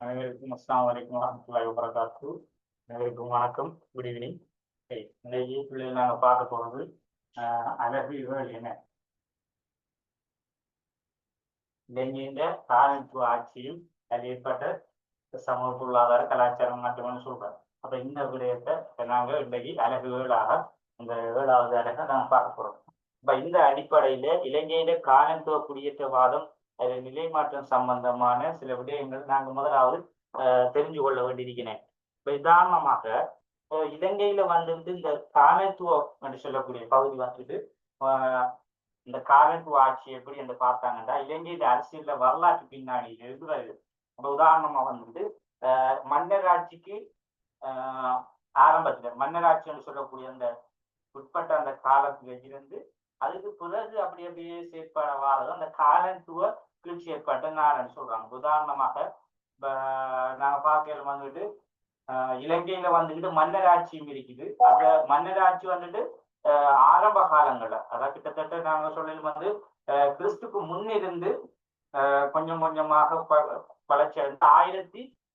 அனைவருக்கும் அஸ்ஸலாமு அலைக்கும் வரஹ்மத்துல்லாஹி வபரகாத்து. அனைவருக்கும் வணக்கம், குட் ஈவினிங். இன்னைக்கு பிள்ளைகள் நாங்கள் பார்க்க போகிறது அழகுகள் என இலங்கையின் காலனித்துவ ஆட்சியும் அது ஏற்பட்ட சமூக பொருளாதார கலாச்சாரம் மட்டும்னு சொல்றாங்க. அப்ப இந்த விடயத்தை நாங்கள் இன்றைக்கு அழகுகளாக இந்த 7வது அழகை நாங்கள் பார்க்க போறோம். இப்ப இந்த அடிப்படையில இலங்கையில காலனித்துவ குடியேற்றவாதம் அது நிலை மாற்றம் சம்பந்தமான சில விடயங்கள் நாங்கள் முதலாவது தெரிஞ்சு கொள்ள வேண்டியிருக்கிறேன். இப்ப உதாரணமாக இலங்கையில வந்துட்டு இந்த காலனித்துவம் என்று சொல்லக்கூடிய பகுதி வந்துட்டு இந்த காலனித்துவ ஆட்சி எப்படி என்று பார்த்தாங்கன்னா இலங்கையில அரசியல்ல வரலாற்று பின்னாடியில் இருக்கிறது. அப்ப உதாரணமா வந்துட்டு மன்னர் ஆட்சிக்கு ஆரம்பத்துல மன்னராட்சின்னு சொல்லக்கூடிய அந்த உட்பட்ட அந்த காலத்துல இருந்து அதுக்கு பிறகு அப்படி அப்படியே செயற்பட வாரது அந்த காலனித்துவ கீழ்ச்சி ஏற்பட்ட நான் சொல்றாங்க. உதாரணமாக நாங்க பார்க்கல வந்துட்டு இலங்கையில வந்துட்டு மன்னராட்சியும் இருக்குது. அந்த மன்னராட்சி வந்துட்டு ஆரம்ப காலங்கள்ல அதாவது கிட்டத்தட்ட நாங்க சொல்லலும் வந்து கிறிஸ்துக்கு முன்னிருந்து கொஞ்சம் கொஞ்சமாக வளர்ச்சி அடைந்து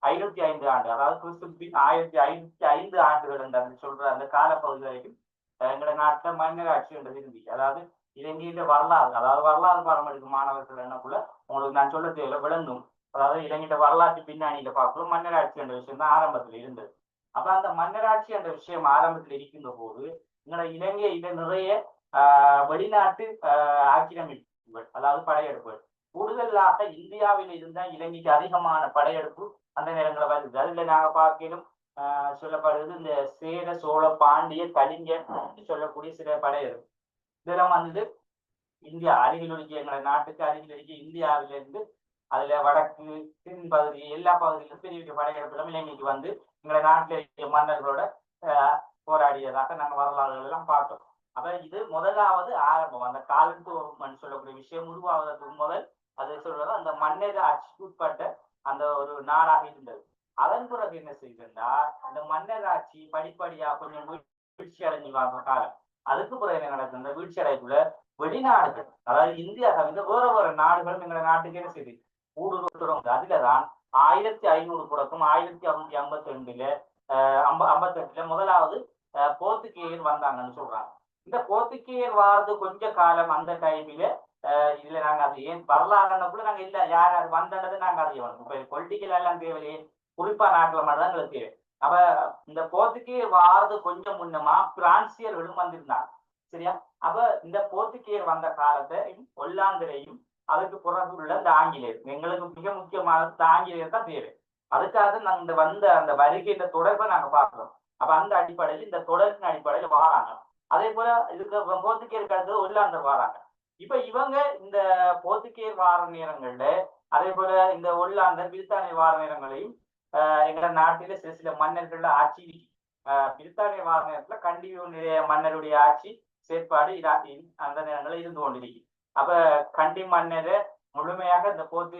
1505 ஆண்டு, அதாவது கிறிஸ்துக்கு 1505 ஆண்டுகள் என்று சொல்ற அந்த காலப்பகுதி வரைக்கும் எங்களோட நாட்டுல மன்னராட்சி என்றது இருந்துச்சு. அதாவது இலங்கையில வரலாறு, அதாவது வரலாறு பாடம் எடுக்கும் மாணவர்கள் என்னக்குள்ள உங்களுக்கு நான் சொல்ல தேவையில்ல விளங்கும். அதாவது இலங்கையில வரலாற்று பின்னணியில பார்க்கணும் மன்னராட்சி என்ற விஷயம் தான் ஆரம்பத்தில் இருந்தது. அப்ப அந்த மன்னராட்சி என்ற விஷயம் ஆரம்பத்தில் இருக்கின்ற போது எங்களோட இலங்கையில நிறைய வெளிநாட்டு ஆக்கிரமிப்புகள், அதாவது படையெடுப்புகள் கூடுதலாக இந்தியாவில் இருந்தா இலங்கைக்கு அதிகமான படையெடுப்பு அந்த நேரங்களை வருது. அதுல நாங்க பார்க்கலும் சொல்லப்படுறது இந்த சேர சோழ பாண்டிய கலிங்க சொல்லக்கூடிய சில படையெடுப்பு இதெல்லாம் வந்துட்டு இந்தியா அருகில் இருக்க எங்களை நாட்டுக்கு அருகில் இருக்க இந்தியாவிலிருந்து அதுல வடக்கு தென் பகுதி எல்லா பகுதியிலும் பெரிய பெரிய படையெடுப்புகளும் இலங்கைக்கு வந்து எங்களை நாட்டில் இருக்க மன்னர்களோட போராடியதாக நாங்கள் வரலாறுகள் எல்லாம் பார்த்தோம். அப்ப இது முதலாவது ஆரம்பம். அந்த காலனித்துவம் சொல்லக்கூடிய விஷயம் உருவாவதற்கு முதல் அதை சொல்றது அந்த மன்னர் ஆட்சிக்கு உட்பட்ட அந்த ஒரு நாடாக இருந்தது. அதன் பிறகு என்ன செய்யுதுன்னா இந்த மன்னர் ஆட்சி படிப்படியா கொஞ்சம் வீழ்ச்சி அடைஞ்சு வாங்க காலம். அதுக்கு பிறகு என்ன நடக்குது, இந்த வீழ்ச்சி அடைக்குள்ள வெளிநாடுகள், அதாவது இந்தியா தவிர வேற நாடுகளும் எங்களை நாட்டுக்கு என்ன செய்யுது ஊடுருவங்க. அதுலதான் 1500 தொடக்கம் 1652 58 முதலாவது போர்த்துகேயர் வந்தாங்கன்னு சொல்றாங்க. இந்த போர்த்துகேயர் வாழ்றது கொஞ்ச காலம் அந்த டைமில இதுல நாங்க அது ஏன் வரலாறுக்குள்ள நாங்க இல்ல யார் யார் வந்தது நாங்க அறியணும். இப்ப பொலிட்டிக்கல் எல்லாம் தேவையில்லையே, குறிப்பா நாட்டுல மட்டும்தான் எங்களுக்கு தேவை. அப்ப இந்த போர்த்துகேயர் வாழ்றது கொஞ்சம் முன்னமா பிரான்சியர்களும் வந்திருந்தாங்க. சரியா? அப்ப இந்த போர்த்துகேயர் வந்த காலத்தை ஒல்லாந்திரையும் அதுக்கு பிறகு உள்ள இந்த ஆங்கிலேயர், எங்களுக்கு மிக முக்கியமானது ஆங்கிலேயர் தான் தேவை. அதுக்காக நாங்க இந்த வந்த அந்த வருகையின் தொடர்பை நாங்க பார்க்கிறோம். அப்ப அந்த அடிப்படையில் இந்த தொடர்பின் அடிப்படையில் வாராங்க. அதே போல இதுக்கு போர்த்துகேயருக்கு அடுத்தது ஒல்லாந்தர் வாராங்க. இப்ப இவங்க இந்த போர்த்துகேயர் வார நேரங்கள்ல அதே போல இந்த ஒல்லாந்தர் பிரித்தானிய வார நேரங்களையும் எங்களோட நாட்டில சில சில மன்னர்கள்ல ஆட்சி பிரித்தானிய வார நேரத்துல கண்டியுடைய மன்னருடைய ஆட்சி செயற்பாடு அந்த நேரங்களில் இருந்து கொண்டிருக்கு. அப்ப கண்டி மன்னரை முழுமையாக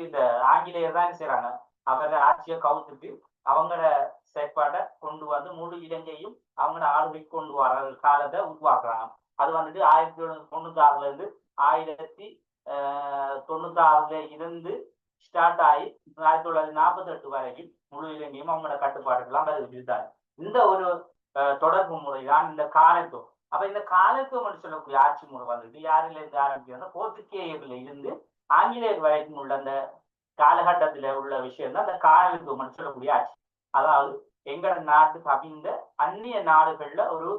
இந்த ஆங்கிலேயர் தான் செய்யறாங்க. அவரை ஆட்சியை கவுத்துட்டு அவங்களோட செயற்பாட்டை கொண்டு வந்து முழு இலங்கையும் அவங்களோட ஆளுகை கொண்டு வர காலத்தை உருவாக்குறாங்க. அது வந்துட்டு 1796 இருந்து 1096 இருந்து ஸ்டார்ட் ஆகி 1948 வரைக்கும் முழு இலங்கையும் அவங்களோட கட்டுப்பாடுகள்லாம் வருது. இந்த ஒரு தொடர்பு முறைதான் இந்த காலத்துவம். அப்ப இந்த காலத்துவம் சொல்லக்கூடிய ஆட்சி முறை வந்துட்டு யாரில இருந்து ஆரம்பிக்கிறாங்க, போர்த்துகேயர்ல இருந்து ஆங்கிலேயர் வரைக்கும் உள்ள அந்த காலகட்டத்துல உள்ள விஷயம் தான் அந்த காலத்துவம் சொல்லக்கூடிய ஆட்சி. அதாவது எங்களோட நாட்டுக்கு அமைந்த அந்நிய நாடுகள்ல ஒரு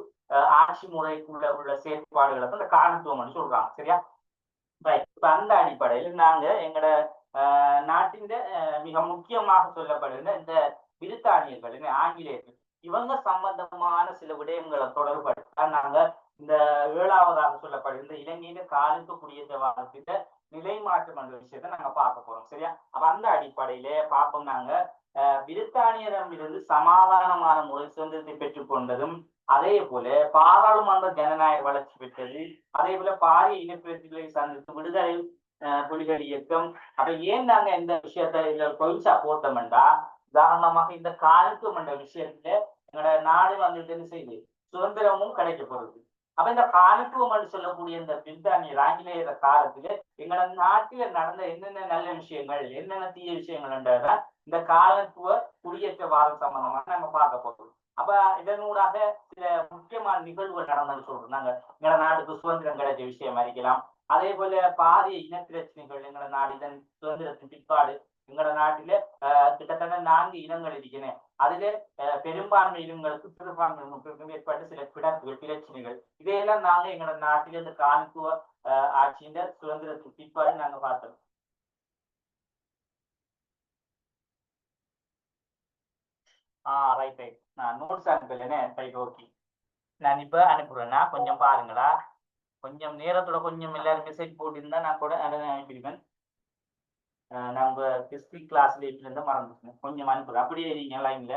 ஆட்சி முறைக்குள்ள உள்ள செயற்பாடுகளை தான் இந்த காலத்துவம் சொல்றாங்க. சரியா? இப்ப அந்த அடிப்படையில் நாங்க எங்களோட நாட்டின் மிக முக்கியமாக சொல்லப்படுகிற இந்த பிரித்தானியர்கள் ஆங்கிலேயர்கள் இவங்க சம்பந்தமான சில விடயங்களை தொடர்படுத்த நாங்க இந்த 7வதாக சொல்லப்படுகின்ற இலங்கையில காலத்து குடியேற்றவாதத்திட்ட நிலை மாற்றம் என்ற விஷயத்த நாங்க பார்க்க போறோம். சரியா? அப்ப அந்த அடிப்படையில பார்ப்போம் நாங்க பிரித்தானியரிடமிருந்து சமாதானமான முறை சுதந்திரத்தை பெற்றுக் கொண்டதும் அதே போல பாராளுமன்ற ஜனநாயக வளர்ச்சி பெற்றது. அதே போல பாரிய இனப்பிரச்சனைகளை சந்தித்து விடுதலை புலிகள் இயக்கம். அப்ப ஏன் நாங்க இந்த விஷயத்த இதுல கொய்சா போட்டோம்டா உதாரணமாக இந்த காலத்துவம் என்ற விஷயத்துல எங்களோட நாடு வந்துட்டு என்ன செய்யுது சுதந்திரமும் கிடைக்க போறது. அப்ப இந்த காலத்துவம் சொல்லக்கூடிய இந்த பிரித்தானியர் ஆங்கிலேயர் காலத்துல எங்களோட நாட்டில நடந்த என்னென்ன நல்ல விஷயங்கள் என்னென்ன தீய விஷயங்கள்ன்றதான் இந்த காலத்துவ குடியேற்றவாதம் சம்பந்தமா நம்ம பார்க்க போகிறோம். அப்ப இதனூடாக சில முக்கியமான நிகழ்வுகள் நடந்தது சொல்றோம். நாங்க எங்களோட நாட்டுக்கு சுதந்திரம் கிடைச்ச விஷயம் அறிக்கலாம். அதே போல பாரிய இனப்பிரச்சனைகள் எங்களோட நாடு இதன் சுதந்திரத்தின் பிற்பாடு எங்களோட நாட்டில கிட்டத்தட்ட 4 இனங்கள் இருக்கிறேன். அதிலே பெரும்பான்மை இனங்களுக்கு சிறுபான்மை இனங்களுக்கும் ஏற்பட்ட சில பிணக்குகள் பிரச்சனைகள் இதையெல்லாம் நாங்க எங்களோட நாட்டில இந்த காலத்துவ ஆட்சியின் சுதந்திரத்தின் பிற்பாடு நாங்க பார்த்தோம். Right right. நான் நோட்ஸ் அனுப்பலனே. Right, okay. நான் இப்ப அனுப்புறேன்னா கொஞ்சம் பாருங்களா. கொஞ்சம் நேரத்தோட கொஞ்சம் எல்லாரும் மெசேஜ் போட்டிருந்தா நான் கூட அனுப்பிடுவேன். நம்ம ஹிஸ்டரி கிளாஸ்ல இருந்து மறந்துட்டேன். கொஞ்சம் அனுப்புறேன். அப்படியே நீங்க லைன்ல.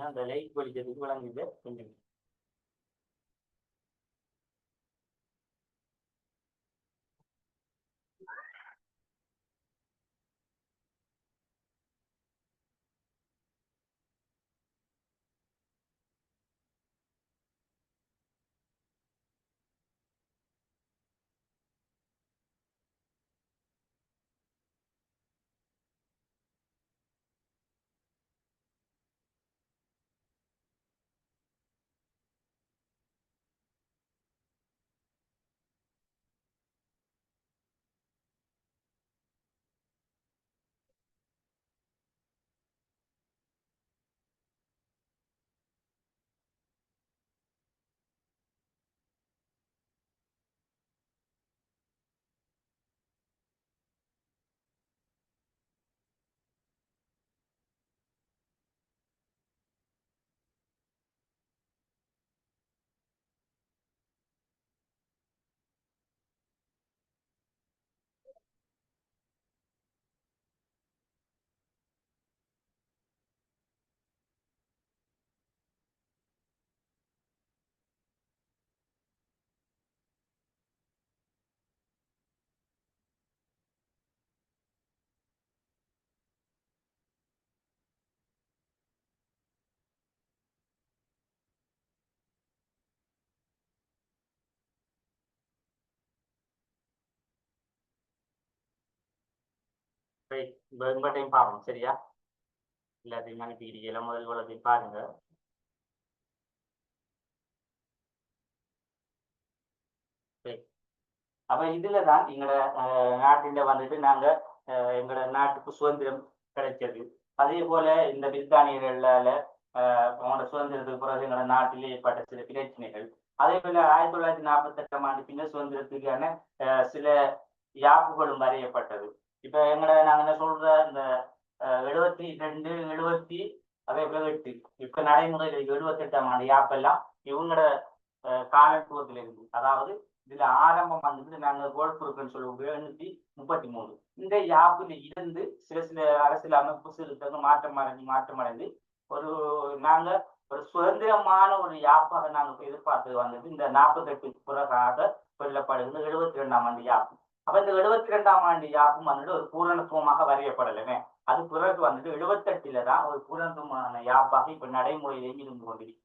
அந்த லைட் படிக்கிறதுக்கு விளங்குது கொஞ்சம். ரொம்ப டைம் பாருங்க சரியா. எல்லாத்தையும் அனுப்பிக்கிறீங்க. முதல் உலகத்தையும் பாருங்க. அப்ப இதுலதான் எங்களோட நாட்டில வந்துட்டு நாங்க எங்களோட நாட்டுக்கு சுதந்திரம் கிடைச்சது. அதே போல இந்த பிரித்தானியர்களால அவங்களோட சுதந்திரத்துக்கு பிறகு எங்களோட நாட்டிலே ஏற்பட்ட சில பிரச்சனைகள். அதே போல 1948ஆம் ஆண்டு பின்னர் சுதந்திரத்துக்கான சில யாப்புகளும் வரையப்பட்டது. இப்ப எங்களை நாங்க என்ன சொல்ற இந்த 72 70 அதே போல 8 இப்ப நடைமுறையில் 78ஆம் ஆண்டு யாப்பெல்லாம் இவங்களோட காலத்துவத்தில் இருந்து, அதாவது இதுல ஆரம்பம் வந்துட்டு நாங்க கோல்புருக்குன்னு சொல்லுவோம் 733. இந்த யாப்புல இருந்து சில சில அரசியல் அமைப்பு சிறுத்தங்க மாற்றமடைந்து ஒரு நாங்க ஒரு சுதந்திரமான ஒரு யாப்பாக நாங்க எதிர்பார்த்தது வந்துட்டு இந்த 48 பிறகாக கொல்லப்படுகிற 72ஆம் ஆண்டு யாப்பு. அப்ப இந்த 72ஆம் ஆண்டு யாப்பும் வந்துட்டு ஒரு பூரணத்துவமாக வரையப்படலைமே. அது பிறகு வந்துட்டு 78ல தான் ஒரு பூரணத்துவமான யாப்பாக இப்ப நடைமுறையிலேயே இருந்து கொண்டிருக்கு.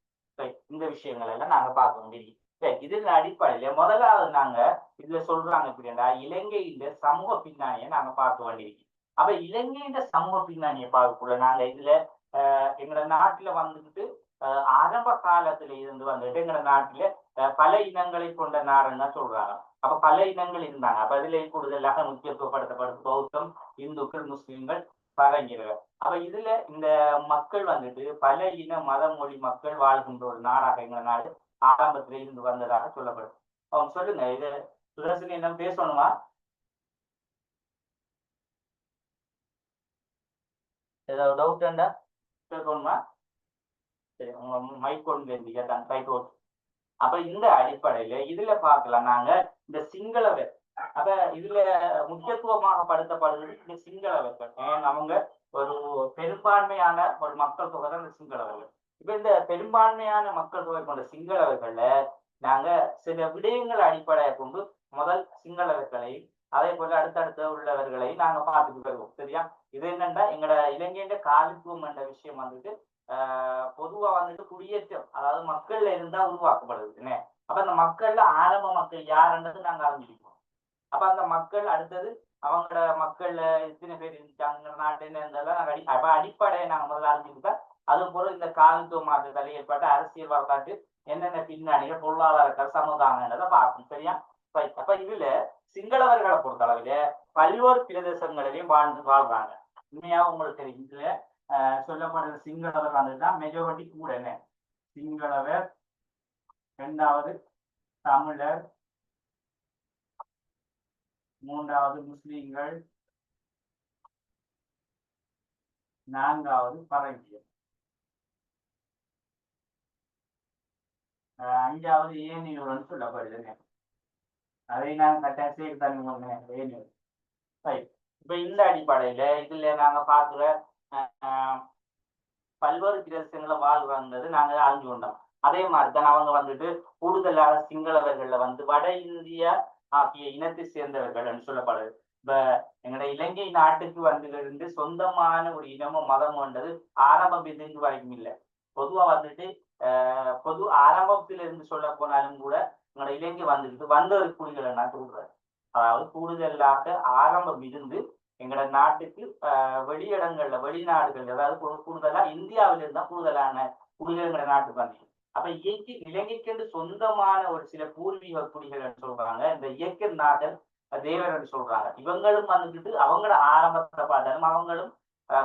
இந்த விஷயங்கள் எல்லாம் நாங்க பார்க்க வேண்டியிருக்கு. இதன் அடிப்படையில முதலாவது நாங்க இதுல சொல்றாங்க அப்படின்னா இலங்கையின் சமூக பின்னணியை நாங்க பார்க்க வேண்டியிருக்கு. அப்ப இலங்கையின் சமூக பின்னணியை பார்க்கக்குள்ள நாங்க இதுல எங்களோட நாட்டுல வந்துட்டு ஆரம்ப காலத்துல இருந்து வந்துட்டு எங்களோட நாட்டுல பல இனங்களை கொண்ட நாடுன்னு தான் சொல்றாங்க. அப்ப பல இனங்கள் இருந்தாங்க. அப்ப இதுல கூடுதலாக முக்கியத்துவப்படுத்தப்படும் பௌத்தம், இந்துக்கள், முஸ்லிம்கள், பழங்கியர்கள். அப்ப இதுல இந்த மக்கள் வந்துட்டு பல இன மத மொழி மக்கள் வாழ்கின்ற ஒரு நாடாக எங்க நாடு ஆரம்பத்தில இருந்து வந்ததாக சொல்லப்படும். அவங்க சொல்லுங்க, இது சுதர்சன் என்ன பேசணுமா? ஏதாவது டவுட் இருந்தா கேட்கணுமா? சரி, உங்க மைக் கொண்டு கேட்டாங்க ரைட். ஓகே. அப்ப இந்த அடிப்படையில இதுல பார்க்கலாம் நாங்க இந்த சிங்களவர். அப்ப இதுல முக்கியத்துவமாக படுத்தப்படுவது இந்த சிங்களவர்கள். அவங்க ஒரு பெரும்பான்மையான ஒரு மக்கள் தொகை தான் இந்த சிங்களவர்கள். இப்ப இந்த பெரும்பான்மையான மக்கள் தொகை கொண்ட சிங்களவர்கள்ல நாங்க சில விடயங்கள் அடிப்படையை கொண்டு முதல் சிங்களவர்களை அதே போல அடுத்தடுத்த உள்ளவர்களை நாங்க பார்த்துட்டு வருவோம். சரியா? இது என்னன்னா எங்களோட இலங்கையின் காலித்துவம் என்ற விஷயம் வந்துட்டு பொதுவா வந்துட்டு குடியேற்றம், அதாவது மக்கள்ல இருந்தா உருவாக்கப்படுது. அப்ப அந்த மக்கள்ல ஆரம்ப மக்கள் யாருன்றது நாங்க அறிஞ்சிருக்கோம். அப்ப அந்த மக்கள் அடுத்தது அவங்களோட மக்கள்ல எத்தனை பேர் இருந்துச்சாங்க நாட்டுல இருந்தெல்லாம் நாங்க அப்ப அடிப்படையை நாங்க முதல்ல அறிஞ்சுக்கிட்டா அது போல இந்த காலித்துவ மாற்றத்தால் ஏற்பட்ட அரசியல் வரலாற்று என்னென்ன பின்னணிகள் பொருளாதாரங்கள் சமுதாயன்றதை பார்க்கணும். சரியா? அப்ப இதுல சிங்களவர்களை பொறுத்தளவில பல்வேறு பிரதேசங்களிலையும் வாழ்றாங்க. உண்மையா உங்களுக்கு தெரியும். இதுல சொல்லப்படுற சிங்களவர் வந்துதான் மெஜாரிட்டி கூட. என்ன சிங்களவர், இரண்டாவது தமிழர், மூன்றாவது முஸ்லிம்கள், நான்காவது பரங்கியர், அஞ்சாவது ஏனியூர்னு சொல்லப்படுது. அதை நான் கட்டாயம் சேர்த்தாங்க ஏனியூர். இப்ப இந்த அடிப்படையில இதுல நாங்க பாக்குற பல்வேறு பிரதேசங்களை வாழ்வாங்கிறது நாங்க அறிஞ்சு கொண்டோம். அதே மாதிரிதான் அவங்க வந்துட்டு கூடுதலாக சிங்களவர்கள்ல வந்து வட இந்திய ஆகிய இனத்தை சேர்ந்தவர்கள் சொல்லப்படுது. இப்ப எங்களோட இலங்கை நாட்டுக்கு வந்து சொந்தமான ஒரு இனமும் மதம் கொண்டது ஆரம்பம் இருந்து வரைக்கும் இல்லை. பொதுவா வந்துட்டு பொது ஆரம்பத்திலிருந்து சொல்ல போனாலும் கூட எங்களோட இலங்கை வந்துட்டு வந்த ஒரு குடிகளை நான் சொல்றேன். அதாவது கூடுதலாக ஆரம்பம் இருந்து எங்களோட நாட்டுக்கு வெளியிடங்கள்ல வெளிநாடுகள், அதாவது கூடுதலா இந்தியாவில இருந்தா கூடுதலான குடிகள் எங்களோட நாட்டுக்கு வந்து. அப்ப இலங்கைக்கு சொந்தமான ஒரு சில பூர்வீக குடிகள் சொல்றாங்க. இந்த இயற்கை நாதர் தேவர் சொல்றாங்க. இவங்களும் வந்துட்டு அவங்களோட ஆரம்பத்தை பார்த்தாலும் அவங்களும்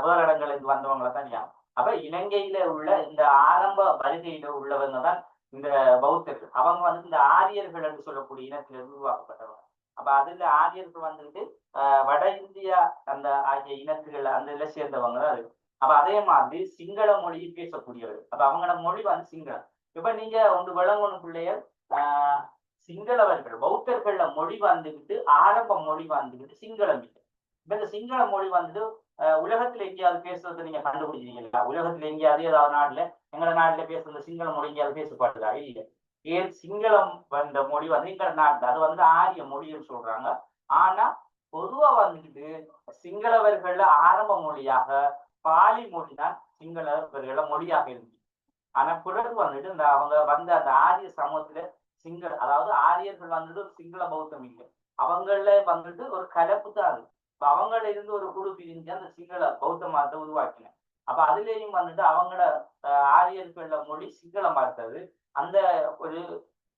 வேறு இடங்களுக்கு வந்தவங்களை தான் ஞாபகம். அப்ப இலங்கையில உள்ள இந்த ஆரம்ப வருகையில உள்ளவங்க தான் இந்த பௌத்தர்கள். அவங்க வந்து இந்த ஆரியர்கள் என்று சொல்லக்கூடிய இனத்திலிருந்து உருவாக்கப்பட்டவங்க. அப்ப அதுல ஆரியர்கள் வந்துட்டு வட இந்தியா அந்த ஆகிய இனத்துகள் அந்த இதில் சேர்ந்தவங்க தான் இருக்கு. அப்ப அதே மாதிரி சிங்கள மொழியை பேசக்கூடியவர். அப்ப அவங்களோட மொழி வந்து சிங்களம். இப்ப நீங்க ஒன்று விளங்கணும் பிள்ளையர், சிங்களவர்கள் பௌத்தர்கள்ல மொழி வந்துக்கிட்டு ஆரம்ப மொழி வந்துக்கிட்டு சிங்களம் இல்லை. இப்ப இந்த சிங்கள மொழி வந்துட்டு உலகத்துல எங்கேயாவது பேசுறது நீங்க கண்டுபிடிச்சிருக்கீங்களா? உலகத்துல எங்கேயாவது ஏதாவது நாட்டுல எங்களோட நாட்டுல பேசுறது சிங்கள மொழி எங்கேயாவது பேசப்படுதா? இல்லை. ஏன் சிங்களம் வந்த மொழி வந்து எங்களோட நாட்டு அது வந்து ஆரிய மொழின்னு சொல்றாங்க. ஆனா பொதுவா வந்துட்டு சிங்களவர்கள்ல ஆரம்ப மொழியாக பாலி மொழி தான் சிங்களவர்கள மொழியாக இருந்துச்சு. ஆனா பிறகு வந்துட்டு இந்த அவங்க வந்த அந்த ஆரிய சமூகத்துல அதாவது ஆரியர்கள் வந்துட்டு ஒரு சிங்கள பௌத்தம் இல்லை, அவங்கள வந்துட்டு ஒரு கலப்பு தான் இருக்கு. இப்ப அவங்கள இருந்து ஒரு குழு பிரிஞ்சு அந்த சிங்கள பௌத்த மதத்தை உருவாக்கின. அப்ப அதுலேயும் வந்துட்டு அவங்களோட ஆரியர்கள மொழி சிங்களமா இருந்தது. அந்த ஒரு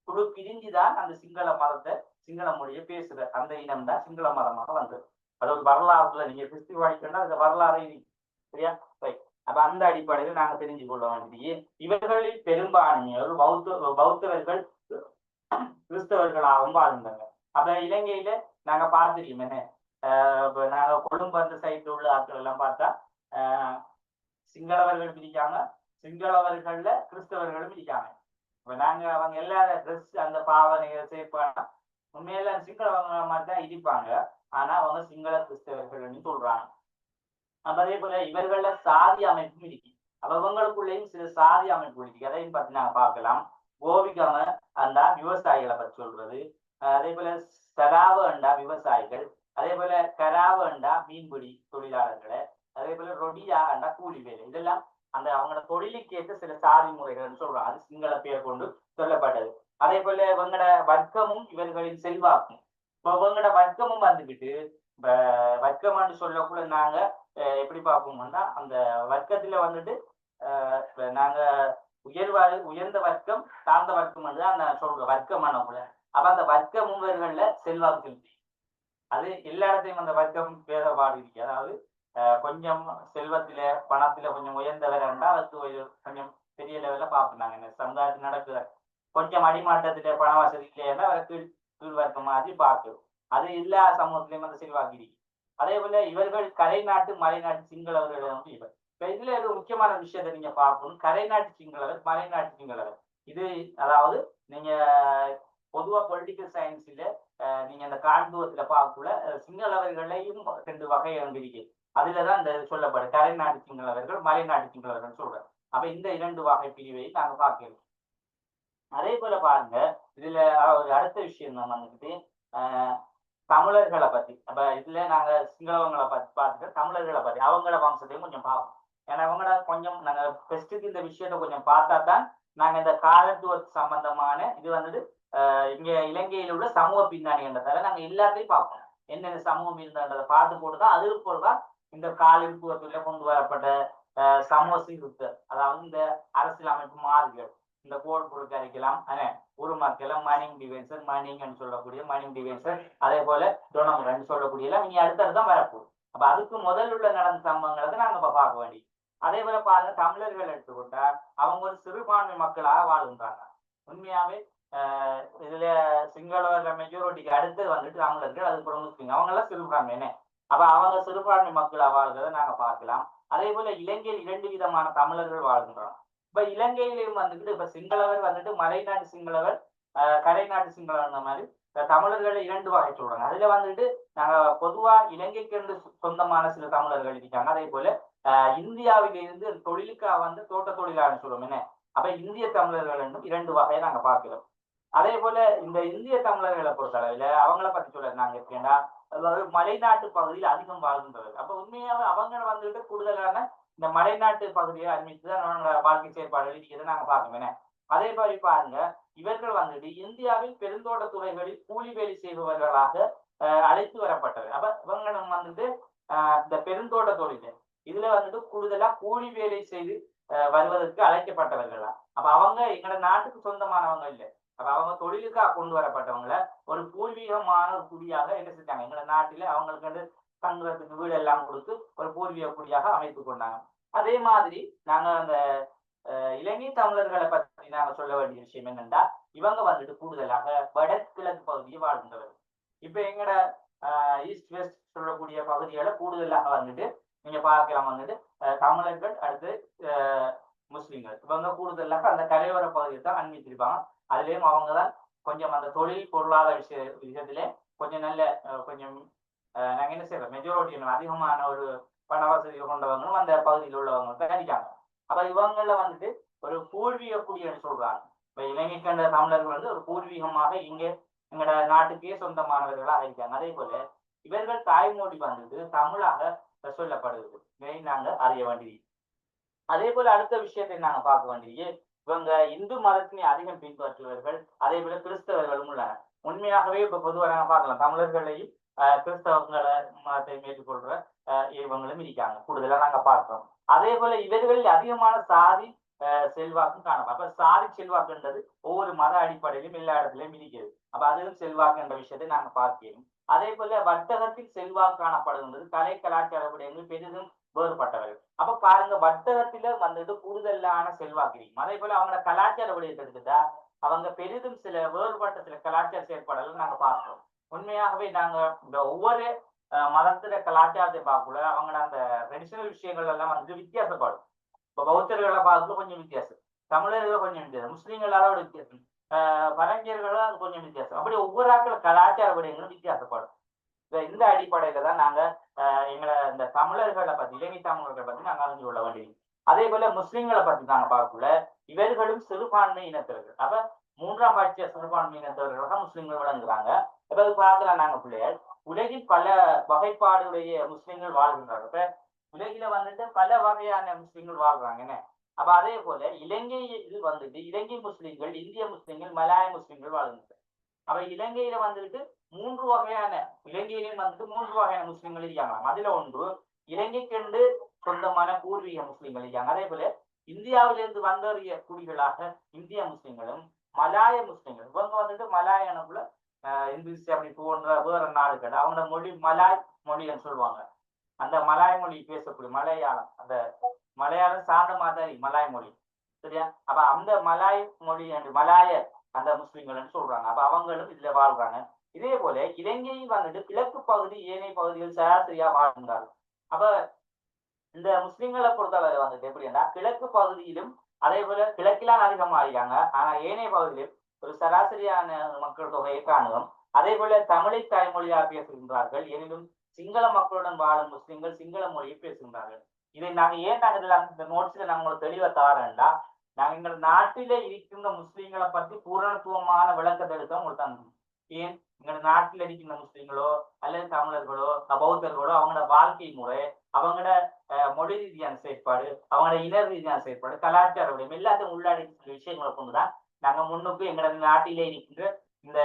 குழு பிரிஞ்சுதான் அந்த சிங்கள மதத்தை சிங்கள மொழியை பேசுற அந்த இனம் தான் சிங்கள மதமாக வந்தது. அது ஒரு வரலாறுல நீங்க கிறிஸ்துவ வாழ்க்கைன்னா அந்த வரலாறு சரியா? அப்ப அந்த அடிப்படையில் நாங்க தெரிஞ்சு கொள்ள வேண்டிய இவர்களில் பெரும்பான்மையோர் பௌத்தவர்கள் கிறிஸ்தவர்களாகவும் வாழ்ந்தாங்க. அப்ப இலங்கையில நாங்க பார்த்துருக்கோம் என்ன, நாங்க கொழும்பு அந்த சைட்ல உள்ள ஆட்கள் எல்லாம் பார்த்தா சிங்களவர்கள் பிரிக்காம சிங்களவர்கள்ல கிறிஸ்தவர்களும் பிரிக்காம. இப்ப நாங்க அவங்க எல்லா ட்ரெஸ் அந்த பாவனைகள் சேர்ப்பாங்க உண்மையில சிங்களவங்க மாதிரி தான் இருப்பாங்க. ஆனா அவங்க சிங்கள கிறிஸ்தவர்கள் சொல்றாங்க. அப்ப அதே போல இவர்கள சாதி அமைப்பும் இருக்கு. அப்ப இவங்களுக்குள்ளேயும் சில சாதி அமைப்பு இருக்கு. அதையும் பத்தி நாங்க பார்க்கலாம். கோவிகம அந்த விவசாயிகளை பற்றி சொல்றது, அதே போல சராவ அண்டா விவசாயிகள், அதே போல கராவ அண்டா மீன்பிடி தொழிலாளர்களை, அதே போல ரொடியா அண்டா கூலி வேலை. இதெல்லாம் அந்த அவங்களோட தொழிலுக்கேற்ற சில சாதி முறைகள் சொல்றாங்க. அது சிங்கள பேர் கொண்டு சொல்லப்பட்டது. அதே போல இவங்களோட வர்க்கமும் இவர்களின் செல்வாக்கும். இப்போ இவங்களோட வர்க்கமும் வந்துக்கிட்டு வர்க்கம்னு சொல்லக்குள்ள நாங்க எப்படி பார்ப்போம்னா அந்த வர்க்கத்துல வந்துட்டு நாங்க உயர்ந்த வர்க்கம் தாழ்ந்த வர்க்கம் தான் நான் சொல்றேன் வர்க்கமானக்குள்ள. அப்ப அந்த வர்க்கம் இவர்கள்ல செல்வாக்கு செலுத்தி அது எல்லா இடத்தையும் அந்த வர்க்கம் வேறுபாடு இருக்கு. அதாவது கொஞ்சம் செல்வத்தில பணத்துல கொஞ்சம் உயர்ந்தவர் இருந்தா அதுக்கு கொஞ்சம் பெரிய லெவல்ல பார்ப்போம். என்ன சமுதாயத்தில் நடக்குற கொஞ்சம் அடிமாட்டத்தில பண வசதி இல்லைன்னா கீழ் வர்க்கம் மாதிரி பார்க்கிறோம். அது எல்லா சமூகத்திலையும் அந்த செல்வாக்கு இருக்கு. அதே போல இவர்கள் கரை நாட்டு மலை நாட்டு சிங்களவர்கள் வந்து இவர். இப்ப இதுல ஒரு முக்கியமான விஷயத்தை நீங்க பார்க்கணும். கரை நாட்டு சிங்களவர், மலை நாட்டு சிங்களவர். இது அதாவது நீங்க பொதுவா பொலிட்டிக்கல் சயின்ஸ்ல நீங்க அந்த காண்புவத்துல பார்க்கக்குள்ள சிங்களவர்களையும் 2 வகை இருக்கு. அதுலதான் இந்த சொல்லப்படும் கரை நாட்டு சிங்களவர்கள், மலை நாட்டு சிங்களவர்கள் சொல்றேன். அப்ப இந்த 2 வகை பிரிவை நாங்க பார்க்கிறோம். அதே போல பாருங்க, இதுல ஒரு அடுத்த விஷயம் தான் வந்துட்டு தமிழர்களை பத்தி. அப்ப இதுல நாங்க சிங்களவங்களை பத்தி பார்த்துட்டு தமிழர்களை பத்தி அவங்கள வம்சத்தையும் கொஞ்சம் பார்ப்போம். ஏன்னா அவங்கள கொஞ்சம் நாங்க பெஸ்ட்டுக்கு இந்த விஷயத்த கொஞ்சம் பார்த்தா தான் நாங்க இந்த காலத்துவ சம்பந்தமான இது வந்துட்டு இங்க இலங்கையில் உள்ள சமூக பின்னணி என்றதால நாங்க எல்லாத்தையும் பார்ப்போம். என்னென்ன சமூகம் இருந்ததை பார்த்து போட்டுதான் அது போலதான் இந்த காலத்துவத்துல கொண்டு வரப்பட்ட சமூக சீர்திருத்தம், அதாவது இந்த அரசியல் அமைப்பு மாறுகள், இந்த கோட் பொருட்கள் அரைக்கலாம் உருமாக்கலாம், மணிங் டிவைசர், மணிங்னு சொல்லக்கூடிய மணிங் டிவைசர், அதே போல டொனமுடன் சொல்லக்கூடிய எல்லாம் நீங்க அடுத்தடுதான் வரப்போகுது. அப்ப அதுக்கு முதல் உள்ள நடந்த சம்பவங்களை நாங்க இப்ப பார்க்க வேண்டி. அதே போல பாருங்க, தமிழர்கள் எடுத்துக்கொண்டா அவங்க ஒரு சிறுபான்மை மக்களாக வாழ்கின்றாங்க. உண்மையாவே இதுல சிங்களவர்கள் மெஜாரிட்டிக்கு அடுத்து வந்துட்டு தமிழர்கள், அது கூட முஸ்லீம், அவங்க எல்லாம் சிறுபான்மைனே. அப்ப அவங்க சிறுபான்மை மக்களாக வாழ்கிறத நாங்க பார்க்கலாம். அதே போல இலங்கையில் 2 விதமான தமிழர்கள் வாழ்கின்றோம். இப்ப இலங்கையிலையும் வந்துட்டு இப்ப சிங்களவர் வந்துட்டு மலைநாட்டு சிங்களவர், கரை நாட்டு சிங்களவர், அந்த மாதிரி தமிழர்களை 2 வகை சொல்றாங்க. அதுல வந்துட்டு நாங்க பொதுவா இலங்கைக்கு இருந்து சொந்தமான சில தமிழர்கள் இருக்காங்க. அதே போல இந்தியாவிலிருந்து தொழிலுக்காக வந்து தோட்ட தொழிலாளர் சொல்லுவோம் என்ன. அப்ப இந்திய தமிழர்கள் என்றும் 2 வகையை நாங்க பார்க்கிறோம். அதே போல இந்த இந்திய தமிழர்களை பொறுத்தளவுல அவங்கள பத்தி சொல்ல நாங்க இருக்கேன்னா, அதாவது மலைநாட்டு பகுதியில் அதிகம் வாழ்கின்றவர். அப்ப உண்மையாவே அவங்க வந்துட்டு கூடுதலான இந்த மலைநாட்டு பகுதியை அறிவித்துதான் வாழ்க்கை செயற்பாடுகள் இருக்கிறத நாங்க பார்க்கணும். அதே மாதிரி பாருங்க, இவர்கள் வந்துட்டு இந்தியாவில் பெருந்தோட்ட துறைகளில் கூலி வேலை செய்பவர்களாக அழைத்து வரப்பட்டவர். அப்ப இவங்க வந்துட்டு இந்த பெருந்தோட்ட தொழில் இதுல வந்துட்டு கூடுதலா கூலி வேலை செய்து வருவதற்கு அழைக்கப்பட்டவர்கள் தான். அப்ப அவங்க எங்களோட நாட்டுக்கு சொந்தமானவங்க இல்லை. அப்ப அவங்க தொழிலுக்காக கொண்டு வரப்பட்டவங்கள ஒரு பூர்வீகமான குடியாக என்ன செஞ்சாங்க, எங்களோட நாட்டில அவங்களுக்கு வந்து தங்குறதுக்கு வீடு எல்லாம் கொடுத்து ஒரு பூர்வீக குடியாக அமைத்துக் கொண்டாங்க. அதே மாதிரி நாங்க அந்த இலங்கை தமிழர்களை பற்றி நாங்க சொல்ல வேண்டிய விஷயம் என்னன்னா, இவங்க வந்துட்டு கூடுதலாக வடகிழக்கு பகுதியை வாழ்கின்றவர். இப்ப எங்கட ஈஸ்ட் வெஸ்ட் சொல்லக்கூடிய பகுதிகளை கூடுதலாக வந்துட்டு நீங்க பார்க்கலாம் வந்துட்டு தமிழர்கள், அடுத்து முஸ்லிம்கள், இவங்க கூடுதலாக அந்த கரையோர பகுதியை தான் அனுமதிச்சிருப்பாங்க. அதுலயும் அவங்கதான் கொஞ்சம் அந்த தொழில் பொருளாதார விஷயத்திலே கொஞ்சம் நல்ல கொஞ்சம் நாங்க என்ன செய்யறோம், மெஜாரிட்டி அதிகமான ஒரு பண வசதி கொண்டவங்களும் அந்த பகுதியில் உள்ளவங்க தயாரிக்காங்க. அப்ப இவங்கள வந்துட்டு ஒரு பூர்வீக குடின்னு சொல்றாங்க. இப்ப இலங்கை கண்ட தமிழர்கள் வந்து ஒரு பூர்வீகமாக இங்க எங்களோட நாட்டுக்கே சொந்தமானவர்களாக இருக்காங்க. அதே போல இவர்கள் தாய்மொழி வந்துட்டு தமிழாக சொல்லப்படுகிறது. நாங்க அறிய வேண்டியது. அதே போல அடுத்த விஷயத்தை நாங்க பார்க்க வேண்டியது, இவங்க இந்து மதத்தினை அதிகம் பின்பற்றுவர்கள், அதே போல கிறிஸ்தவர்களும் உள்ளனர். உண்மையாகவே இப்ப பொதுவாக நாங்க பார்க்கலாம், தமிழர்களையும் கிறிஸ்தவங்களை மதத்தை மேற்கொள்ற இவங்களும் இருக்காங்க, கூடுதலா நாங்க பார்க்கிறோம். அதே போல இவர்களில் அதிகமான சாதி செல்வாக்கும் காணப்படும். அப்ப சாதி செல்வாக்குன்றது ஒவ்வொரு மத அடிப்படையிலும் எல்லா இடத்துலயும் இருக்கிறது. அப்ப அதுவும் செல்வாக்கு என்ற விஷயத்தை நாங்க பார்க்கிறோம். அதே போல வர்த்தகத்தில் செல்வாக்கு காணப்படுகின்றது. கலை கலாச்சார விடயங்கள் பெரிதும் வேறுபட்டவர்கள். அப்ப பாருங்க, வர்த்தகத்தில வந்துட்டு கூடுதலான செல்வாக்கு. அதே போல அவங்களோட கலாச்சார விடயத்தை எடுத்துட்டா அவங்க பெரிதும் சில வேறுபட்ட சில கலாச்சார செயற்பாடுகள் நாங்க பார்க்கிறோம். உண்மையாகவே நாங்க இந்த ஒவ்வொரு மதத்துல கலாச்சாரத்தை பார்க்கல அவங்களோட அந்த ட்ரெடிஷனல் விஷயங்கள் எல்லாம் வந்து வித்தியாசப்படும். இப்ப பௌத்தர்களை பார்க்கல கொஞ்சம் வித்தியாசம், தமிழர்கள் கொஞ்சம் வித்தியாசம், முஸ்லீம்களால வித்தியாசம், பரங்கியர்களும் அது கொஞ்சம் வித்தியாசம். அப்படி ஒவ்வொரு ஆட்கள் கலாச்சார விடயங்களும் வித்தியாசப்படும். இந்த அடிப்படையில தான் நாங்க எங்களை இந்த தமிழர்களை பத்தி, இலங்கை தமிழர்களை பத்தி நாங்க அறிஞ்சு கொள்ள வேண்டியது. அதே போல முஸ்லிம்களை பத்தி நாங்க பார்க்கல இவர்களும் சிறுபான்மை இனத்தவர்கள். அப்ப 3ஆம் பட்ச சிறுபான்மை இனத்தவர்களாக முஸ்லிம்கள் விளங்குறாங்க. இப்ப அது பார்க்கலாம் நாங்க பிள்ளைகள், உலகில் பல வகைப்பாடுடைய முஸ்லிம்கள் வாழ்கின்றாங்க. இப்ப உலகில வந்துட்டு பல வகையான முஸ்லிம்கள் வாழ்றாங்க என்ன. அப்ப அதே போல இலங்கையில் வந்துட்டு இலங்கை முஸ்லிம்கள், இந்திய முஸ்லிம்கள், மலாய முஸ்லிம்கள் வாழ்கின்றனர். அப்ப இலங்கையில வந்துட்டு 3 வகையான, இலங்கையிலும் வந்துட்டு 3 வகையான முஸ்லிம்கள் இருக்காங்களாம். அதுல ஒன்று இலங்கைக்கென்று சொந்தமான பூர்வீக முஸ்லிம்கள் இருக்காங்க. அதே போல இந்தியாவிலிருந்து வந்தறிய குடிகளாக இந்திய முஸ்லிம்களும், மலாய முஸ்லிம்கள், இவங்க வந்துட்டு மலாயனுக்குள்ள இந்தியா அப்படி போன்ற வேற நாடுகள் அவங்களோட மொழி மலாய் மொழின்னு சொல்லுவாங்க. அந்த மலாய் மொழி பேசக்கூடிய மலையாளம், அந்த மலையாளம் சார்ந்த மாதிரி மலாய் மொழி, சரியா? அப்ப அந்த மலாய் மொழி மலாய அந்த முஸ்லிம்கள் சொல்றாங்க. அப்ப அவங்களும் இதுல வாழ்றாங்க. இதே போல இலங்கையில் வந்துட்டு கிழக்கு பகுதி ஏனைய பகுதிகள் சராசரியா வாழ்ந்தார்கள். அப்ப இந்த முஸ்லிம்களை பொறுத்தவரை வந்துட்டு எப்படின்னா கிழக்கு பகுதியிலும் அதே போல கிழக்கிலான் அதிகம் மாறிட்டாங்க. ஆனா ஏனைய பகுதியிலும் ஒரு சராசரியான மக்கள் தொகையை காணுவோம். அதே போல தமிழை தாய்மொழியாக பேசுகின்றார்கள். எனினும் சிங்கள மக்களுடன் வாழும் முஸ்லிம்கள் சிங்கள மொழியை பேசுகின்றார்கள். இதை நாங்க இந்த நோட்ஸ்ல நாங்க உங்களுக்கு தெளிவா தாரேன்டா, நாங்க எங்கள் நாட்டில இருக்கின்ற முஸ்லிம்களை பற்றி பூரணத்துவமான விளக்கத்தை எடுக்க உங்களுக்கு தந்தோம். ஏன் எங்கள் நாட்டில் இருக்கின்ற முஸ்லிம்களோ அல்லது தமிழர்களோ பௌத்தர்களோ அவங்களோட வாழ்க்கை முறை, அவங்களோட மொழி ரீதியான செயற்பாடு, அவங்களோட இன ரீதியான செயற்பாடு, கலாச்சார விடயம் எல்லாத்தையும் உள்ளாடி விஷயங்களை கொண்டுதான் நாங்க முன்னுக்கு எங்களோட நாட்டிலே இருக்கின்ற இந்த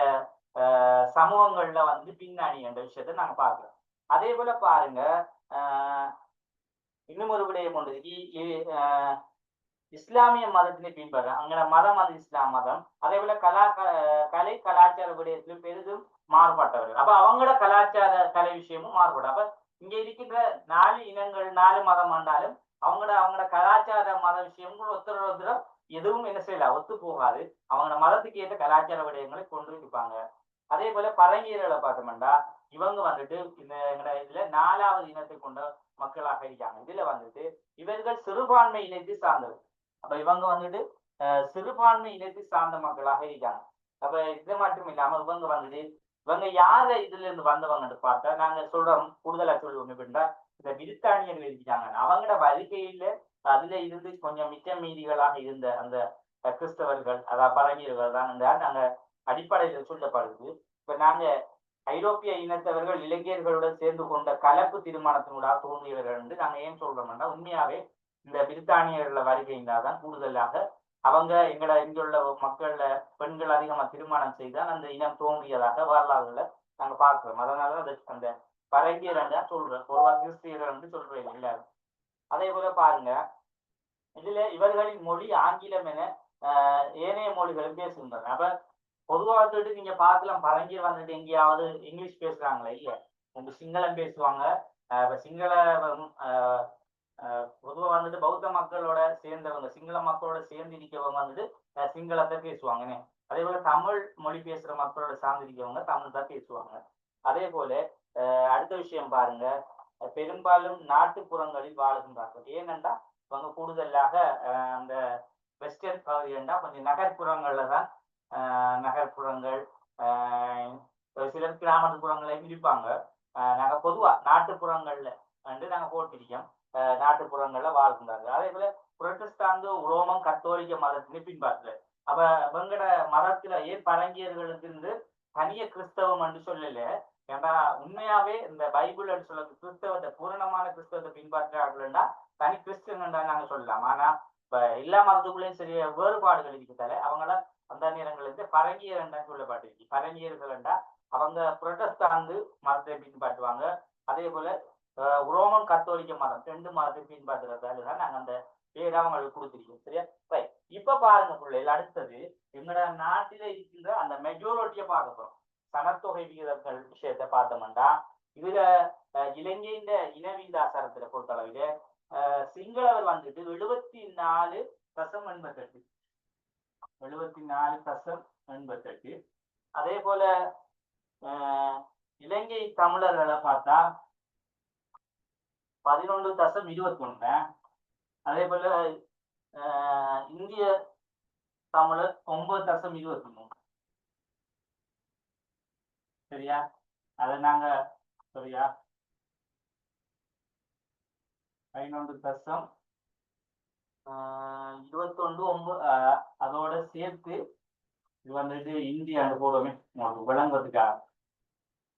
சமூகங்கள்ல வந்து பின்னணி என்ற விஷயத்த நாங்க பார்க்கிறோம். அதே போல பாருங்க, இன்னும் ஒரு விடயம் ஒன்று இஸ்லாமிய மதத்தினை பின்பற்ற அங்க மதம் அது இஸ்லாம் மதம். அதே போல கலை கலாச்சார விடயத்திலும் பெரிதும் மாறுபட்டவர்கள். அப்ப அவங்களோட கலாச்சார கலை விஷயமும் மாறுபடும். அப்ப இங்க இருக்கின்ற 4 இனங்கள் 4 மதம் வந்தாலும் அவங்களோட கலாச்சார மத விஷயங்கள் ஒருத்தர் எதுவும் என்ன செய்யல ஒத்து போகாது. அவங்களோட மதத்துக்கு ஏற்ற கலாச்சார விடயங்களை கொண்டு இருப்பாங்க. அதே போல பழங்கியர்களை பார்த்தோம்னா இவங்க வந்துட்டு இந்த இதுல 4வது இனத்தை கொண்ட மக்களாக இருக்காங்க. இதுல வந்துட்டு இவர்கள் சிறுபான்மை இனத்தை சார்ந்தது. அப்ப இவங்க வந்துட்டு சிறுபான்மை இனத்தை சார்ந்த மக்களாக இருக்காங்க. அப்ப இது மட்டும் இல்லாம இவங்க யார இதுல இருந்து வந்தவங்கன்னு பார்த்தா நாங்க சொல்றோம், கூடுதலா சொல்லுவோம் எப்படின்னா இந்த பிரித்தானியர்கள் இருக்காங்க. அவங்களோட வருகையில அதுல இருந்து கொஞ்சம் மிச்ச மீதிகளாக இருந்த அந்த கிறிஸ்தவர்கள் அதாவது பழகியவர்கள் தான் நாங்க அடிப்படையில் சொல்லப்படுது. இப்ப நாங்க ஐரோப்பிய இனத்தவர்கள் இலங்கையர்களுடன் சேர்ந்து கொண்ட கலப்பு திருமணத்தினூடாக தோன்றியவர்கள் என்று நாங்க ஏன் சொல்றோம்னா உண்மையாவே இந்த பிரித்தானியர்கள வருகையினால்தான் கூடுதலாக அவங்க இங்குள்ள மக்கள்ல பெண்கள் அதிகமா திருமணம் செய்தால் அந்த இனம் தோன்றியதாக வரலாறுல நாங்க பார்க்கிறோம். அதனால அந்த பரங்கியர் தான் சொல்றோம், பொதுவாக கிறிஸ்தியர்கள் என்று சொல்றேன் எல்லாரும். அதே போல பாருங்க, இதுல இவர்களின் மொழி ஆங்கிலம் என ஏனைய மொழிகளும் பேசுகின்றன. அப்ப பொதுவாக நீங்க பார்க்கலாம், பரங்கியர் வந்துட்டு எங்கேயாவது இங்கிலீஷ் பேசுறாங்களா? இல்ல, உங்க சிங்களம் பேசுவாங்க. சிங்கள பொதுவாக வந்துட்டு பௌத்த மக்களோட சேர்ந்தவங்க சிங்கள மக்களோட சேர்ந்து இருக்கவங்க வந்துட்டு சிங்களத்தை பேசுவாங்கன்னு. அதே போல தமிழ் மொழி பேசுற மக்களோட சார்ந்து இருக்கவங்க தமிழ் தான் பேசுவாங்க. அதே போல அடுத்த விஷயம் பாருங்க, பெரும்பாலும் நாட்டுப்புறங்களில் வாழுகின்றார்கள். ஏனென்றா இவங்க கூடுதலாக அந்த வெஸ்டர்ன் பகுதியா கொஞ்சம் நகர்ப்புறங்கள்ல தான் நகர்ப்புறங்கள் சிலர் கிராமப்புறங்களையும் இருப்பாங்க. நாங்க பொதுவா நாட்டுப்புறங்கள்ல வந்து நாங்க போட்டிருக்கோம், நாட்டுப்புறங்கள்ல வாழ்கின்றார்கள். அதே போல புரட்டஸ்டாந்து உரோமம் கத்தோலிக்க மதத்தினை பின்பற்ற. அப்ப இவங்கட மதத்துல ஏன் பரங்கியர்களுக்கு இருந்து தனிய கிறிஸ்தவம் என்று சொல்லல, ஏன்னா உண்மையாவே இந்த பைபிள் சொல்ல கிறிஸ்தவத்தை பூரணமான கிறிஸ்தவத்தை பின்பற்றார்கள்னா தனி கிறிஸ்டியன் தான் நாங்க சொல்லலாம். ஆனா இப்ப எல்லா மதத்துக்குள்ளேயும் சரி வேறுபாடுகள் இருக்கிறதால அவங்கள அந்த நேரங்களுக்கு பரங்கியர் என்றால் சொல்லப்பட்டிருக்கு. பரங்கியர்கள் என்றா அவங்க புரட்டஸ்டாந்து மதத்தை பின்பற்றுவாங்க. அதே போல ரோமன் கத்தோலிக்க மதம் 2 மதத்தை பின்பற்றுறதால தான் நாங்க அந்த பேரை அவங்களுக்கு கொடுத்துருக்கோம். சரியா? ரைட். இப்ப பாருங்க பிள்ளைகள், அடுத்தது எங்களோட நாட்டில இருக்கின்ற அந்த மெஜாரிட்டியை பார்க்க போறோம். சனத்தொகை விகிதங்கள் விஷயத்தை பார்த்தோம்னா இதுல இலங்கையின் இன விகிதாசாரத்துல பொறுத்தளவில சிங்களவர் வந்துட்டு 74.88 74.88. அதே போல இலங்கை தமிழர்களை பார்த்தா 11.21. அதே போல இந்திய தமிழர் 9.23. சரியா? அதை நாங்க சரியா 11.21 அதோட சேர்த்து இது வந்துட்டு இந்திய போடுவோமே விளங்குறதுக்காக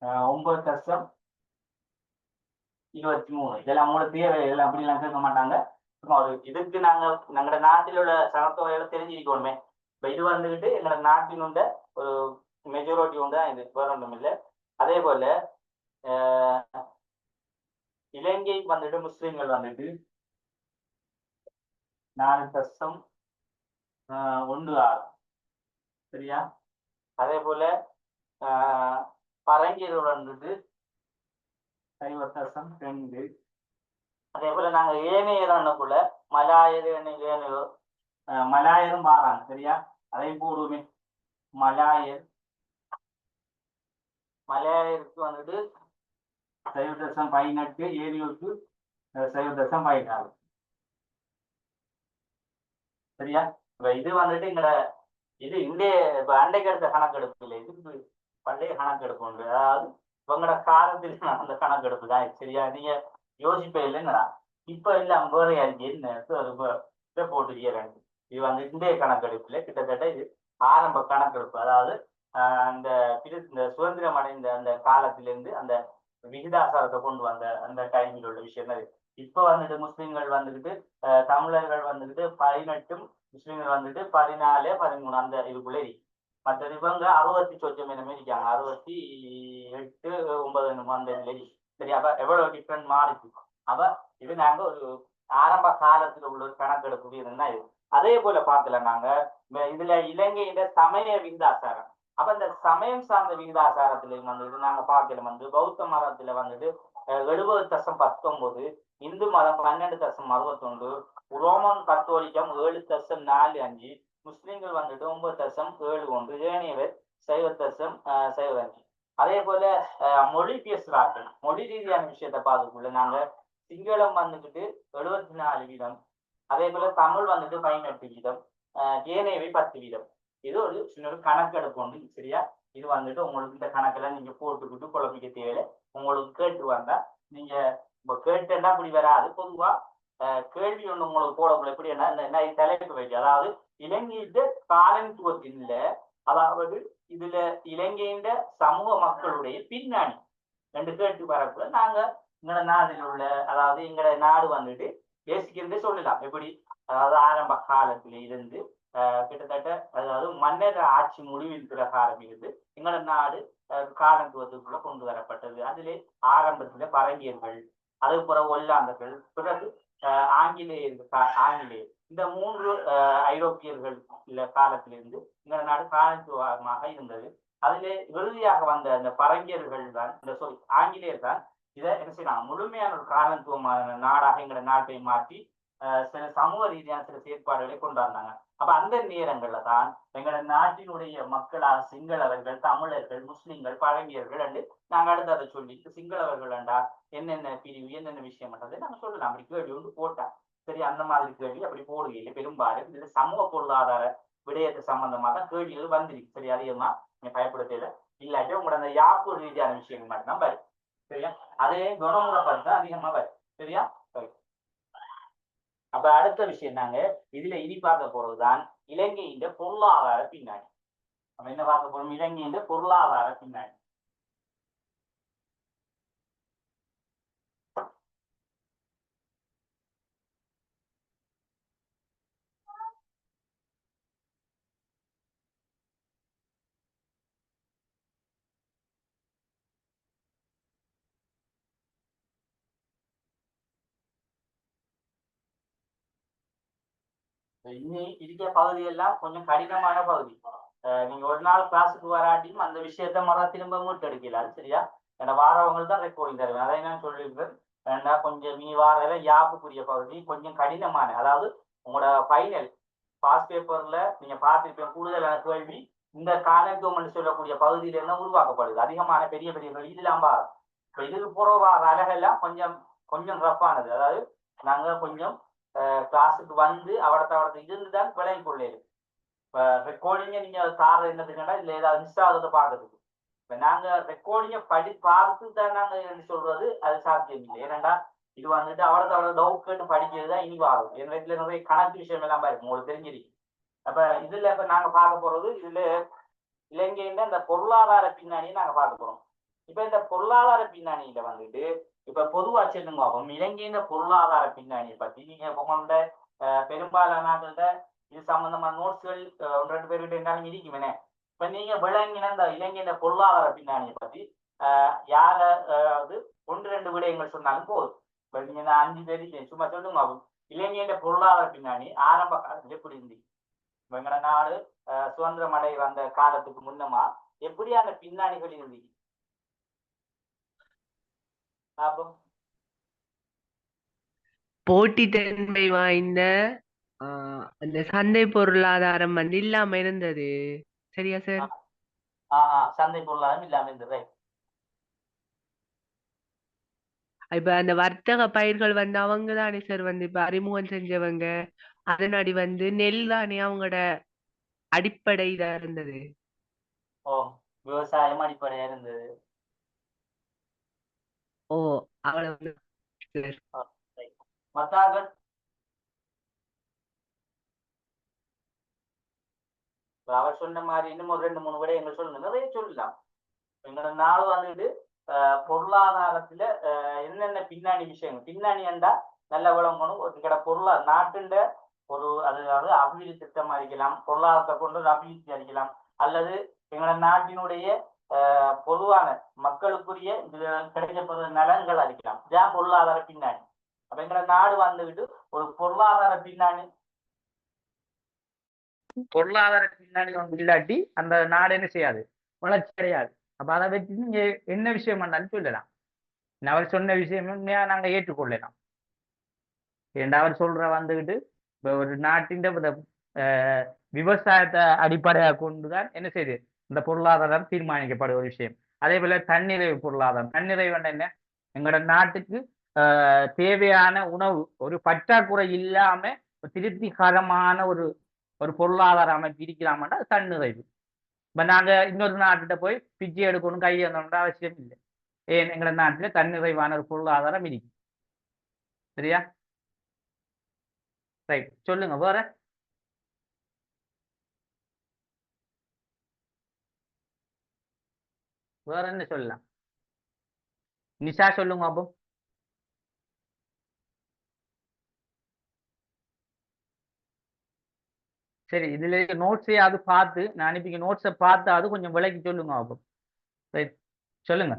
9.23. இதெல்லாம் அவங்களோட தேவை எல்லாம் அப்படிலாம் கேட்க மாட்டாங்க. இதுக்கு நாங்களோட நாட்டில் உள்ள சனத்தொகையில தெரிஞ்சிருக்கணுமே. இப்ப இது வந்துகிட்டு எங்களோட நாட்டினுண்ட ஒரு மெஜாரிட்டி உண்டு தான், இது வேற ஒன்றும் இல்லை. அதே போல இலங்கை வந்துட்டு முஸ்லிம்கள் வந்துட்டு 4.16. சரியா? அதே போல பரங்கியர்கள் வந்துட்டு 5.2. அதே போல நாங்க ஏனையக்குள்ள மலாயரும் பாறாங்க. சரியா? அதையும் போடுவோமே. மலாயர் மலையாளருக்கு வந்துட்டு 0.18, ஏரியூருக்கு 0.14. சரியா? இப்ப இது வந்துட்டு இது இந்திய இப்ப அண்டைக்கு எடுத்த கணக்கெடுப்பு இல்லை, இது பண்டைய கணக்கெடுப்பு உண்டு. அதாவது உங்களோட காலத்தில் அந்த கணக்கெடுப்பு தான். சரியா? நீங்க யோசிப்ப இல்லைன்னா இப்ப இல்ல வேற என்ன போட்டுக்கிறேன். இது வந்து இந்திய கணக்கெடுப்புல கிட்டத்தட்ட இது ஆரம்ப கணக்கெடுப்பு. அதாவது இந்த சுதந்திரம் அடைந்த அந்த காலத்திலிருந்து அந்த விகிதாசாரத்தை கொண்டு வந்த அந்த டைமில் உள்ள விஷயம் தான். இப்ப வந்துட்டு முஸ்லிம்கள் வந்துட்டு தமிழர்கள் வந்துட்டு 18, முஸ்லிம்கள் வந்துட்டு 14, 13 அந்த இதுக்குள்ளே இருக்கு. மற்ற இவங்க 60 சொச்சம் என்னமே இருக்காங்க, 68, 9 அந்த இதுல. சரி, அப்ப எவ்வளவு டிஃப்ரெண்ட் மாறிச்சு. அப்ப இது நாங்க ஒரு ஆரம்ப காலத்துல உள்ள ஒரு கணக்கெடுப்பு இருந்தா இது. அதே போல பார்க்கல நாங்க இதுல இலங்கையில சமய விகிதாசாரம். அப்ப இந்த சமயம் சார்ந்த விகிதாசாரத்துல வந்துட்டு நாங்க பார்க்கல வந்து பௌத்த மதத்துல வந்துட்டு 70.19, இந்து மதம் 12.61, ரோமன் கத்தோலிக்கம் 7.45, முஸ்லிம்கள் வந்துட்டு 9.71, ஏனையவர் 0.05. அதே போல மொழி பேசுறார்கள். மொழி ரீதியான விஷயத்தை பார்க்கக்குள்ள நாங்க சிங்களம் வந்துட்டு 74%, அதே போல தமிழ் வந்துட்டு 18%, ஏனையவை 10%. இது ஒரு சின்ன ஒரு கணக்கெடுப்பு உண்டு. சரியா? இது வந்துட்டு உங்களுக்கு இந்த கணக்குல நீங்க போட்டுக்கிட்டு குழப்பிக்க தேவையில்லை. உங்களுக்கு கேட்டு வந்தா நீங்க கேட்டுன்னா அப்படி வராது. பொதுவா கேள்வி ஒண்ணு உங்களுக்கு போடக்குள்ள எப்படி என்ன தலைப்பு வைக்க, அதாவது இலங்கையில காலனித்துவத்தின்ல, அதாவது இதுல இலங்கையின் சமூக மக்களுடைய பின்னணி ரெண்டு கேட்டு வரக்குள்ள நாங்க எங்களோட நாட்டில் உள்ள, அதாவது எங்களோட நாடு வந்துட்டு பேசிக்கிறதே சொல்லலாம். எப்படி, அதாவது ஆரம்ப காலத்தில இருந்து கிட்டத்தட்ட, அதாவது மன்னர் ஆட்சி முடிவில் பிரகாரம் இருந்து எங்களோட நாடு காலத்துவத்துக்குள்ள கொண்டு வரப்பட்டது. அதிலே ஆரம்பத்துல பரங்கியர்கள், அது பிறகு ஒல்லாந்தர்கள், பிறகு ஆங்கிலேயர், இந்த 3 ஐரோப்பியர்கள் காலத்திலிருந்து எங்களோட நாடு காலத்துவமாக இருந்தது. அதிலே இறுதியாக வந்த அந்த பரங்கியர்கள் தான், ஆங்கிலேயர் தான் இதை என்ன செய்யலாம், முழுமையான ஒரு காலத்துவமான நாடாக எங்களோட நாட்டை மாற்றி சில சமூக ரீதியான சில செயற்பாடுகளை கொண்டாடினாங்க. அப்ப அந்த நேரங்கள்ல தான் எங்களோட நாட்டினுடைய மக்களாக சிங்களவர்கள், தமிழர்கள், முஸ்லிம்கள், பழங்கியர்கள் என்று நாங்க அடுத்து அதை சொல்லி சிங்களவர்கள் என்றா என்னென்ன பிரிவு, என்னென்ன விஷயம் பண்றது நாங்க சொல்லலாம். அப்படி கேள்வி ஒன்று போட்டேன். சரி, அந்த மாதிரி கேள்வி அப்படி போடுகையில பெரும்பாலும் இதுல சமூக பொருளாதார விடயத்தை சம்பந்தமா தான் கேள்விகள் வந்துருக்கு. சரி, அதிகமா நீங்க பயப்பட தேவை இல்லாட்டி உங்களோட அந்த யாப்பு ரீதியான விஷயங்கள் மட்டும்தான் வரும். சரியா? அதே குணமுறை பார்த்தா அதிகமா வரும். சரியா? அப்ப அடுத்த விஷயம் நாங்க இதுல இனி பார்க்க போறதுதான் இலங்கையின் பொருளாதார பின்னணி. நம்ம என்ன பார்க்க போறோம்? இலங்கையின் பொருளாதார பின்னணி. இனி இருக்கிற பகுதியெல்லாம் கொஞ்சம் கடினமான பகுதி. நீங்க ஒரு நாள் கிளாஸுக்கு வராட்டியும் அந்த விஷயத்த மரம் திரும்ப மூட்டு எடுக்கலாது. சரியா? ஏன்னா வாரவங்களுக்கு தான் ரெக்கார்டிங் தருவேன். அதை நான் சொல்லியிருக்கேன். கொஞ்சம் நீ வார யாப்புக்குரிய பகுதி கொஞ்சம் கடினமான, அதாவது உங்களோட ஃபைனல் பாஸ் பேப்பர்ல நீங்க பார்த்துருப்பேன். கூடுதலான கேள்வி இந்த காலத்துவம் சொல்லக்கூடிய பகுதியில இருந்தா உருவாக்கப்படுது. அதிகமான பெரிய பெரிய இதெல்லாம் பாரு. இப்ப இதுக்கு புறவா அழகெல்லாம் கொஞ்சம் கொஞ்சம் ரஃப்பானது. அதாவது நாங்க கொஞ்சம் கிளாஸுக்கு வந்து அவடத்தை இருந்துதான் விளங்கி கொள்ளேன். இப்ப ரெக்கார்டிங்க நீங்க தார என்னதுன்னா இதுல ஏதாவது மிஸ் ஆகுறத பாக்குறதுக்கு. இப்ப நாங்க ரெக்கார்டிங்க பார்த்து தான் நாங்க என்ன சொல்றது, அது சாத்தியம் இல்லை. ஏன்னா இது வந்துட்டு அவடத்தை டவுட் கேட்டு படிக்கிறது தான் இனி ஆகும். எங்க இதுல நிறைய கணக்கு விஷயம் எல்லாம் இருக்கு, உங்களுக்கு தெரிஞ்சிருக்கு. அப்ப இதுல இப்ப நாங்க பார்க்க போறது இதுல இலங்கையில இந்த பொருளாதார பின்னணியை நாங்க பார்க்க போறோம். இப்ப இந்த பொருளாதார பின்னணியில வந்துட்டு இப்ப பொதுவா சொல்லுங்க பார்ப்போம். இலங்கையின் பொருளாதார பின்னணியை பத்தி நீங்க உங்களோட பெரும்பாலானவர்கள்ட்ட இது சம்பந்தமான நோட்ஸ்கள் 1-2 பேர்கிட்ட இருந்தாலும் இருக்குமே. இப்ப நீங்க விளங்கின இந்த இலங்கையின் பொருளாதார பின்னணியை பத்தி யாராவது 1-2 விடயங்கள் சொன்னாலும் போதும். இப்ப நீங்க 5 பேருக்கு சும்மா சொல்லுங்க பார்ப்போம். இலங்கையின் பொருளாதார பின்னணி ஆரம்ப காலத்துல எப்படி இருந்துச்சு? எங்களோட நாடு சுதந்திரம் அடை வந்த காலத்துக்கு முன்னமா எப்படியான பின்னணிகள் இருந்துச்சு? போட்டித்தன்மை வாய்ந்த அந்த சந்தை பொருளாதாரம் வந்து இல்லாம இருந்தது. சரியா சார்? சந்தை பொருளாதாரம் இல்லாம இருந்தது. இப்ப அந்த வர்த்தக பயிர்கள் வந்து அவங்க தானே சார் வந்து இப்ப அறிமுகம் செஞ்சவங்க. அதனாடி வந்து நெல் தானே அவங்களோட அடிப்படை இதா இருந்தது. ஓ, விவசாயம் அடிப்படையா இருந்தது. ஓ, அவ்வளவு சார். ஆ, right. மத்தார்கள் இப்ப அவர் சொன்ன மாதிரி இன்னும் ஒரு 2 3 விடயங்கள் சொல்லுங்க, நிறைய சொல்லலாம். எங்களோட நாடு வந்துட்டு பொருளாதாரத்துல என்னென்ன பின்னாடி விஷயங்கள் பின்னாடி என்றா நல்ல விளங்கணும். எங்களோட நாட்டுண்ட ஒரு அதாவது அபிவிருத்தி திட்டம் அளிக்கலாம், பொருளாதாரத்தை கொண்டு ஒரு அபிவிருத்தி அளிக்கலாம், அல்லது எங்களோட நாட்டினுடைய பொதுவான மக்களுக்குரிய கிடைக்கப்படுற நலன்கள் அளிக்கலாம். இதான் பொருளாதார பின்னாடி. அப்ப எங்களோட நாடு வந்துவிட்டு ஒரு பொருளாதார பின்னாடி ஒன்று இல்லாட்டி அந்த நாடு என்ன செய்யாது, வளர்ச்சி கிடையாது. அப்ப அதை வச்சு நீங்க என்ன விஷயம் பண்ணாலும் சொல்லலாம். அவர் சொன்ன விஷயம் நாங்க ஏற்றுக்கொள்ளலாம். ஏன்னா அவர் சொல்ற வந்துகிட்டு ஒரு நாட்டின் விவசாயத்தை அடிப்படையாக கொண்டுதான் என்ன செய்யுது, இந்த பொருளாதாரம் தீர்மானிக்கப்படும் ஒரு விஷயம். அதே போல தன்னிறைவு பொருளாதாரம். தன்னிறைவு என்ன, எங்களோட நாட்டுக்கு தேவையான உணவு ஒரு பற்றாக்குறை இல்லாம திருப்திகரமான ஒரு ஒரு பொருளாதார அமைப்பு இருக்கலாம்னா அது தன்னிறைவு. இப்ப நாங்க இன்னொரு நாட்டுகிட்ட போய் பிச்சை எடுக்கணும் கையெழுந்தோன்ற அவசியம் இல்லை. ஏன், எங்களோட நாட்டுல தன்னிறைவான ஒரு பொருளாதாரம் இருக்கு. சரியா? ரைட், சொல்லுங்க வேற. வேற என்ன சொல்லலாம்? நிஷா சொல்லுங்க அப்போ. சரி, இதுல நோட்ஸே அது பார்த்து நான் அனுப்பிக்க நோட்ஸை பார்த்து அது கொஞ்சம் விளக்கி சொல்லுங்க அப்போ. ரைட், சொல்லுங்க.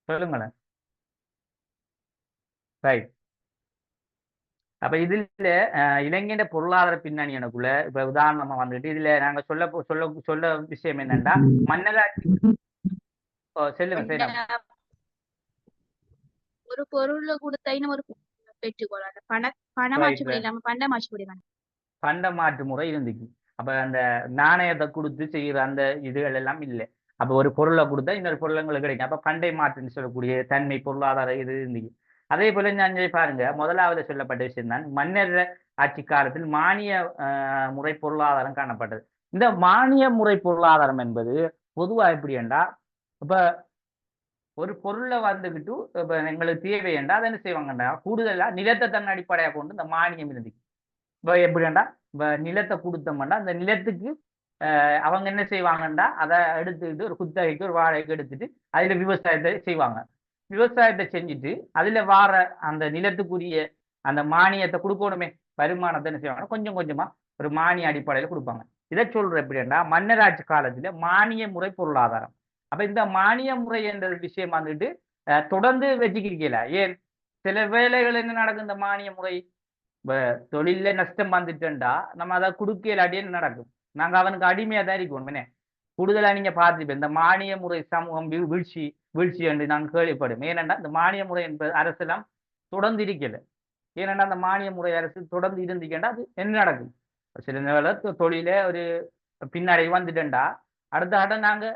சொல்லுங்களேன். ரைட். அப்ப இதுல இளைஞட பொருளாதார பின்னணி எனக்குள்ள இப்ப உதாரணமா வந்துட்டு இதுல நாங்க சொல்ல சொல்ல சொல்ல விஷயம் என்னன்னா மன்னராட்சி. சொல்லுங்க சேனா. ஒரு பொருள் கொடுத்தா இன்னும் ஒரு பெற்றுக்கொள்ளாங்க. பணமாற்று முறை இல்லாம பண்டமாற்று முறை தான். பண்ட மாற்று முறை இருந்துச்சு. அப்ப அந்த நாணயத்தை கொடுத்து செய்யற அந்த இதுகள் எல்லாம் இல்லை. அப்ப ஒரு பொருளை கொடுத்தா இன்னொரு பொருளுங்களுக்கு கிடைக்கும். அப்ப பண்டை மாற்றுன்னு சொல்லக்கூடிய தன்மை பொருளாதார இது இருந்துச்சு. அதே போல நான் பாருங்க, முதலாவது சொல்லப்பட்ட விஷயம் தான் மன்னர் ஆட்சி காலத்தில் மானிய முறை பொருளாதாரம் காணப்பட்டது. இந்த மானிய முறை பொருளாதாரம் என்பது பொதுவா எப்படி என்றா, இப்ப ஒரு பொருளை வந்துகிட்டு இப்ப எங்களுக்கு தேவை என்றா அதை என்ன செய்வாங்கன்னா கூடுதலா நிலத்தை தன் அடிப்படையாக கொண்டு இந்த மானியம் இருந்துச்சு. இப்போ எப்படின்னா இப்போ நிலத்தை கொடுத்தோம்னா அந்த நிலத்துக்கு அவங்க என்ன செய்வாங்கன்னா அதை எடுத்துக்கிட்டு ஒரு குத்தகைக்கு ஒரு வாடகைக்கு எடுத்துட்டு அதுல விவசாயத்தை செய்வாங்க. விவசாயத்தை செஞ்சுட்டு அதுல வார அந்த நிலத்துக்குரிய அந்த மானியத்தை கொடுக்கணுமே, வருமானத்தை என்ன செய்வாங்கன்னா கொஞ்சம் கொஞ்சமா ஒரு மானிய அடிப்படையில் கொடுப்பாங்க. இதை சொல்ற எப்படின்னா மன்னராட்சி காலத்துல மானிய முறை பொருளாதாரம். அப்ப இந்த மானிய முறை என்ற விஷயம் வந்துட்டு தொடர்ந்து வச்சுக்கிறீங்களா? ஏன், சில வேலைகள் என்ன நடக்கும், இந்த மானிய முறை தொழில நஷ்டம் வந்துட்டா நம்ம அதை கொடுக்கலாட்டி என்ன நடக்கும், நாங்க அவனுக்கு அடிமையா தான் இருக்கணும். என்ன கூடுதலா நீங்க பார்த்துப்போம் இந்த மானிய முறை சமூகம் வீழ்ச்சி என்று நான் கேள்விப்படும். ஏனென்றா இந்த மானிய முறை என்பது அரசெல்லாம் தொடர்ந்து இருக்கல. ஏனென்றா அந்த மானிய முறை அரசு தொடர்ந்து இருந்துக்கேண்டா அது என்ன நடக்கும், சில வேளை தொழில ஒரு பின்னடை வந்துட்டா அடுத்த ஆட்டம் நாங்க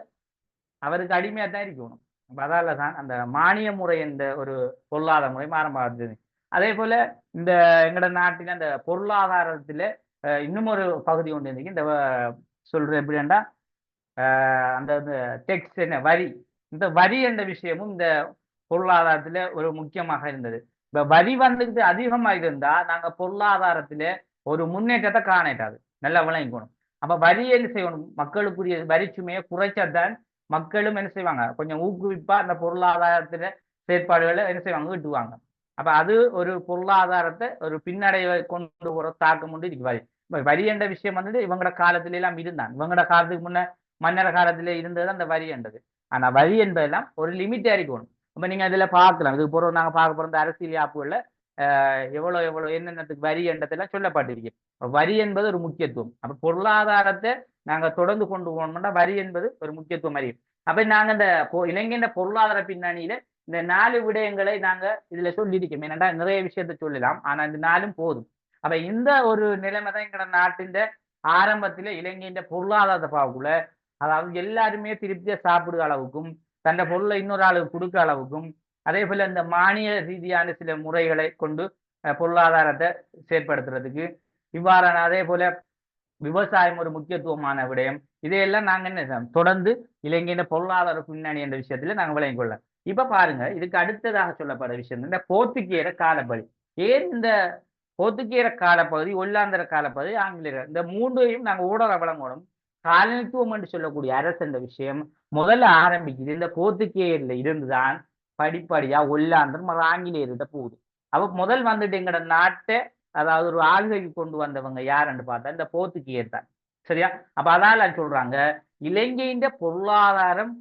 அவருக்கு அடிமையா தான் இருக்கணும். அதால தான் அந்த மானிய முறை என்ற ஒரு பொருளாதார முறை ஆரம்பமாகிறது. அதே போல இந்த எங்கட நாட்டின் அந்த பொருளாதாரத்துல இன்னும் ஒரு பகுதி ஒன்று இருந்துச்சு. இந்த சொல்ற எப்படின்னா அந்த டெக்ஸ் என்ன வரி, இந்த வரி என்ற விஷயமும் இந்த பொருளாதாரத்துல ஒரு முக்கியமாக இருந்தது. இப்ப வரி வந்துட்டு அதிகமாக இருந்தா நாங்க பொருளாதாரத்துல ஒரு முன்னேற்றத்தை காணட்டாது, நல்லா விளங்கிக்கணும். அப்ப வரி என்ன செய்யணும், மக்களுக்குரிய வரி சுமையை குறைச்சாதான் மக்களும் என்ன செய்வாங்க, கொஞ்சம் ஊக்குவிப்பா அந்த பொருளாதாரத்துல செயற்பாடுகளை என்ன செய்வாங்க, விட்டுவாங்க. அப்ப அது ஒரு பொருளாதாரத்தை ஒரு பின்னடைவை கொண்டு போற தாக்கம் உண்டு இருக்கு வரி. வரி என்ற விஷயம் வந்துட்டு இவங்களோட காலத்துல எல்லாம் இருந்தான். இவங்களோட காலத்துக்கு முன்ன மன்னர் காலத்துல இருந்தது அந்த வரி என்றது. ஆனா வரி என்பதெல்லாம் ஒரு லிமிட்டா இருக்கணும். இப்ப நீங்க இதுல பார்க்கலாம், இதுக்கு போறோம் நாங்க பார்க்க போற இந்த அரசியல் யாப்புகள்ல எவ்வளவு எவ்வளவு என்னென்னத்துக்கு வரி என்றதெல்லாம் சொல்லப்பட்டிருக்கு. வரி என்பது ஒரு முக்கியத்துவம். அப்ப பொருளாதாரத்தை நாங்க தொடர்ந்து கொண்டு போகணும்னா வரி என்பது ஒரு முக்கியத்துவம் அறியும். அப்ப நாங்க இந்த இலங்கையின் பொருளாதார பின்னணியில இந்த 4 விடயங்களை நாங்க இதுல சொல்லியிருக்கோம். ஏன்னா நிறைய விஷயத்த சொல்லலாம், ஆனா இந்த 4ம் போதும். அப்ப இந்த ஒரு நிலைமை தான் எங்களோட நாட்டின் ஆரம்பத்துல இலங்கையின் பொருளாதாரத்தை பார்க்கக்குள்ள, அதாவது எல்லாருமே திருப்தியா சாப்பிடுற அளவுக்கும் தன்னை பொருளை இன்னொரு ஆளுக்கு கொடுக்க அளவுக்கும், அதே போல இந்த மானிய ரீதியான சில முறைகளை கொண்டு பொருளாதாரத்தை செயற்படுத்துறதுக்கு இவ்வாறான, அதே போல விவசாயம் ஒரு முக்கியத்துவமான விடயம். இதையெல்லாம் நாங்க என்ன தொடர்ந்து இலங்கையின் பொருளாதார பின்னணி என்ற விஷயத்துல நாங்க விளங்கிக் கொள்ளலாம். இப்ப பாருங்க, இதுக்கு அடுத்ததாக சொல்லப்படுற விஷயம் இந்த போர்த்துகேயர காலப்பகுதி. ஏன் இந்த போர்த்துகேயர காலப்பகுதி, ஒல்லாந்தர காலப்பகுதி, ஆங்கிலேயர், இந்த மூன்றையும் நாங்க ஊடக வழங்கணும். காலனித்துவம் என்று சொல்லக்கூடிய அரசு என்ற விஷயம் முதல்ல ஆரம்பிக்குது இந்த போர்த்துகேயர்ல இருந்துதான் படிப்படியா ஒல்லாந்தர் ஆங்கிலேயர்கிட்ட போகுது. அப்ப முதல் வந்துட்டு எங்கட நாட்டை, அதாவது ஒரு ஆளுகைக்கு கொண்டு வந்தவங்க யாருன்னு பார்த்தா இந்த போர்த்துகேயர் தான். சரியா? அப்ப அதனால சொல்றாங்க இலங்கையின் பொருளாதாரம்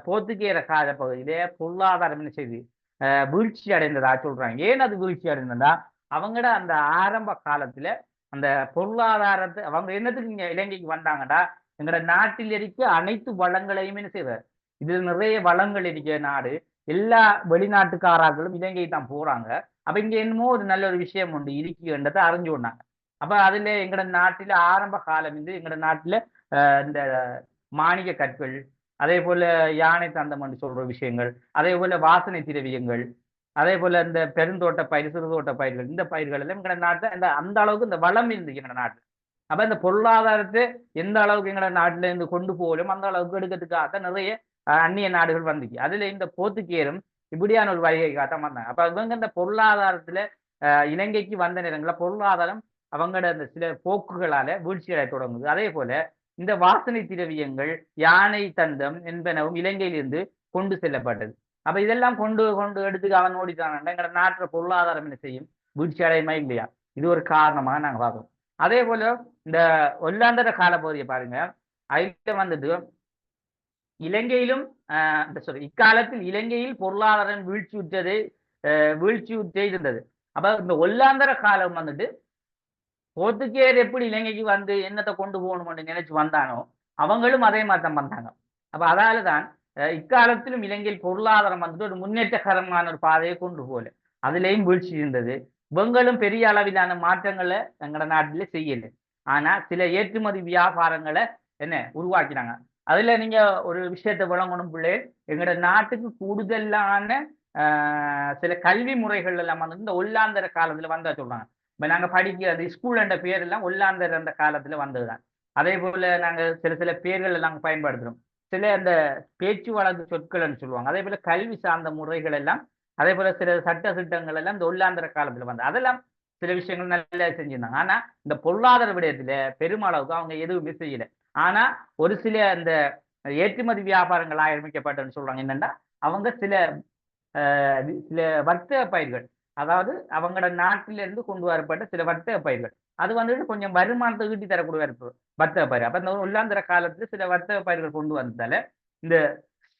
போர்த்துகேயர கால பகுதியிலே பொருளாதாரம் என்ன செய்து வீழ்ச்சி அடைந்ததா சொல்றாங்க. ஏன் அது வீழ்ச்சி அடைந்ததா, அவங்கட அந்த ஆரம்ப காலத்துல அந்த பொருளாதாரத்தை அவங்க என்னத்துக்கு இங்க இலங்கைக்கு வந்தாங்கடா, எங்கட நாட்டில் இருக்க அனைத்து வளங்களையும் என்ன செய்வார், இது நிறைய வளங்கள் இருக்க நாடு, எல்லா வெளிநாட்டுக்காரர்களும் இலங்கை தான் போறாங்க. அப்ப இங்க என்னமோ ஒரு நல்ல ஒரு விஷயம் உண்டு இருக்குன்றதை அறிஞ்சு கொண்டாங்க. அப்ப அதுல எங்கட நாட்டில ஆரம்ப காலம் எங்கட நாட்டுல இந்த மாணிக்க கற்கள், அதே போல யானை தந்தம் என்று சொல்ற விஷயங்கள், அதே போல வாசனை திரவியங்கள், அதே போல இந்த பெருந்தோட்ட பயிர், சிறுதோட்ட பயிர்கள், இந்த பயிர்கள் எல்லாம் எங்கட நாட்டுல அந்த அளவுக்கு இந்த வளம் இருந்துச்சு எங்கட நாட்டுல. அப்ப இந்த பொருளாதாரத்தை எந்த அளவுக்கு எங்கட நாட்டுல இருந்து கொண்டு போகலும் அந்த அளவுக்கு எடுக்கிறதுக்காக நிறைய அந்நிய நாடுகள் வந்துச்சு. அதுல இந்த போர்த்துகேயரும் இப்படியான ஒரு வழிகாட்டம் வந்தாங்க. அப்ப இவங்க இந்த பொருளாதாரத்துல இலங்கைக்கு வந்த நேரங்களில் பொருளாதாரம் அவங்களோட அந்த சில போக்குகளால வீழ்ச்சியடை தொடங்குது. அதே போல இந்த வாசனை திரவியங்கள், யானை தந்தம் என்பனவும் இலங்கையிலிருந்து கொண்டு செல்லப்பட்டது. அப்ப இதெல்லாம் கொண்டு கொண்டு எடுத்து அவன் ஓடிட்டான். எங்களோட நாட்டுல பொருளாதாரம் என்ன செய்யும், வீழ்ச்சி அடையுமா இல்லையா? இது ஒரு காரணமாக நாங்க பார்க்கணும். அதே போல இந்த ஒல்லாந்தர காலப்பகுதியை பாருங்க, அதுல வந்துட்டு இலங்கையிலும் இக்காலத்தில் இலங்கையில் பொருளாதாரம் வீழ்ச்சியுற்றே இருந்தது. அப்ப இந்த ஒல்லாந்தர காலம் வந்துட்டு போர்த்துகேயர் எப்படி இலங்கைக்கு வந்து என்னத்தை கொண்டு போகணும்னு நினைச்சு வந்தானோ அவங்களும் அதே மாதிரி தான் வந்தாங்க. அப்ப அதாலதான் இக்காலத்திலும் இலங்கையில் பொருளாதாரம் வந்துட்டு ஒரு முன்னேற்றகரமான ஒரு பாதையை கொண்டு போகல, அதுலேயும் வீழ்ச்சி இருந்தது. இவங்களும் பெரிய அளவிலான மாற்றங்களை எங்களோட நாட்டில செய்யலை. ஆனா சில ஏற்றுமதி வியாபாரங்களை என்ன உருவாக்கினாங்க. அதுல நீங்க ஒரு விஷயத்தை விளங்கணும் பிள்ளை, எங்களோட நாட்டுக்கு கூடுதலான சில கல்வி முறைகள் எல்லாம் வந்து இந்த ஒல்லாந்தர காலத்துல வந்தா சொல்றாங்க. இப்ப நாங்க படிக்கிற ஸ்கூல் என்ற பேர் எல்லாம் ஒல்லாந்தர் அந்த காலத்துல வந்ததுதான். அதே போல நாங்க சில பேர்கள் எல்லாம் பயன்படுத்துறோம். சில அந்த பேச்சு வழக்கு சொற்கள்னு சொல்லுவாங்க. அதே போல கல்வி சார்ந்த முறைகள் எல்லாம், அதே போல சில சட்ட திட்டங்கள் எல்லாம் இந்த ஒல்லாந்தர காலத்துல வந்து அதெல்லாம் சில விஷயங்கள் நல்லா செஞ்சிருந்தாங்க. ஆனா இந்த பொருளாதார விடயத்துல பெருமளவுக்கு அவங்க எதுவுமே செய்யல. ஆனா ஒரு சில அந்த ஏற்றுமதி வியாபாரங்கள் ஆரம்பிக்கப்பட்டன்னு சொல்றாங்க. என்னன்னா அவங்க சில வர்த்தக பயிர்கள், அதாவது அவங்களோட நாட்டிலிருந்து கொண்டு வரப்பட்ட சில வர்த்தக பயிர்கள், அது வந்துட்டு கொஞ்சம் வருமானத்தை ஈட்டி தரக்கூடிய வர்த்தக பயிர். அப்ப இந்த ஒல்லாந்தர காலத்துல சில வர்த்தக பயிர்கள் கொண்டு வந்ததால இந்த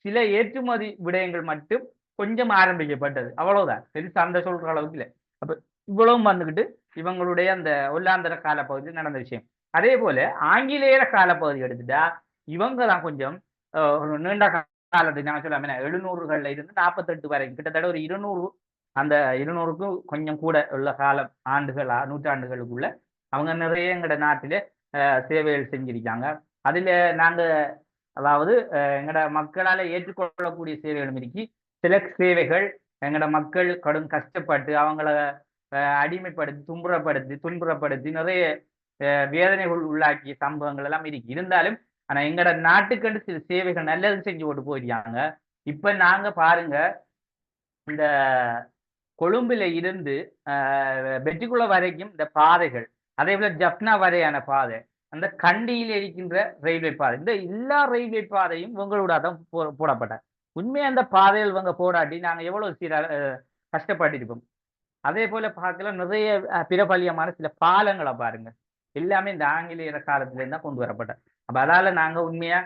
சில ஏற்றுமதி விடயங்கள் மட்டும் கொஞ்சம் ஆரம்பிக்கப்பட்டது, அவ்வளவுதான். பெருசா அந்த சொல்ற அளவுக்கு இல்லை. அப்ப இவ்வளவும் வந்துகிட்டு இவங்களுடைய அந்த ஒல்லாந்தர காலப்பகுதி நடந்த விஷயம். அதே போல ஆங்கிலேயர காலப்பகுதி எடுத்துட்டா இவங்க தான் கொஞ்சம் நீண்ட காலத்துக்கு நான் சொல்லாம 700கள்ல இருந்து 48 வரைக்கும் கிட்டத்தட்ட ஒரு 200, அந்த 200க்கும் கொஞ்சம் கூட உள்ள காலம் நூற்றாண்டுகளுக்குள்ள அவங்க நிறைய எங்கட நாட்டில சேவைகள் செஞ்சிருக்காங்க. அதுல நாங்க அதாவது எங்கட மக்களால ஏற்றுக்கொள்ளக்கூடிய சேவைகளும் இருக்கு. சில சேவைகள் எங்கட மக்கள் கடும் கஷ்டப்பட்டு அவங்கள அடிமைப்படுத்தி துன்புறப்படுத்தி நிறைய வேதனைகள் உள்ளாக்கிய சம்பவங்கள் எல்லாம் இருக்கு. இருந்தாலும் ஆனா எங்கட நாட்டுக்கு சில சேவைகள் நல்லது செஞ்சு கொண்டு போயிருக்காங்க. இப்ப நாங்க பாருங்க, இந்த கொழும்புல இருந்து வெற்றிக்குள வரைக்கும் இந்த பாதைகள், அதே போல ஜப்னா வரையான பாதை, அந்த கண்டியில் இருக்கின்ற ரயில்வே பாதை, இந்த எல்லா ரயில்வே பாதையும் இவங்களோட தான் போடப்பட்ட. உண்மையா அந்த பாதைகள் இவங்க போடாட்டி நாங்க எவ்வளவு கஷ்டப்பட்டு இருக்கோம். அதே போல பார்க்கலாம் நிறைய பிரபல்யமான சில பாலங்களை பாருங்க, எல்லாமே இந்த ஆங்கிலேயர காலத்துல இருந்தா கொண்டு வரப்பட்ட. அப்ப அதால நாங்க உண்மையா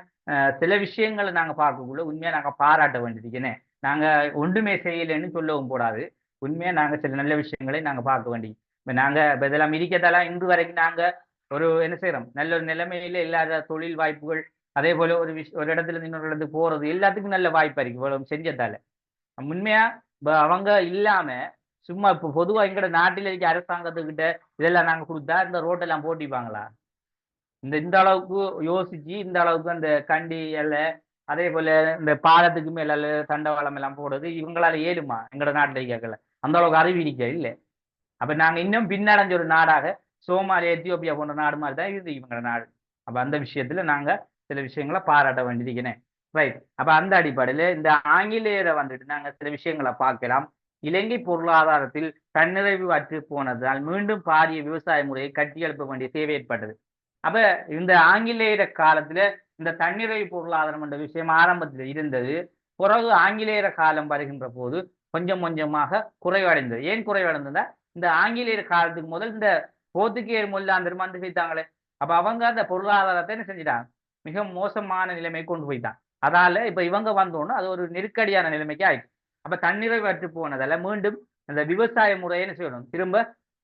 சில விஷயங்களை நாங்க பார்க்கக்குள்ள உண்மையா நாங்க பாராட்ட வேண்டியிருக்கேனே. நாங்க ஒன்றுமே செய்யலைன்னு சொல்லவும் கூடாது. உண்மையா நாங்க சில நல்ல விஷயங்களை நாங்க பார்க்க வேண்டி, நாங்க இதெல்லாம் இருக்கத்தாலாம் இன்று வரைக்கும் நாங்க ஒரு என்ன செய்யறோம், நல்ல ஒரு நிலைமையில இல்லாத தொழில் வாய்ப்புகள், அதே போல ஒரு இடத்துல இருந்து இன்னொரு இடத்துக்கு போறது எல்லாத்துக்கும் நல்ல வாய்ப்பா இருக்கு இவ்வளவு செஞ்சதால. உண்மையா அவங்க இல்லாம சும்மா இப்ப பொதுவா எங்கட நாட்டில இருக்க அரசாங்கத்துக்கிட்ட இதெல்லாம் நாங்க கொடுத்தா இந்த ரோட்டெல்லாம் போட்டிப்பாங்களா? இந்த அளவுக்கு யோசிச்சு இந்த அளவுக்கு அந்த கண்டி எல்லை அதே போல இந்த பாலத்துக்கு மேல தண்டவாளம் எல்லாம் போடுறது இவங்களால ஏழுமா எங்களோட நாட்டில் கேட்கல அந்த அளவுக்கு அறிவிக்க இல்லை. அப்ப நாங்க இன்னும் பின்னடைஞ்ச ஒரு நாடாக சோமாலியா எத்தியோப்பியா போன்ற நாடு மாதிரி தான் இருந்து இவங்க நாடு. அப்ப அந்த விஷயத்துல நாங்க சில விஷயங்களை பாராட்ட வேண்டியிருக்கிறேன். ரைட். அப்ப அந்த அடிப்படையில இந்த ஆங்கிலேயரை வந்துட்டு நாங்க சில விஷயங்களை பார்க்கலாம். இலங்கை பொருளாதாரத்தில் தன்னிறைவு அற்று போனதால் மீண்டும் பாரிய விவசாய முறையை கட்டியெழுப்ப வேண்டிய தேவை ஏற்பட்டது. அப்ப இந்த ஆங்கிலேயர காலத்துல இந்த தன்னிறைவு பொருளாதாரம் என்ற விஷயம் ஆரம்பத்தில் இருந்தது. பிறகு ஆங்கிலேயர காலம் வருகின்ற போது கொஞ்சம் கொஞ்சமாக குறைவடைந்தது. ஏன் குறைவடைந்ததா இந்த ஆங்கிலேயர் காலத்துக்கு முதல் இந்த போர்த்துகேயர் மொல்லாந்தர் வந்து வைத்தாங்களே, அப்ப அவங்க அந்த பொருளாதாரத்தை என்ன செஞ்சிட்டாங்க, மிக மோசமான நிலைமை கொண்டு போயிட்டாங்க. அதால இப்ப இவங்க வந்தோன்னு அது ஒரு நெருக்கடியான நிலைமைக்கு ஆயிடுச்சு. அப்ப தன்னிறைவு அற்று போனதால மீண்டும் அந்த விவசாய முறையை என்ன செய்யணும், திரும்ப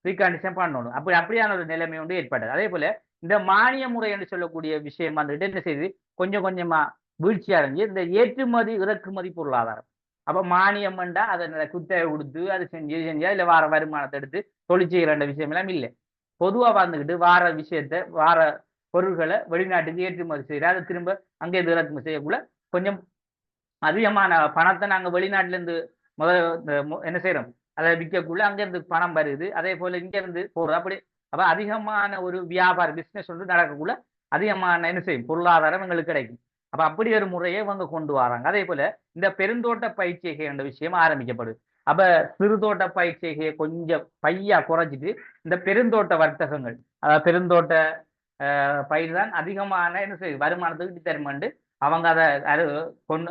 ரீகண்டிஷன் பண்ணணும். அப்படியான ஒரு நிலைமை ஒன்று ஏற்பட்டது. அதே போல இந்த மானிய முறை என்று சொல்லக்கூடிய விஷயம் வந்துட்டு என்ன செய்யுது, கொஞ்சம் கொஞ்சமா வீழ்ச்சி அடைஞ்சு இந்த ஏற்றுமதி இறக்குமதி பொருளாதாரம். அப்ப மானியம் வேண்டா அதை குத்தகை கொடுத்து அது செஞ்சு இல்ல வார வருமானத்தை எடுத்து தொழிற்செய்கிற விஷயம் எல்லாம் இல்லை. பொதுவா வந்துக்கிட்டு வார விஷயத்த வார பொருட்களை வெளிநாட்டுக்கு ஏற்றுமதி செய்யற அதை திரும்ப அங்கே இறக்குமதி செய்யக்குள்ள கொஞ்சம் அதிகமான பணத்தை நாங்க வெளிநாட்டுல இருந்து என்ன செய்யறோம், அதை விற்கக்குள்ள அங்க இருந்து பணம் வருது. அதே போல இங்க இருந்து போறது. அப்படி அப்ப அதிகமான ஒரு வியாபார பிசினஸ் வந்து நடக்கக்குள்ள அதிகமான என்ன செய்யும் பொருளாதாரம் எங்களுக்கு கிடைக்கும். அப்ப அப்படி ஒரு முறையை இவங்க கொண்டு வராங்க. அதே போல இந்த பெருந்தோட்ட பயிற்சிகை என்ற விஷயம் ஆரம்பிக்கப்படுது. அப்ப சிறுதோட்ட பயிற்சிகையை கொஞ்சம் பையா குறைச்சிட்டு இந்த பெருந்தோட்ட வர்த்தகங்கள், அதாவது பெருந்தோட்ட பயிர் தான் அதிகமான என்ன செய்யும் வருமானத்துக்கு டிட்டர்மெண்ட் அவங்க அதை கொண்டு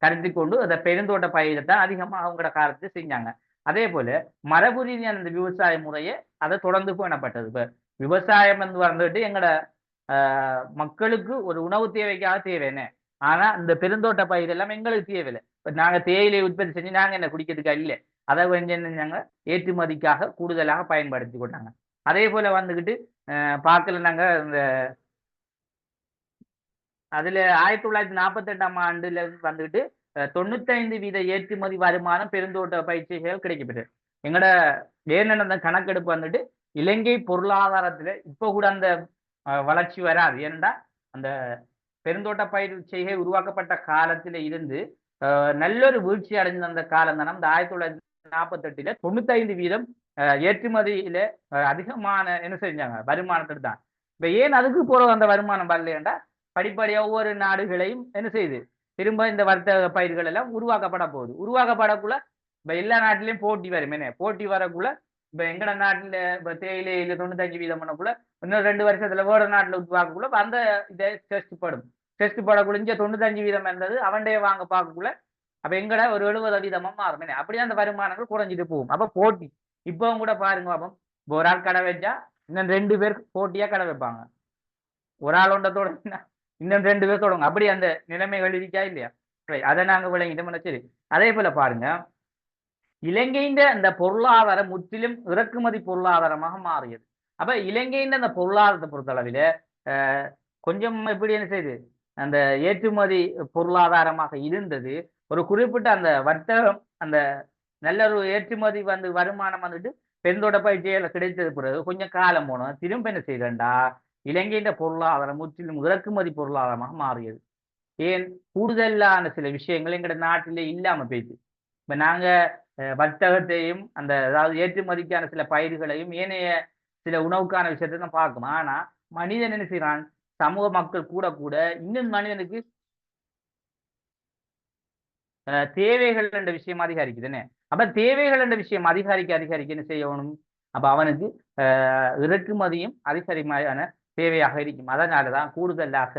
கருத்தி கொண்டு அந்த பெருந்தோட்ட பயிரை தான் அதிகமாக அவங்களோட காலத்தை செஞ்சாங்க. அதே போல மரபு ரீதியான அந்த விவசாய முறையை அதை தொடர்ந்து பேணப்பட்டது. இப்ப விவசாயம் வந்து வந்துட்டு எங்களோட மக்களுக்கு ஒரு உணவு தேவைக்காக தேவைன்னு, ஆனா இந்த பெருந்தோட்ட பயிர் எல்லாம் எங்களுக்கு தேவையில்லை. இப்ப நாங்க தேயிலை உற்பத்தி செஞ்சு நாங்க என்ன குடிக்கிறதுக்கா இல்லை, அதை கொஞ்சம் ஏற்றுமதிக்காக கூடுதலாக பயன்படுத்தி கொண்டாங்க. அதே போல வந்துகிட்டு பார்க்கல நாங்க இந்த அதுல 1948ஆம் ஆண்டுல வந்துகிட்டு 95% ஏற்றுமதி வருமானம் பெருந்தோட்ட பயிற்சிகள் கிடைக்கப்பெற்றது. எங்களோட ஏன்னா கணக்கெடுப்பு வந்துட்டு இலங்கை பொருளாதாரத்துல இப்ப கூட அந்த வளர்ச்சி வராது. ஏனென்றா அந்த பெருந்தோட்ட பயிர் செய்கை உருவாக்கப்பட்ட காலத்தில இருந்து நல்லொரு வீழ்ச்சி அடைந்த அந்த காலம் தானே இந்த 1948 95% ஏற்றுமதியில அதிகமான என்ன செஞ்சாங்க வருமானத்தை தான். இப்ப ஏன் அதுக்கு போற அந்த வருமானம் வரலையேண்டா படிப்படியாக ஒவ்வொரு நாடுகளையும் என்ன செய்யுது திரும்ப இந்த வர்த்தக பயிர்கள் எல்லாம் உருவாக்கப்பட போகுது. உருவாக்கப்படக்குள்ள இப்ப எல்லா நாட்டிலையும் போட்டி வரும். என்ன போட்டி வரக்குள்ள இப்ப எங்கட நாட்டுல இப்ப தேயிலையில 95% பண்ணக்குள்ள இன்னும் 2 வருஷத்துல வேற நாட்டுல உருவாக்கக்குள்ள அந்த இதை டெஸ்ட் படக்குள்ள இங்க 95% இருந்தது அவன்டே வாங்க பார்க்கக்குள்ள அப்ப எங்கட ஒரு 70% மாறும். என்ன அப்படியே அந்த வருமானங்கள் குறைஞ்சிட்டு போகும். அப்ப போட்டி இப்பவும் கூட பாருங்க பாப்போம், ஒரு ஆள் கடை வச்சா இன்னும் 2 பேர் போட்டியா கடை வைப்பாங்க. ஒரு ஆள் ஒன்றத்தோட இன்னும் 2 பேர் தொடங்க. அப்படி அந்த நிலைமைகள் இருக்கா இல்லையா? அதை நாங்க விளங்கிட்டோம். சரி. அதே போல பாருங்க, இலங்கையின் அந்த பொருளாதாரம் முற்றிலும் இறக்குமதி பொருளாதாரமாக மாறியது. அப்ப இலங்கையின் அந்த பொருளாதாரத்தை பொறுத்தளவில கொஞ்சம் எப்படி என்ன செய்யுது, அந்த ஏற்றுமதி பொருளாதாரமாக இருந்தது. ஒரு குறிப்பிட்ட அந்த வர்த்தகம் அந்த நல்ல ஒரு ஏற்றுமதி வந்து வருமானம் வந்துட்டு பெருந்தோட்ட பயிற்சியில கிடைத்தது பிறகு கொஞ்சம் காலம் போனோம் திரும்ப என்ன செய்யறா இலங்கையின் பொருளாதாரம் முற்றிலும் இறக்குமதி பொருளாதாரமாக மாறியது. ஏன் கூடுதலான சில விஷயங்கள் எங்கட நாட்டிலே இல்லாம போயிடுச்சு. இப்ப நாங்க வர்த்தகத்தையும் அந்த அதாவது ஏற்றுமதிக்கான சில பயிர்களையும் ஏனைய சில உணவுக்கான விஷயத்தை தான் பார்க்கணும். ஆனா மனிதன் என்ன செய்யறான், சமூக மக்கள் கூட கூட இன்னும் மனிதனுக்கு தேவைகள் என்ற விஷயம் அதிகரிக்குதுன்னு. அப்ப தேவைகள் என்ற விஷயம் அதிகரிக்க என்ன செய்யணும், அப்ப அவனுக்கு இறக்குமதியும் அதிகரிமான தேவையாக இருக்கும். அதனாலதான் கூடுதலாக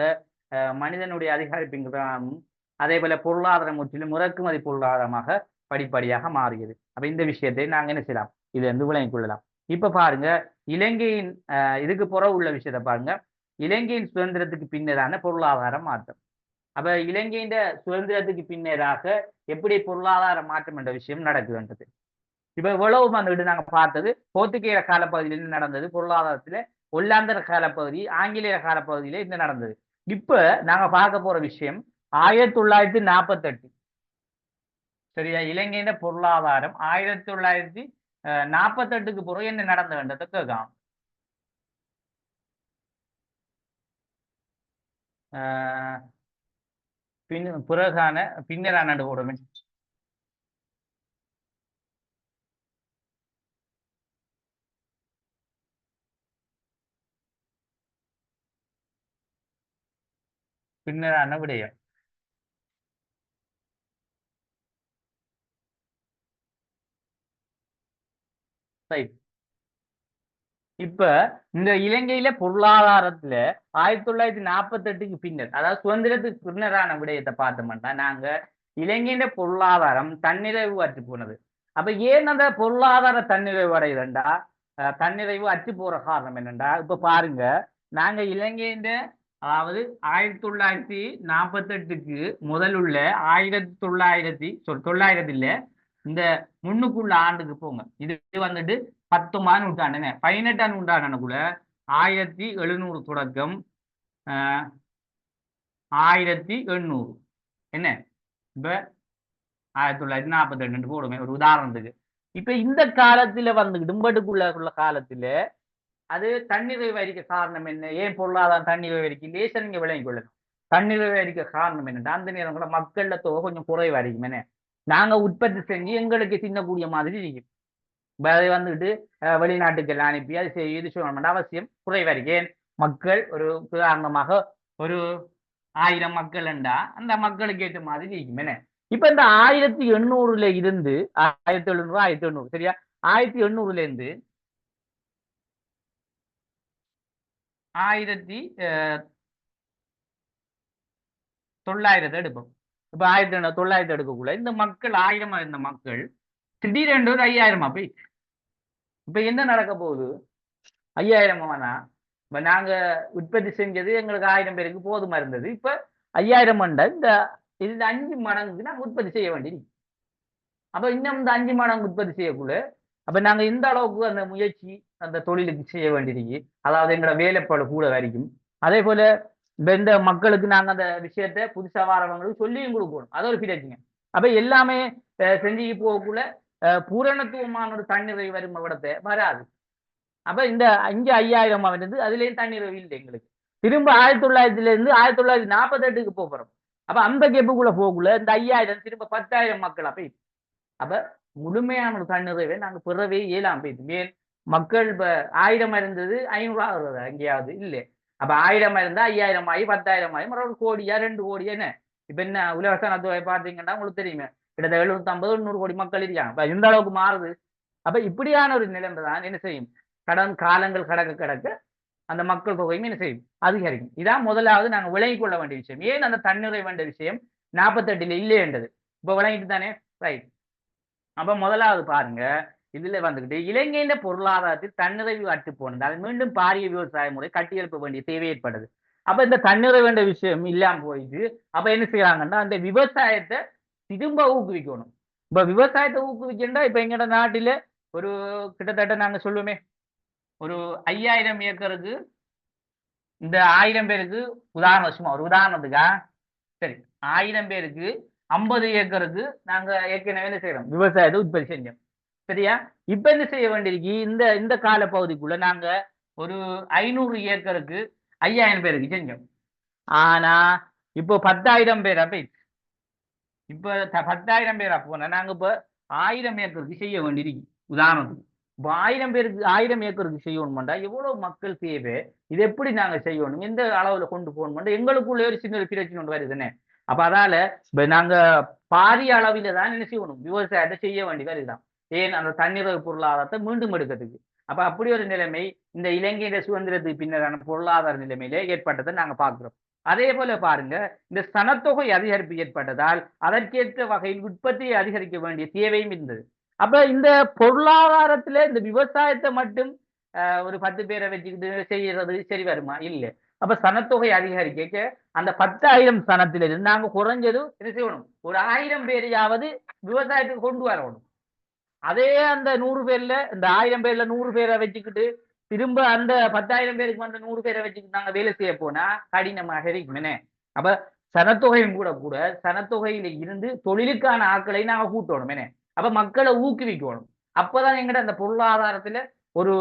மனிதனுடைய அதிகரிப்புங்கிறதும் அதே போல பொருளாதாரம் முற்றிலும் இறக்குமதி பொருளாதாரமாக படிப்படியாக மாறுகிறது. அப்ப இந்த விஷயத்தை நாங்க என்ன செய்யலாம், இது வந்து விளங்கிக் கொள்ளலாம். இப்ப பாருங்க இலங்கையின் இதுக்கு புறம் உள்ள விஷயத்தை பாருங்க, இலங்கையின் சுதந்திரத்துக்கு பின்னரான பொருளாதார மாற்றம். அப்ப இலங்கையின் சுதந்திரத்துக்கு பின்னராக எப்படி பொருளாதார மாற்றம் என்ற விஷயம் நடக்குதுன்றது. இப்ப இவ்வளவு வந்துட்டு நாங்க பார்த்தது போர்த்துகேயர் காலப்பகுதியில நடந்தது, பொருளாதாரத்துல ஒல்லாந்தர் காலப்பகுதி ஆங்கிலேயர் காலப்பகுதியில இது நடந்தது. இப்ப நாங்க பார்க்க போற விஷயம் 1948. சரியா, இலங்கையின் பொருளாதாரம் 1948க்கு பிறகு என்ன நடந்ததுன்றதை கேட்கலாம். பிறகான பின்னரான போடுமே. பின்னரான விடயம். இப்ப இந்த இலங்கையில பொருளாதாரத்துல 1948க்கு பின்னர், அதாவது சுதந்திரத்துக்கு பின்னரான விடயத்தை பார்த்தோம்னா, நாங்க இலங்கையில பொருளாதாரம் தன்னிறைவு அற்று போனது. அப்ப ஏன் அந்த பொருளாதார தன்னிறைவு அடையுதுண்டா, தன்னிறைவு அற்று போற காரணம் என்னண்டா, இப்ப பாருங்க, நாங்க இலங்கையில அதாவது 1948க்கு முதலுள்ள 1900 இல்ல, இந்த முன்னுக்குள்ள ஆண்டுக்கு போங்க. இது வந்துட்டு 19ஆம் நூற்றாண்டுங்க. 18ஆம் நூற்றாண்டுக்குள்ள 1700 தொடக்கம் 1800 என்ன இப்ப 1942 போடுமே ஒரு உதாரணத்துக்கு. இப்ப இந்த காலத்துல வந்து இடும்பட்டுக்குள்ள உள்ள காலத்துல அது தன்னிறைவு அறிக்க காரணம் என்ன? ஏன் பொருளாதாரம் தன்னிறைவு அறிக்கை லேசா நீங்க விளங்கி கொள்ளணும். தன்னிறைவு அறிக்க காரணம் என்னன்னா, அந்த நேரம் கூட மக்கள்ல தொகை கொஞ்சம் குறைவா இருக்கும். என்ன நாங்க உற்பத்தி செஞ்சு எங்களுக்கு தின்னக்கூடிய மாதிரி இருக்கும். அதை வந்துட்டு வெளிநாட்டுக்கு அனுப்பி அது இது சொல்லணும் அவசியம் குறைவா இருக்கு. ஏன் மக்கள் ஒரு உதாரணமாக ஒரு 1000 மக்கள் என்றா அந்த மக்களுக்கு ஏற்ற மாதிரி இருக்கும். என்ன இப்ப இந்த 1800 இருந்து 1700 1800 சரியா, 1800 இருந்து 1900 எடுப்போம். இப்ப 1900 எடுக்கக்குள்ள இந்த மக்கள் 1000 இருந்த மக்கள் திடீரென்று ஒரு 5000 போயிட்டு, இப்ப என்ன நடக்க போகுது? 5000 இப்ப நாங்க உற்பத்தி செஞ்சது எங்களுக்கு 1000 பேருக்கு போதுமா இருந்தது. இப்ப 5000 இந்த இதுல 5 மடங்கு நாங்க உற்பத்தி செய்ய வேண்டியது. அப்ப இன்னும் இந்த 5 மடங்கு உற்பத்தி செய்யக்குள்ள அப்ப நாங்க எந்த அளவுக்கு அந்த முயற்சி அந்த தொழிலுக்கு செய்ய வேண்டியிருக்கு, அதாவது எங்களோட வேலைப்பாடு கூட வரைக்கும். அதே போல இந்த மக்களுக்கு நாங்க அந்த விஷயத்த புதுசா வாரவங்களுக்கு சொல்லியும் கொடுக்கணும். அது ஒரு பிரச்சனை. அப்ப எல்லாமே செஞ்சு போகக்குள்ள பூரணத்துவமான ஒரு தன்னிறைவு வரும் விடத்தை வராது. அப்ப இந்த 5000 வந்து அதுலயும் தன்னிறைவு இல்லை எங்களுக்கு. திரும்ப 1900 இருந்து 1948க்கு போறோம். அப்ப அந்த கேப்புக்குள்ள போகக்குள்ள இந்த 5000 திரும்ப 10,000 மக்கள் அப்ப முழுமையான ஒரு தன்னிறைவை நாங்க பெறவே இயலாம போயிட்டு. ஏன் மக்கள் இப்ப 1000 இருந்தது 500 ஆகுறது எங்கேயாவது இல்லை. அப்ப 1000 இருந்தா 5000 ஆகி 10,000 ஆகி ஒரு கோடியா 2 கோடியா என்ன இப்ப என்ன உலக சனத்தொகை பார்த்தீங்கன்னா உங்களுக்கு தெரியுமே, கிட்டத்தட்ட 750 100 கோடி மக்கள் இருக்காங்க. இப்ப இந்த அளவுக்கு மாறுது. அப்ப இப்படியான ஒரு நிலைமை தான் என்ன செய்யும், கடன் காலங்கள் கடக்க அந்த மக்கள் தொகையும் என்ன செய்யும், அதிகரிக்கும். இதான் முதலாவது நாங்க விளங்கிக் கொள்ள வேண்டிய விஷயம். ஏன் அந்த தன்னிறை வேண்டிய விஷயம் 48 இல்லையேன்றது இப்ப விளங்கிட்டு தானே, ரைட். அப்ப முதலாவது பாருங்க, இதுல வந்துகிட்டு இலங்கையில பொருளாதாரத்தில் தன்னிறைவு அற்று போனதால் மீண்டும் பாரிய விவசாய முறை கட்டியெழுப்ப வேண்டிய தேவை ஏற்படுது. அப்ப இந்த தன்னிறை வேண்டிய விஷயம் இல்லாம போயிட்டு அப்ப என்ன செய்யறாங்கன்னா அந்த விவசாயத்தை திரும்ப ஊக்குவிக்கணும். இப்ப விவசாயத்தை ஊக்குவிக்கண்டா இப்ப எங்கட நாட்டில ஒரு கிட்டத்தட்ட நாங்க சொல்லுவோமே ஒரு 5000 ஏக்கருக்கு இந்த 1000 பேருக்கு உதாரணம், ஒரு உதாரணத்துக்கா சரி 1000 பேருக்கு 50 ஏக்கருக்கு நாங்க ஏற்கனவே என்ன செய்யறோம், விவசாயத்தை உற்பத்தி செஞ்சோம். சரியா, இப்ப என்ன செய்ய வேண்டியிருக்கு, இந்த இந்த கால பகுதிக்குள்ள நாங்க ஒரு 500 ஏக்கருக்கு 5000 பேருக்கு செஞ்சோம். ஆனா இப்போ 10,000 பேரா போயிடுச்சு. இப்ப 10,000 பேரா போனா நாங்க இப்ப 1000 ஏக்கருக்கு செய்ய வேண்டியிருக்கு. உதாரணத்துக்கு இப்ப 1000 பேருக்கு 1000 ஏக்கருக்கு செய்யணும்டா எவ்வளவு மக்கள் தேவை, இது எப்படி நாங்க செய்யணும், எந்த அளவுல கொண்டு போகணும், எங்களுக்குள்ள ஒரு சின்ன பிரச்சனை ஒன்று வருதுன்னு. அப்ப அதால இப்ப நாங்க பாரிய அளவில தான் என்ன செய்யணும், விவசாயத்தை செய்ய வேண்டி வருதுதான். ஏன் அந்த தன்னிறைவு பொருளாதாரத்தை மீண்டும் எடுக்கிறதுக்கு. அப்ப அப்படி ஒரு நிலைமை இந்த இலங்கையில சுதந்திரத்துக்கு பின்னரான பொருளாதார நிலைமையில ஏற்பட்டதை நாங்க பார்க்கிறோம். அதே போல பாருங்க, இந்த சனத்தொகை அதிகரிப்பு ஏற்பட்டதால் அதற்கேற்ற வகையில் உற்பத்தியை அதிகரிக்க வேண்டிய தேவையும் இருந்தது. அப்ப இந்த பொருளாதாரத்துல இந்த விவசாயத்தை மட்டும் ஒரு 10 பேரை வச்சுக்கிட்டு செய்யறது சரி வருமா? இல்லை. அப்ப சனத்தொகை அதிகரிக்க அந்த 10,000 சனத்திலிருந்து நாங்க குறைஞ்சது என்ன செய்யணும், ஒரு 1000 பேரையாவது விவசாயத்துக்கு கொண்டு வரணும். அதே அந்த 100 பேர்ல இந்த 1000 பேர்ல 100 பேரை வச்சுக்கிட்டு திரும்ப அந்த 10,000 பேருக்கு வந்து 100 பேரை வச்சுக்கிட்டு நாங்க வேலை செய்ய போனா கடினமாக இருக்குமே. அப்ப சனத்தொகையும் கூட சனத்தொகையில இருந்து தொழிலுக்கான ஆட்களை நாங்க கூட்டணும். அப்ப மக்களை ஊக்குவிக்கணும். அப்பதான் எங்கட அந்த பொருளாதாரத்துல ஒரு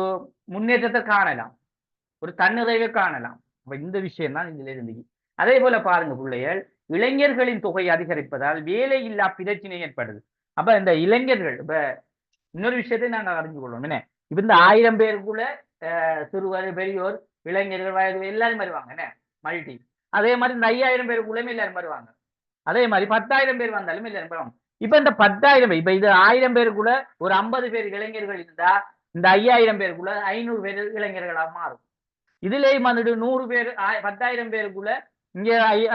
முன்னேற்றத்தை காணலாம், ஒரு தன்னிறைவை காணலாம். அப்ப இந்த விஷயம் தான் இதுல இருந்துச்சு. அதே போல பாருங்க பிள்ளைகள், இளைஞர்களின் தொகை அதிகரிப்பதால் வேலை இல்லா பிரச்சனை ஏற்படுது. அப்ப இந்த இளைஞர்கள் இப்ப இன்னொரு விஷயத்தை நாங்கள் அறிஞ்சு கொள்வோம் என்ன, இப்ப இந்த 1000 பேருக்குள்ள சிறுவர் பெரியோர் இளைஞர்கள் வயது எல்லாரும் வருவாங்க என்ன மல்டி. அதே மாதிரி இந்த 5000 பேருக்குள்ளே எல்லாரும் வருவாங்க. அதே மாதிரி 10,000 பேர் வந்தாலும் எல்லாரும் வருவாங்க. இப்ப இந்த 10,000 இப்ப இது 1000 பேருக்குள்ள ஒரு 50 பேர் இளைஞர்கள் இருந்தா இந்த 5000 பேருக்குள்ள 500 பேர் இளைஞர்களா மாறும். இதுலயும் வந்துட்டு 100 பேர் 10,000 பேருக்குள்ள இங்க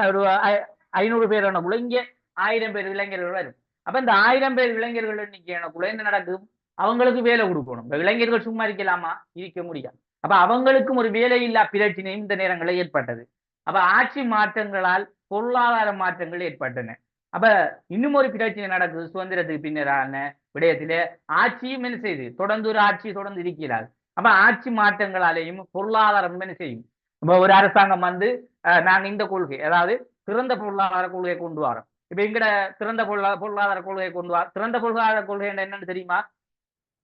ஒரு 500 பேர் எனக்குள்ள இங்க 1000 பேர் இளைஞர்கள் வரும். அப்ப இந்த 1000 பேர் இளைஞர்கள் இன்னைக்கு எனக்குள்ள என்ன நடக்கும், அவங்களுக்கு வேலை கொடுக்கணும். இப்ப இளைஞர்கள் சும்மா இருக்கலாமா, இருக்க முடியாது. அப்ப அவங்களுக்கும் ஒரு வேலை இல்லா பிரச்சனையும் இந்த நேரங்களில் ஏற்பட்டது. அப்ப ஆட்சி மாற்றங்களால் பொருளாதார மாற்றங்கள் ஏற்பட்டன. அப்ப இன்னும் ஒரு பிரச்சனை நடக்குது. சுதந்திரத்துக்கு பின்னரான விடயத்திலே ஆட்சியும் என்ன செய்யுது, தொடர்ந்து ஒரு ஆட்சி தொடர்ந்து இருக்கிறார். அப்ப ஆட்சி மாற்றங்களாலேயும் பொருளாதாரம் என்ன செய்யும். இப்ப ஒரு அரசாங்கம் வந்து நாங்க இந்த கொள்கை, அதாவது திறந்த பொருளாதார கொள்கையை கொண்டு வரோம். இப்ப எங்கட திறந்த பொருளாதார கொள்கையை கொண்டு வர, திறந்த பொருளாதார கொள்கை என்னன்னு தெரியுமா?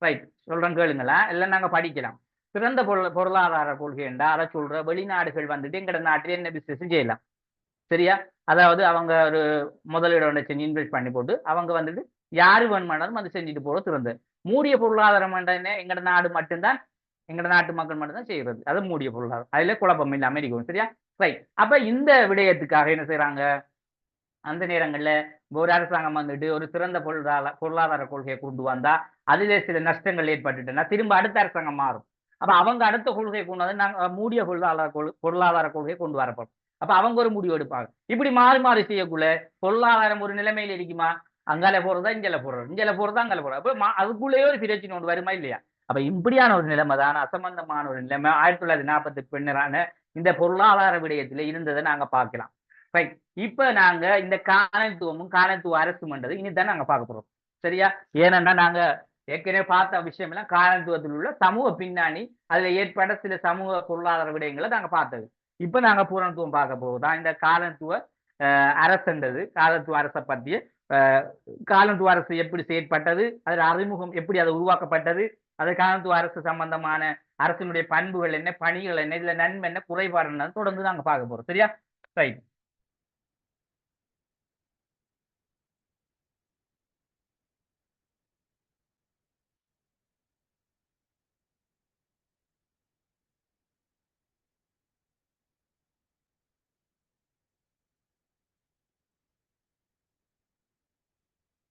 ரைட், சொல்றேன் கேளுங்களா, எல்லாம் நாங்க படிக்கலாம். திறந்த பொருளாதார கொள்கை என்றா அதை சொல்ற வெளிநாடுகள் வந்துட்டு எங்கட நாட்டில் என்ன பிசினஸ் செய்யலாம், சரியா? அதாவது அவங்க ஒரு முதலீடு செஞ்சு இன்வெஸ்ட் பண்ணி போட்டு அவங்க வந்துட்டு யாரு வேணுமானாலும் அது செஞ்சுட்டு போற திறந்த. மூடிய பொருளாதாரம் என்ன, எங்கட நாடு மட்டும்தான், எங்கட நாட்டு மக்கள் மட்டும்தான் செய்யறது. அது மூடிய பொருளாதாரம், அதுல குழப்பம் இல்லாம இருக்கும், சரியா? ரைட். அப்ப இந்த விடயத்துக்காக என்ன செய்யறாங்க, அந்த நேரங்கள்ல ஒரு அரசாங்கம் வந்துட்டு ஒரு திறந்த பொருளாதார கொள்கையை கொண்டு வந்தா அதிலே சில நஷ்டங்கள் ஏற்பட்டுட்டுன்னா திரும்ப அடுத்த அரசாங்கம் மாறும். அப்ப அவங்க அடுத்த கொள்கையை கொண்டு வந்து நாங்க மூடிய பொருளாதார கொள்கையை கொண்டு வரப்படும். அப்ப அவங்க ஒரு முடிவு எடுப்பாங்க. இப்படி மாறி மாறி செய்யக்குள்ள பொருளாதாரம் ஒரு நிலைமையில இருக்குமா, அங்கால போறதா இங்கல போறது, இங்கல போறதா அங்கால போறது. அப்ப அதுக்குள்ளேயே ஒரு பிரச்சனை ஒன்று வருமா இல்லையா? அப்ப இப்படியான ஒரு நிலைமை தான், அசம்பந்தமான ஒரு நிலைமை 1940 பின்னரான இந்த பொருளாதார விடயத்துல இருந்ததை நாங்க பார்க்கலாம். ரைட். இப்ப நாங்க இந்த காலனித்துவமும் காலனித்துவ அரசுமன்றது இனிதான் நாங்க பார்க்க போறோம், சரியா? ஏனென்றா நாங்க ஏற்கனவே பார்த்த விஷயம் எல்லாம் காலனித்துவத்தில் உள்ள சமூக பின்னணி, அதுல ஏற்பட்ட சில சமூக பொருளாதார விடயங்களை நாங்க பார்த்தது. இப்ப நாங்க பூரணத்துவம் பார்க்க போகுதான் இந்த காலனித்துவ அரசுன்றது. காலனித்துவ அரசை பற்றிய காலனித்துவ அரசு எப்படி செயற்பட்டது, அதில் அறிமுகம் எப்படி அது உருவாக்கப்பட்டது, அது காலனித்துவ அரசு சம்பந்தமான அரசினுடைய பண்புகள் என்ன, பணிகள் என்ன, இதுல நன்மை என்ன, குறைபாடு என்ன, தொடர்ந்து நாங்க பார்க்க போறோம், சரியா? ரைட்.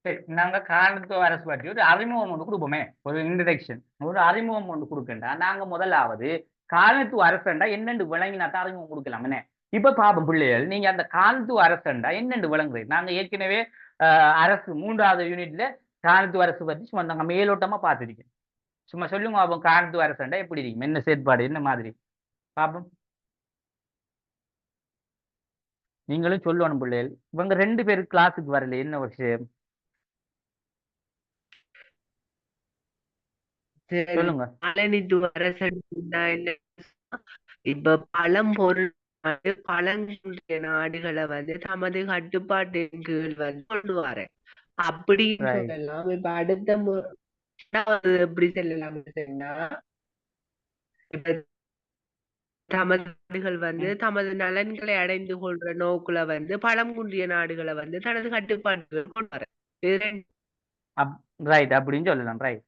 சரி, நாங்க காலனித்துவ அரசு பற்றி ஒரு அறிமுகம் ஒன்று கொடுப்போமே, ஒரு இன்ட்ரடக்ஷன், ஒரு அறிமுகம் ஒன்று கொடுக்கண்டா நாங்க முதலாவது காலனித்துவ அரசண்டா என்னென்று விளங்கினா தான் அறிமுகம் கொடுக்கலாம் என்ன. இப்ப பாப்போம் பிள்ளைகள், நீங்க அந்த காலனித்துவ அரசண்டா என்னென்று விளங்குறது. நாங்க ஏற்கனவே அரசு 3வது யூனிட்ல காலனித்துவ அரசு பற்றி சும்மா நாங்க மேலோட்டமா பார்த்துருக்கேன். சும்மா சொல்லுங்க பாப்போம், காலனித்துவ அரசண்டா எப்படி இருக்கும், என்ன செயற்பாடு, என்ன மாதிரி பாப்போம். நீங்களும் சொல்லணும் பிள்ளைகள். இவங்க 2 பேரும் கிளாஸுக்கு வரல, என்ன விஷயம் சொல்லுங்க. காலனித்துவ அரசுன்னா என்ன? இப்ப பழம்பொருள் பழங்குடிய நாடுகளை தமது கட்டுப்பாட்டின் கீழ் கொண்டு வரேன் அப்படின்னு சொல்லலாம். இப்ப அடுத்த எப்படி சொல்லலாம் சொன்னா, இப்ப தமது நாடுகள் தமது நலன்களை அடைந்து கொள்ற நோக்குல பழங்குன்றிய நாடுகளை தனது கட்டுப்பாட்டுகள் கொண்டு வரேன். ரைட், அப்படின்னு சொல்லலாம். ரைட்,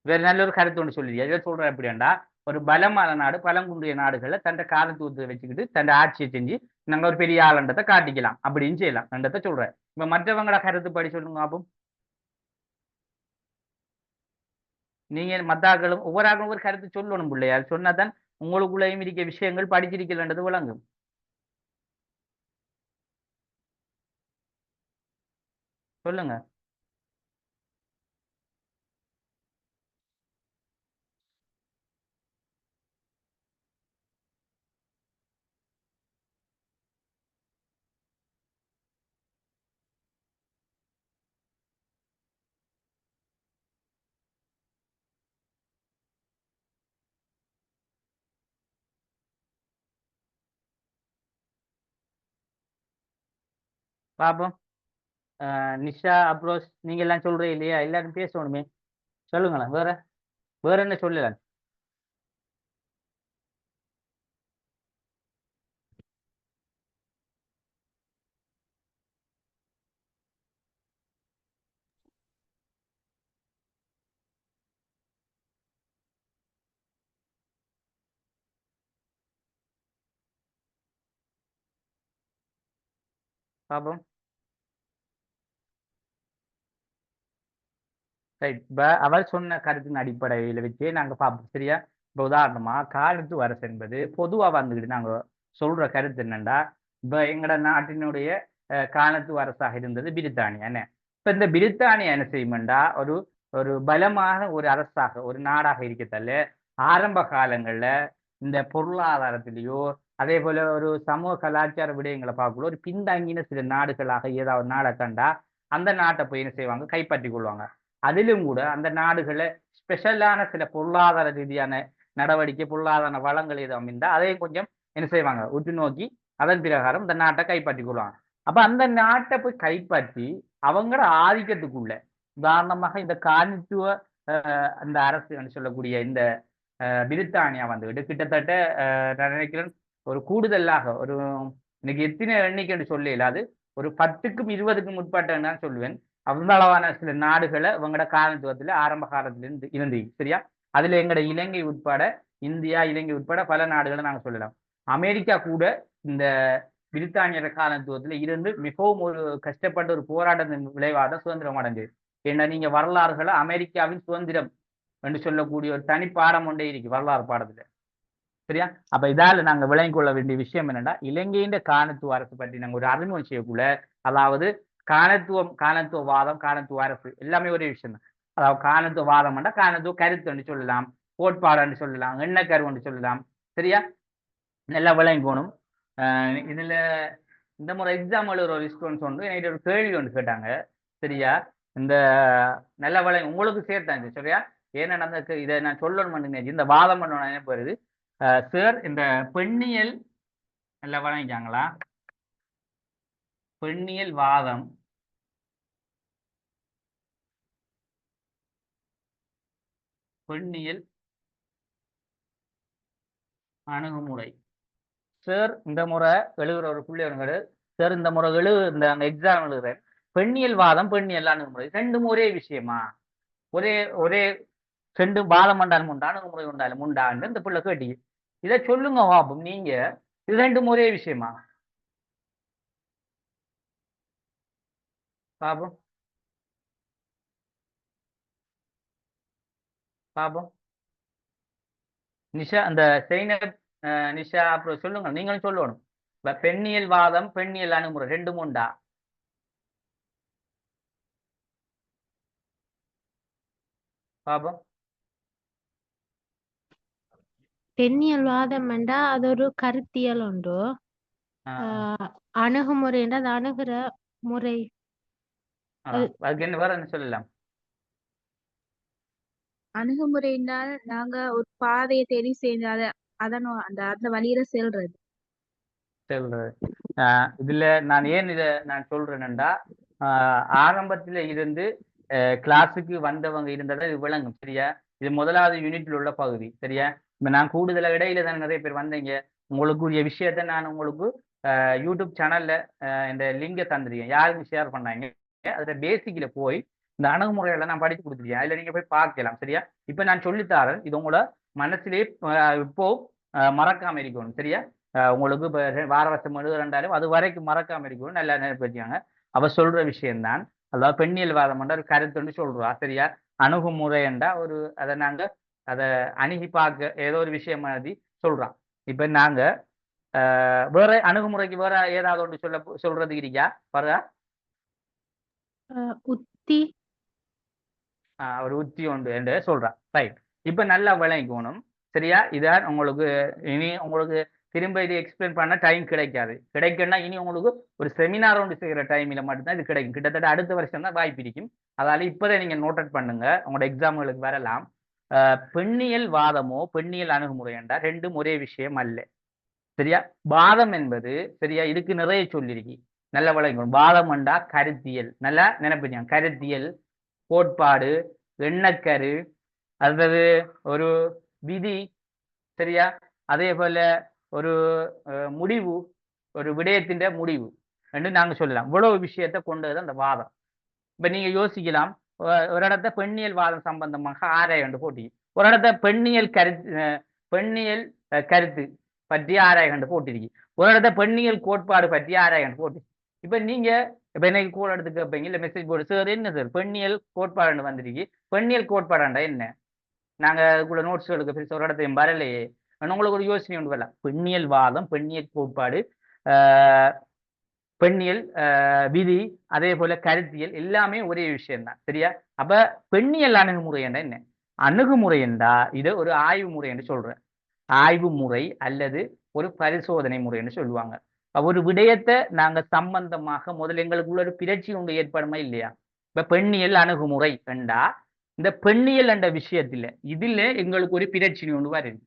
வேற நல்ல ஒரு கருத்து ஒன்று சொல்லுது. எதை சொல்ற அப்படின்னா, ஒரு பலமான நாடு பழங்குன்றிய நாடுகளை தன் காலத்துவத்தை வச்சுக்கிட்டு தன் ஆட்சியை செஞ்சு நாங்க ஒரு பெரிய ஆளுன்றதை காட்டிக்கலாம் அப்படின்னு செய்யலாம் என்றதை சொல்றேன். இப்ப மற்றவங்களோட கருத்துப்படி சொல்லுங்க அப்போ. நீங்க மத்தாக்களும் ஒவ்வொரு ஆக்களும் ஒரு கருத்து சொல்லணும் பிள்ளையா, சொன்னாதான் உங்களுக்குள்ளேயும் இருக்க விஷயங்கள் படிச்சிருக்கலன்றது விளங்கும். சொல்லுங்க. பாப்போம். நிஷா, அப்ரோஸ், நீங்க எல்லாம் சொல்றீங்க இல்லையா, எல்லாரும் பேசணுமே, சொல்லுங்களேன். வேற வேற என்ன சொல்லலாம்? பாப்போம். ரைட். இப்ப அவர் சொன்ன கருத்தின் அடிப்படையில வச்சு நாங்க பார்ப்போம். சரியா? இப்ப உதாரணமா காலத்து அரசு என்பது பொதுவா வந்துக்கிட்டு நாங்க சொல்ற கருத்து என்னன்னா, இப்ப எங்கட நாட்டினுடைய காலத்து அரசாக இருந்தது பிரித்தானியா என்ன. இப்ப இந்த பிரித்தானியா என்ன செய்யுமெண்டா ஒரு ஒரு பலமான ஒரு அரசாக ஒரு நாடாக இருக்கத்தல்ல ஆரம்ப காலங்கள்ல இந்த பொருளாதாரத்திலேயோ அதே போல ஒரு சமூக கலாச்சார விடயங்களை பார்க்கல ஒரு பின்தங்கின சில நாடுகளாக ஏதாவது நாடை கண்டா அந்த நாட்டை போய் என்ன செய்வாங்க, கைப்பற்றி கொள்வாங்க. அதிலும் கூட அந்த நாடுகளை ஸ்பெஷலான சில பொருளாதார ரீதியான நடவடிக்கை பொருளாதார வளங்கள் எதுவும் அமைந்தா அதையும் கொஞ்சம் என்ன செய்வாங்க, உற்று நோக்கி அதன் பிரகாரம் இந்த நாட்டை கைப்பற்றி கொள்வாங்க. அப்ப அந்த நாட்டை போய் கைப்பற்றி அவங்களோட ஆதிக்கத்துக்குள்ள உதாரணமாக இந்த காலனித்துவ அந்த அரசு சொல்லக்கூடிய இந்த பிரித்தானியா வந்துகிட்டு கிட்டத்தட்ட நான் நினைக்கிறேன் ஒரு கூடுதலாக ஒரு இன்னைக்கு எத்தனை எண்ணிக்கைன்னு சொல்லல, அது ஒரு 10க்கும் 20க்கும் முற்பட்டன்னு தான் சொல்லுவேன். அந்த அளவான சில நாடுகளை இவங்களோட காலனித்துவத்துல ஆரம்ப காலத்துல இருந்து சரியா. அதுல எங்களோட இலங்கை உட்பட இந்தியா இலங்கை உட்பட பல நாடுகளை நாங்க சொல்லலாம். அமெரிக்கா கூட இந்த பிரித்தானிய காலனித்துவத்துல இருந்து மிகவும் ஒரு கஷ்டப்பட்ட ஒரு போராட்டத்தின் விளைவாக சுதந்திரம் அடைஞ்சது. ஏன்னா நீங்க வரலாறுகளை அமெரிக்காவின் சுதந்திரம் என்று சொல்லக்கூடிய ஒரு தனி பாடம் ஒன்றே இருக்கு வரலாறு பாடத்துல. சரியா? அப்ப இதால நாங்க விளங்கிக் கொள்ள வேண்டிய விஷயம் என்னன்னா, இலங்கையின் காலனித்துவ அரசு பற்றி நாங்க ஒரு அறிமுகம் செய்யக்குள்ள, அதாவது காலனித்துவவாதம் காலனித்துவ அரசு எல்லாமே ஒரே விஷயம் தான். அதாவது காலனித்துவவாதம் காலனித்துவ கருத்து சொல்லலாம், கோட்பாடு சொல்லலாம், எண்ணக்கருன்னு சொல்லலாம். சரியா? நல்லா விளங்கணும். இதுல இந்த முறை எக்ஸாம் எழுதுற ஒரு ஸ்டூடெண்ட்ஸ் ஒன்று என்கிட்ட ஒரு கேள்வி ஒன்று கேட்டாங்க. சரியா? இந்த நல்ல விளங்க உங்களுக்கு சேர்த்தாங்க. சரியா? ஏன்னா நடந்த இதை நான் சொல்லணும், இந்த வாதம் பண்ணணும் போயிருது. சார் இந்த பெண்ணியல் நல்லா வழங்கிக்காங்களா? பெண்ணியல் வாதம் பெண்ணியல் அணுகுமுறை. சார் இந்த முறை எழுதுற ஒரு பிள்ளைங்க சார் இந்த முறை இந்த எக்ஸாம் எழுதுறேன். பெண்ணியல் வாதம் பெண்ணியல் அணுகுமுறை ரெண்டும் ஒரே விஷயமா? ஒரே ஒரே ரெண்டு வாதம் பண்ணாலும் உண்டா அணுகுமுறை உண்டாலும் உண்டான்னு இந்த பிள்ளை கேட்டி இதை சொல்லுங்க பாப்போம். நீங்க இது ரெண்டும் ஒரே விஷயமா பாப்போம் பாப்போம். நிஷா அந்த சைனப் நிஷா அப்புறம் சொல்லுங்க, நீங்களும் சொல்லணும். பெண்ணியல் வாதம் பெண்ணியல் அணுகுமுறை ரெண்டும் உண்டா? பாப்போம். பெண்ணியல் வாதம் என்றா அது ஒரு கருத்தியல் உண்டு. அணுகுமுறை என்றா அது அணுகுற முறை. அதுக்கு என்ன வேற என்ன சொல்லலாம்? அணுகுமுறைனால் நாங்க ஒரு பாதையை தேடி சேர்ந்து அந்த வழியில செல்றது. இதுல நான் ஏன் இதை நான் சொல்றேன்டா, ஆரம்பத்துல இருந்து கிளாஸுக்கு வந்தவங்க இருந்ததை இது விளங்கும். சரியா? இது முதலாவது யூனிட்ல உள்ள பகுதி. சரியா? இப்ப நான் கூடுதல இடையில தான் நிறைய பேர் வந்தீங்க. உங்களுக்குரிய விஷயத்த நான் உங்களுக்கு யூடியூப் சேனல்ல இந்த லிங்கை தந்துருக்கேன். யாருக்கு ஷேர் பண்ணாங்க அதுல பேசிக்ல போய் இந்த அணுகுமுறைகளை நான் படித்து கொடுத்துருக்கேன். அதுல நீங்க போய் பார்க்கலாம். சரியா? இப்ப நான் சொல்லித்தாரேன், இது உங்களோட மனசுலேயே இப்போ மறக்காம இருக்கணும். சரியா? உங்களுக்கு இப்போ வார வருஷம் எழுதுறாலும் அது வரைக்கும் மறக்காம இருக்கணும். நல்லா நினைப்பு வச்சுக்காங்க. அவ சொல்ற விஷயம்தான். அதாவது பெண்ணியல் வாதம் என்ற ஒரு கருத்துன்னு சொல்றா. சரியா? அணுகுமுறை என்றா ஒரு அதை நாங்க அதை அணுகி பார்க்க ஏதோ ஒரு விஷயம் மாதிரி சொல்றான். இப்ப நாங்க வேற அணுகுமுறைக்கு வேற ஏதாவது ஒன்று சொல்றதுக்கு இருக்கா? பாருங்க உத்தி ஒரு உத்தி ஒன்று என்று சொல்றான். ரைட். இப்ப நல்லா விளங்கிக்கணும். சரியா? இதான் உங்களுக்கு இனி உங்களுக்கு திரும்ப இது எக்ஸ்பிளைன் பண்ண டைம் கிடைக்கும்னா இனி உங்களுக்கு ஒரு செமினார் ஒன்று செய்கிற டைமில் மட்டும்தான் இது கிடைக்கும். கிட்டத்தட்ட அடுத்த வருஷம் தான் வாய்ப்பு இருக்கும். அதால இப்போதை நீங்க நோட்டட் பண்ணுங்க, உங்களோட எக்ஸாம்களுக்கு வரலாம். பெண்ணியல் வாதமோ பெண்ணியல் அணுகுமுறை என்றால் ரெண்டும் ஒரே விஷயம் அல்ல. சரியா? வாதம் என்பது சரியா இதுக்கு நிறைய சொல்லிருக்கு. நல்ல விளங்கணும். வாதம் என்றா கருத்தியல். நல்லா நினைப்பீங்க, கருத்தியல் கோட்பாடு எண்ணக்கரு அல்லது ஒரு விதி. சரியா? அதே போல ஒரு முடிவு ஒரு விடயத்தின் முடிவு என்று நாங்க சொல்லலாம். இவ்வளவு விஷயத்தை கொண்டது அந்த வாதம். இப்ப நீங்க யோசிக்கலாம், ஒரு இடத்த பெண்ணியல் வாதம் சம்பந்தமாக ஆராய கண்டு போட்டி, ஒரு இடத்த பெண்ணியல் கருத்து பற்றி ஆராய கண்டு போட்டிருக்கு, ஒரு இடத்த பெண்ணியல் கோட்பாடு பற்றி ஆராய கண்டு போட்டி. இப்ப நீங்க இப்ப எனக்கு கூட எடுத்து கேட்பீங்க இல்ல மெசேஜ் போர்டு சார் என்ன சார் பெண்ணியல் கோட்பாடு வந்திருக்கு, பெண்ணியல் கோட்பாடாண்டா என்ன, நாங்க அதுக்குள்ள நோட்ஸ்களுக்கு பெருசா ஒரு இடத்தையும் வரலையே, உங்களுக்கு ஒரு யோசனை ஒன்று வரலாம். பெண்ணியல் வாதம், பெண்ணியல் கோட்பாடு, ஆஹ் பெண்ணியல் விதி, அதே போல கருத்தியல் எல்லாமே ஒரே விஷயம் தான். சரியா? அப்ப பெண்ணியல் அணுகுமுறை என்ன என்ன அணுகுமுறை என்றா இது ஒரு ஆய்வு முறை என்று சொல்றேன். ஆய்வு முறை அல்லது ஒரு பரிசோதனை முறைன்னு சொல்லுவாங்க. ஒரு விடயத்தை நாங்க சம்பந்தமாக முதல்ல எங்களுக்குள்ள ஒரு பிரட்சி ஒன்று ஏற்படுமா இல்லையா? இப்ப பெண்ணியல் அணுகுமுறை என்றா இந்த பெண்ணியல் என்ற விஷயத்துல இதுல எங்களுக்கு ஒரு பிரட்சி ஒன்று வருது.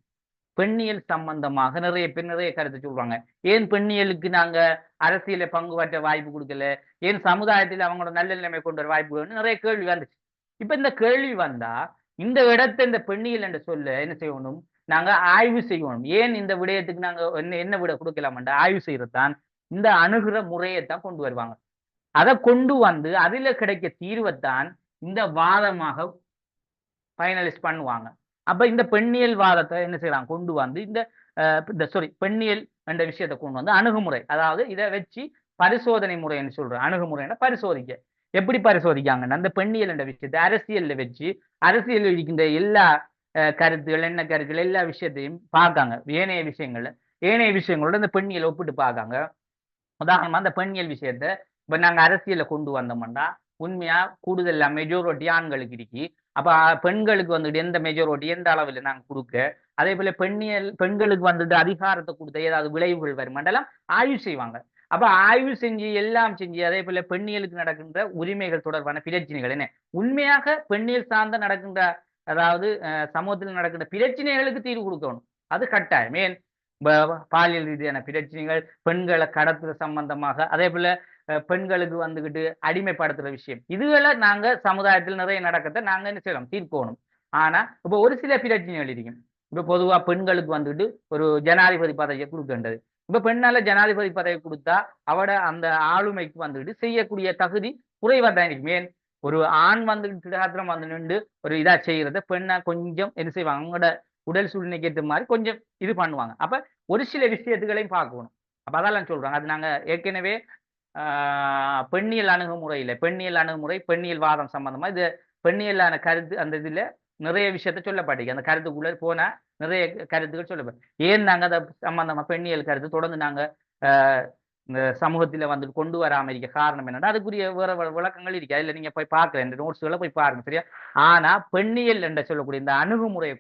பெண்ணியல் சம்பந்தமாக நிறைய பேர் நிறைய கருத்து சொல்றாங்க. ஏன் பெண்ணியலுக்கு நாங்க அரசியல பங்கு பற்ற வாய்ப்பு கொடுக்கல, ஏன் சமுதாயத்தில் அவங்களோட நல்ல நிலைமை கொண்டு வர வாய்ப்பு கொடுக்கணும், நிறைய கேள்வி வந்துச்சு. இப்ப இந்த கேள்வி வந்தா இந்த இடத்தை இந்த பெண்ணியல் என்று சொல்ல என்ன செய்யணும், நாங்க ஆய்வு செய்யணும். ஏன் இந்த விடயத்துக்கு நாங்க என்ன விட கொடுக்கலாம்ன்ற ஆய்வு செய்யறதுதான் இந்த அணுகுற முறையைத்தான் கொண்டு வருவாங்க. அதை கொண்டு வந்து அதுல கிடைக்க தீர்வைத்தான் இந்த வாதமாக ஃபைனலைஸ் பண்ணுவாங்க. அப்ப இந்த பெண்ணியல் வாதத்தை என்ன செய்யலாம், கொண்டு வந்து இந்த பெண்ணியல் என்ற விஷயத்தை கொண்டு வந்து அணுகுமுறை, அதாவது இதை வச்சு பரிசோதனை முறைன்னு சொல்றேன். அணுகுமுறைன்னா பரிசோதிக்க. எப்படி பரிசோதிக்காங்கன்னா இந்த பெண்ணியல் என்ற விஷயத்தை அரசியல்ல வச்சு அரசியல் இருக்கின்ற எல்லா கருத்துகள் என்ன கருத்துக்கள் எல்லா விஷயத்தையும் பார்க்காங்க. ஏனைய விஷயங்களோட இந்த பெண்ணியல் ஒப்பிட்டு பார்க்காங்க. உதாரணமா அந்த பெண்ணியல் விஷயத்த இப்ப நாங்க அரசியல கொண்டு வந்தோம்னா உண்மையா கூடுதல் மெஜாரிட்டி ஆண்களுக்கு இருக்கு. அப்ப பெண்களுக்கு வந்துட்டு எந்த மெஜாரிட்டி எந்த அளவுல நாங்க கொடுக்க, அதே போல பெண்களுக்கு வந்துட்டு அதிகாரத்தை கொடுத்த ஏதாவது விளைவுகள் வருமாண்டெல்லாம் ஆய்வு செய்வாங்க. அப்ப ஆய்வு செஞ்சு எல்லாம் செஞ்சு அதே போல பெண்ணியலுக்கு நடக்கின்ற உரிமைகள் தொடர்பான பிரச்சனைகள் என்ன உண்மையாக பெண்ணியல் சார்ந்த நடக்கின்ற, அதாவது சமூகத்தில் நடக்கின்ற பிரச்சனைகளுக்கு தீர்வு கொடுக்கணும். அது கட்டாயம். ஏன் பாலியல் ரீதியான பிரச்சனைகள், பெண்களை கடத்துற சம்பந்தமாக, அதே போல பெண்களுக்கு வந்துகிட்டு அடிமைப்படுத்துற விஷயம், இதுகளை நாங்க சமுதாயத்தில் நிறைய நடக்கத்தை நாங்க என்ன செய்யலாம், தீர்க்கணும். ஆனா இப்ப ஒரு சில பிரச்சனைகள் இருக்கும். இப்ப பொதுவா பெண்களுக்கு வந்துட்டு ஒரு ஜனாதிபதி பதவியை கொடுக்கின்றது. இப்ப பெண்ணால ஜனாதிபதி பதவி கொடுத்தா அவட அந்த ஆளுமைக்கு வந்துட்டு செய்யக்கூடிய தகுதி குறைவா தான் இருக்கும். ஏன் ஒரு ஆண் வந்துட்டு திடாத்திரம் வந்து நின்று ஒரு இதா செய்யறத பெண்ணா கொஞ்சம் என்ன செய்வாங்க, அவங்களோட உடல் சூழ்நிலைக்கு ஏற்ற மாதிரி கொஞ்சம் இது பண்ணுவாங்க. அப்ப ஒரு சில விஷயத்துகளையும் பார்க்கணும். அப்ப அதெல்லாம் சொல்றாங்க. அது நாங்க ஏற்கனவே பெண்ணியல் அணுகுமுறை பெண்ணியல் வாதம் சம்பந்தமா இது பெண்ணியலான கருத்து அந்த இதுல நிறைய விஷயத்த சொல்லப்பட்டிருக்கு. அந்த கருத்துக்குள்ள போனா நிறைய கருத்துக்கள் சொல்லப்படும். ஏன் நாங்க அதை சம்பந்தமா பெண்ணியல் கருத்து தொடர்ந்து நாங்க இந்த சமூகத்துல வந்து கொண்டு வராம இருக்க காரணம் என்னன்னா அதுக்குரிய வேற விளக்கங்கள் இருக்கு. அதுல நீங்க போய் பார்க்கல, இந்த நோட்ஸ்களை போய் பாருங்க. சரியா? ஆனா பெண்ணியல் என்று சொல்லக்கூடிய இந்த அணுகுமுறையை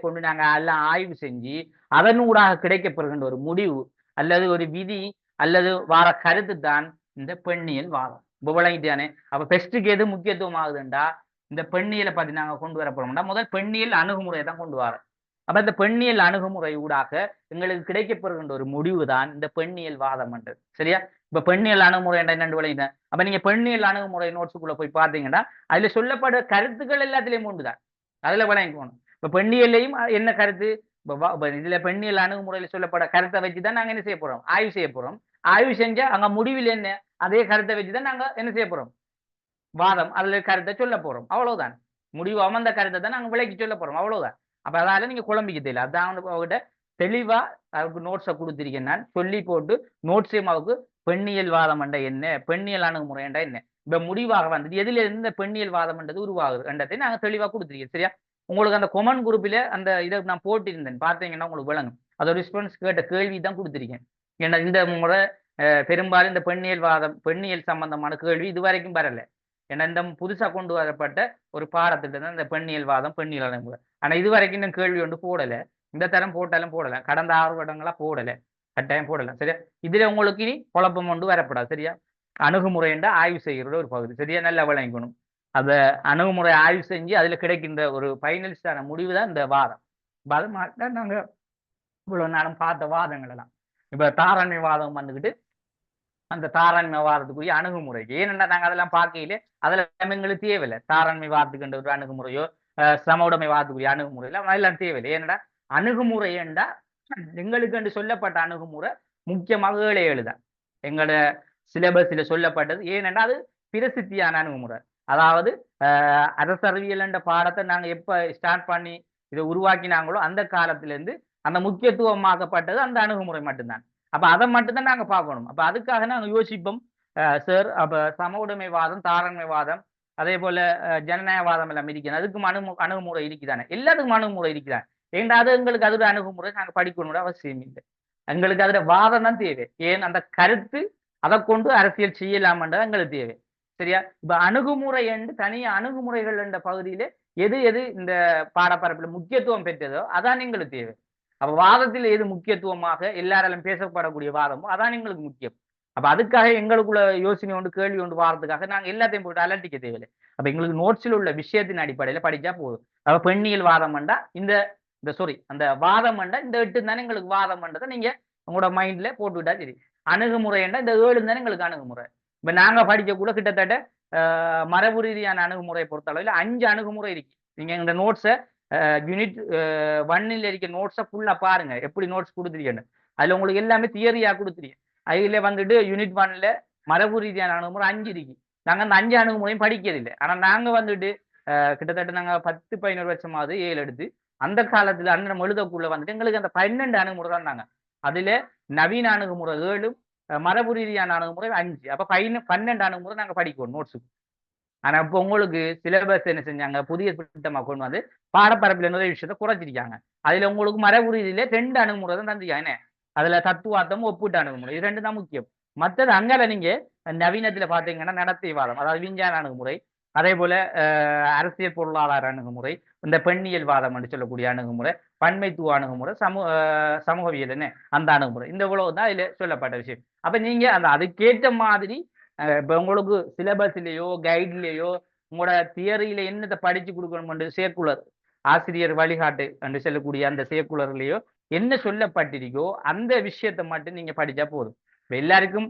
கொண்டு நாங்க எல்லாம் ஆய்வு செஞ்சு அதனூடாக கிடைக்கப்பெறுகின்ற ஒரு முடிவு அல்லது ஒரு விதி அல்லது வார கருத்து தான் இந்த பெண்ணியல் வாதம். விளங்கிட்டானே? அப்ப பெஸ்ட்டுக்கு எது முக்கியத்துவம் ஆகுதுண்டா இந்த பெண்ணியலை பத்தி நாங்க கொண்டு வர போறோம்னா முதல் பெண்ணியல் அணுகுமுறையை தான் கொண்டு வரோம். அப்ப இந்த பெண்ணியல் அணுகுமுறை ஊடாக எங்களுக்கு கிடைக்கப்பெறுகின்ற ஒரு முடிவு தான் இந்த பெண்ணியல் வாதம் என்று. சரியா? இப்ப பெண்ணியல் அணுகுமுறை என்னன்னு விளங்கிட்டேன். அப்ப நீங்க பெண்ணியல் அணுகுமுறை நோட்ஸுக்குள்ள போய் பார்த்தீங்கன்னா அதுல சொல்லப்படுற கருத்துக்கள் எல்லாத்திலையும் உண்டுதான். அதுல விளங்கிக்கணும். இப்ப பெண்ணியலையும் என்ன கருத்து, இதுல பெண்ணியல் அணுகுமுறையில சொல்லப்பட கருத்தை வச்சுதான் நாங்க என்ன செய்ய போறோம், ஆய்வு செய்ய போறோம். ஆய்வு செஞ்சா அங்க முடிவில் என்ன, அதே கருத்தை வச்சுதான் நாங்க என்ன செய்ய போறோம், வாதம் அதுல கருத்தை சொல்ல போறோம். அவ்வளவுதான். முடிவு அமர்ந்த கருத்தை தான் நாங்க விலைக்கு சொல்ல போறோம். அவ்வளவுதான். அப்ப அதால நீங்க குழம்பிக்க தெரியல. அதான் அவங்ககிட்ட தெளிவா அவருக்கு நோட்ஸை கொடுத்திருக்கேன். நான் சொல்லி போட்டு நோட்ஸையும் அவருக்கு பெண்ணியல் வாதம் என்ற என்ன, பெண்ணியல் அணுகுமுறை என்ற என்ன, இப்ப முடிவாக வந்தது எதுல இருந்து இந்த பெண்ணியல் வாதம் என்றது உருவாகுது என்றதை நாங்க தெளிவா கொடுத்திருக்கேன். சரியா? உங்களுக்கு அந்த கொமன் குரூப்பில அந்த இதை நான் போட்டிருந்தேன், பார்த்தீங்கன்னா உங்களுக்கு விளங்கும். அதோட ரெஸ்பான்ஸ் கேட்ட கேள்வி தான் கொடுத்திருக்கேன். ஏன்னா இந்த முறை பெரும்பாலும் இந்த பெண்ணியல் சம்பந்தமான கேள்வி இதுவரைக்கும் வரல. ஏன்னா இந்த புதுசா கொண்டு வரப்பட்ட ஒரு பாடத்திட்டம் தான் இந்த பெண்ணியல் வாதம், பெண்ணியல் அணுகுமுறை. ஆனா இது வரைக்கும் இன்னும் கேள்வி ஒன்று போடல. இந்த தரம் போட்டாலும் போடல, கடந்த 6 வருடங்களா போடல, கட்டாயம் போடலாம். சரியா? இதுல உங்களுக்கு இனி குழப்பம் ஒன்று வரப்படாது. சரியா? அணுகுமுறை என்ற ஆய்வு செய்கிற ஒரு பகுதி. சரியா? நல்லா விளங்கணும். அந்த அணுகுமுறை ஆய்வு செஞ்சு அதுல கிடைக்கின்ற ஒரு ஃபைனலிஸ்டான முடிவு தான் இந்த வாதம். நாங்க இவ்வளவு நேரம் பார்த்த வாதங்கள் எல்லாம் இப்ப தாராண்மை வாதம் வந்துகிட்டு அந்த தாராண்மை வாதத்துக்குரிய அணுகுமுறை ஏனென்றா நாங்க அதெல்லாம் பார்க்கையிலே அதெல்லாம் எங்களுக்கு தேவையில்லை. தாராண்மை வாதத்துக்குன்ற ஒரு அணுகுமுறையோ சம உடைமை வாதத்துக்குரிய அணுகுமுறை எல்லாம் தேவையில்லை. ஏனென்றா அணுகுமுறை என்றா எங்களுக்கு என்று சொல்லப்பட்ட அணுகுமுறை முக்கியமாக 7 தான் எங்களோட சிலபஸ்ல சொல்லப்பட்டது. ஏனென்றா அது பிரசித்தியான அணுகுமுறை. அதாவது அரசறிவியல் என்ற பாடத்தை நாங்க எப்ப ஸ்டார்ட் பண்ணி இதை உருவாக்கினாங்களோ அந்த காலத்திலிருந்து அந்த முக்கியத்துவமாக்கப்பட்டது அந்த அணுகுமுறை மட்டும்தான். அப்ப அதை மட்டும்தான் நாங்க பார்க்கணும். அப்ப அதுக்காக நாங்க யோசிப்போம் சார். அப்ப சம உடைமைவாதம், தாராண்மைவாதம், அதே போல ஜனநாயகவாதம் எல்லாம் இருக்கிறது. அதுக்கும் அணுகுமுறை இருக்குதானே, எல்லாத்துக்கும் அணுகுமுறை இருக்குதானே. ஏன்னா அது எங்களுக்கு அது அணுகுமுறை நாங்க படிக்கணும் அவசியம் இல்லை. எங்களுக்கு அதுல வாதம் தான் தேவை. ஏன் அந்த கருத்து அதை கொண்டு அரசியல் செய்யலாம்ன்றது எங்களுக்கு தேவை. சரியா? இப்ப அணுகுமுறை என்று தனியா அணுகுமுறைகள் என்ற பகுதியில எது எது இந்த பாடப்பரப்புல முக்கியத்துவம் பெற்றதோ அதான் எங்களுக்கு தேவை. அப்ப வாதத்தில் எது முக்கியத்துவமாக எல்லாராலும் பேசப்படக்கூடிய வாதமோ அதான் எங்களுக்கு முக்கியம். அப்ப அதுக்காக எங்களுக்குள்ள யோசனை ஒன்று கேள்வி ஒன்று வாரத்துக்காக நாங்க எல்லாத்தையும் போட்டு அலட்டிக்க தேவையில்லை. அப்ப எங்களுக்கு நோட்ஸில் உள்ள விஷயத்தின் அடிப்படையில படிச்சா போதும். அப்ப பெண்ணியல் வாதம் வேண்டா இந்த அந்த வாதம் வேண்டா இந்த 8 தானே எங்களுக்கு வாதம் பண்றதை நீங்க உங்களோட மைண்ட்ல போட்டுவிட்டா சரி. அணுகுமுறை என்றா இந்த 7 தானே எங்களுக்கு அணுகுமுறை. இப்ப நாங்க படிக்க கூட கிட்டத்தட்ட மரபு ரீதியான அணுகுமுறையை பொறுத்தளவில் 5 அணுகுமுறை இருக்கு. நீங்க இந்த நோட்ஸை யூனிட் 1ல் இருக்க நோட்ஸை ஃபுல்லா பாருங்க, எப்படி நோட்ஸ் கொடுத்துருக்கேன்னு. அதுல உங்களுக்கு எல்லாமே தியரியா கொடுத்துருக்கேன். அதுல வந்துட்டு யூனிட் 1ல மரபு ரீதியான அணுகுமுறை 5 இருக்கு. நாங்க அந்த 5 அணுகுமுறையும் படிக்கிறதில்லை. ஆனா நாங்க வந்துட்டு கிட்டத்தட்ட நாங்க 10-11 வருஷமாவது 7 எடுத்து அந்த காலத்துல அந்த எழுதக்குள்ள வந்துட்டு எங்களுக்கு அந்த 12 அணுகுமுறை தான் நாங்க. அதுல நவீன அணுகுமுறை 7, மரபு ரீதியான அணுகுமுறை 5. அப்ப 12 அணுகுமுறை நாங்க படிக்கணும் நோட்ஸுக்கு. ஆனா இப்போ உங்களுக்கு சிலபஸ் என்ன செஞ்சாங்க, புதிய திட்டமா கொண்டு வந்து பாடப்பரப்புல நிறைய விஷயத்த குறைச்சிருக்காங்க. அதுல உங்களுக்கு மரபு ரீதியில 2 அணுகுமுறை தான் தந்திருக்காங்க. என்ன அதுல தத்துவார்த்தம், ஒப்பீட்டு அணுகுமுறை, இது 2 தான் முக்கியம். மற்றது அங்கால நீங்க நவீனத்துல பாத்தீங்கன்னா நடத்தைவாதம், அதாவது விஞ்ஞான அணுகுமுறை, அதே போல அரசியல் பொருளாதார அணுகுமுறை, இந்த பெண்ணியல் வாதம் என்று சொல்லக்கூடிய அணுகுமுறை, பன்மைத்துவ அணுகுமுறை, சமூகவியல் என்ன அந்த அணுகுமுறை, இந்த இவ்வளவு தான் இதுல சொல்லப்பட்ட விஷயம். அப்ப நீங்க அந்த அதுக்கேற்ற மாதிரி இப்ப உங்களுக்கு சிலபஸ்லயோ கைட்லயோ உங்களோட தியரியில என்னத்தை படிச்சு கொடுக்கணும் சேர்க்குலர் ஆசிரியர் வழிகாட்டு என்று சொல்லக்கூடிய அந்த சேர்க்குலர்லயோ என்ன சொல்லப்பட்டிருக்கோ அந்த விஷயத்தை மட்டும் நீங்க படிச்சா போதும். இப்ப எல்லாருக்கும்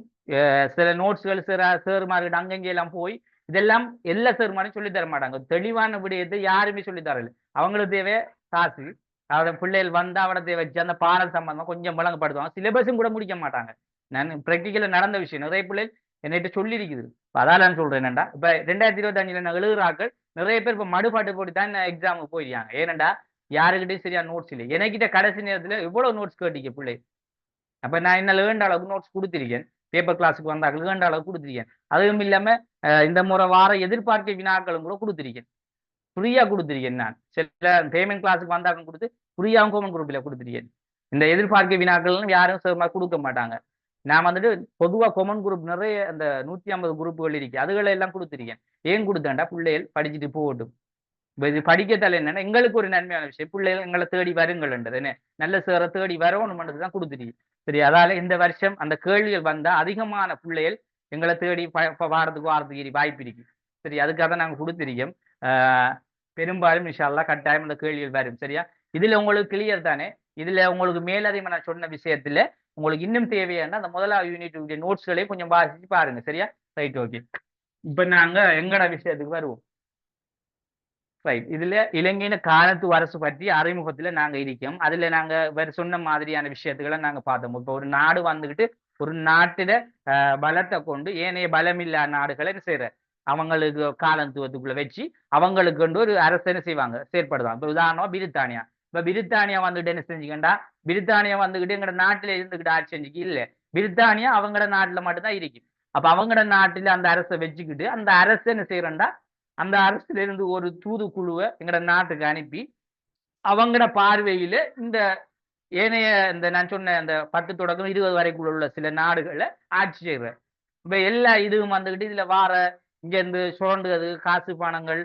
சில நோட்ஸ்கள் சேர்மார்கிட்ட அங்கங்கே எல்லாம் போய் இதெல்லாம் எல்லா சேர்மாரும் சொல்லி தர மாட்டாங்க. தெளிவான விடயத்தை யாருமே சொல்லி தரல. அவங்களுக்கு தேவை காசு. அவட பிள்ளைகள் வந்தா அவடத்தை வச்சு அந்த பாடம் சம்பந்தமா கொஞ்சம் விளங்கப்படுத்துவாங்க. சிலபஸும் கூட முடிக்க மாட்டாங்க. நான் பிராக்டிக்கலா நடந்த விஷயம். நிறைய பிள்ளைகள் என்னிட்ட சொல்லி இருக்குது. அதான் நான் சொல்றேன் என்னண்டா, இப்ப 2025 நான் எழுதுறாக்கள் நிறைய பேர் இப்ப மடுபாட்டு போட்டு தான் எக்ஸாமுக்கு போயிருக்காங்க. ஏனண்டா யாருக்கிட்டையும் சரியா நோட்ஸ் இல்லை. எனக்கிட்ட கடைசி நேரத்துல எவ்வளவு நோட்ஸ் கேட்டீங்க பிள்ளை. அப்ப நான் என்ன ஏண்ட அளவுக்கு நோட்ஸ் கொடுத்திருக்கேன். பேப்பர் கிளாஸுக்கு வந்தாக்கள் ஏண்ட அளவுக்கு கொடுத்திருக்கேன். அதுவும் இல்லாம இந்த முறை வார எதிர்பார்க்க வினாக்களும் கூட கொடுத்திருக்கேன். ஃப்ரீயா கொடுத்திருக்கேன். நான் சில பேமெண்ட் கிளாஸுக்கு வந்தாக்கள் கொடுத்து ஃப்ரீயாவும் கோமன் குரூப்ல கொடுத்திருக்கேன். இந்த எதிர்பார்க்க வினாக்கள் யாரும் சிறமா கொடுக்க மாட்டாங்க. நான் வந்துட்டு பொதுவா கொமன் குரூப் நிறைய அந்த 150 குரூப்புகள் இருக்கு. அதுகளை எல்லாம் கொடுத்துருக்கேன். ஏன் கொடுத்தேன்டா பிள்ளைகள் படிச்சுட்டு போகட்டும். இது படிக்கத்தால என்னன்னா எங்களுக்கு ஒரு நன்மையான விஷயம், பிள்ளைகள் எங்களை தேடி வருங்கள்ன்றது என்ன நல்ல சேர தேடி வரணும்ன்றது தான் கொடுத்துருக்கு. சரி, அதால இந்த வருஷம் அந்த கேள்விகள் வந்தா அதிகமான பிள்ளைகள் எங்களை தேடி வாரத்துக்கு வாய்ப்பு இருக்கு. சரி, அதுக்காக தான் நாங்க கொடுத்துருக்கோம். பெரும்பாலும் இன்ஷா அல்லாஹ் கட்டாயம் அந்த கேள்விகள் வரும். சரியா? இதுல உங்களுக்கு கிளியர் தானே? இதுல உங்களுக்கு மேலதிகமா நான் சொன்ன விஷயத்துல உங்களுக்கு இன்னும் தேவையான அந்த முதலாவது யூனிட் நோட்ஸ்களையும் கொஞ்சம் வாசிச்சு பாருங்க. சரியா? Right, okay. இப்ப நாங்க எங்கட விஷயத்துக்கு வருவோம். ரைட், இதுல இலங்கையில காலத்து அரசு பற்றி அறிமுகத்துல நாங்க இருக்கோம். அதுல நாங்க வேற சொன்ன மாதிரியான விஷயத்துக்களை நாங்க பார்த்தோம். இப்ப ஒரு நாடு வந்துகிட்டு ஒரு நாட்டுல பலத்தை கொண்டு ஏனைய பலமில்லா நாடுகளை செய்யற அவங்களுக்கு காலத்துவத்துக்குள்ள வச்சு அவங்களுக்கு கொண்டு ஒரு அரசு என்ன செய்வாங்க செயற்படுவாங்க. இப்ப உதாரணமா பிரித்தானியா. இப்ப பிரித்தானியா வந்துட்டு என்ன செஞ்சுக்கண்டா, பிரித்தானியா வந்துகிட்டு எங்கட நாட்டுல இருந்துகிட்டு ஆட்சி செஞ்சுக்கு இல்ல, பிரித்தானியா அவங்களோட நாட்டுல மட்டும்தான் இருக்கு. அப்ப அவங்களோட நாட்டுல அந்த அரசை வச்சுக்கிட்டு அந்த அரசு என்ன செய்யறா, அந்த அரசுல இருந்து ஒரு தூதுக்குழுவை எங்கட நாட்டுக்கு அனுப்பி அவங்களோட பார்வையில இந்த ஏனைய இந்த நான் சொன்ன அந்த 10 தொடக்கம் 20 வரைக்குள்ள உள்ள சில நாடுகள்ல ஆட்சி செய்யற. இப்ப எல்லா இதுவும் வந்துகிட்டு இதுல வார இங்க இருந்து சுரண்டுறது காசு பணங்கள்,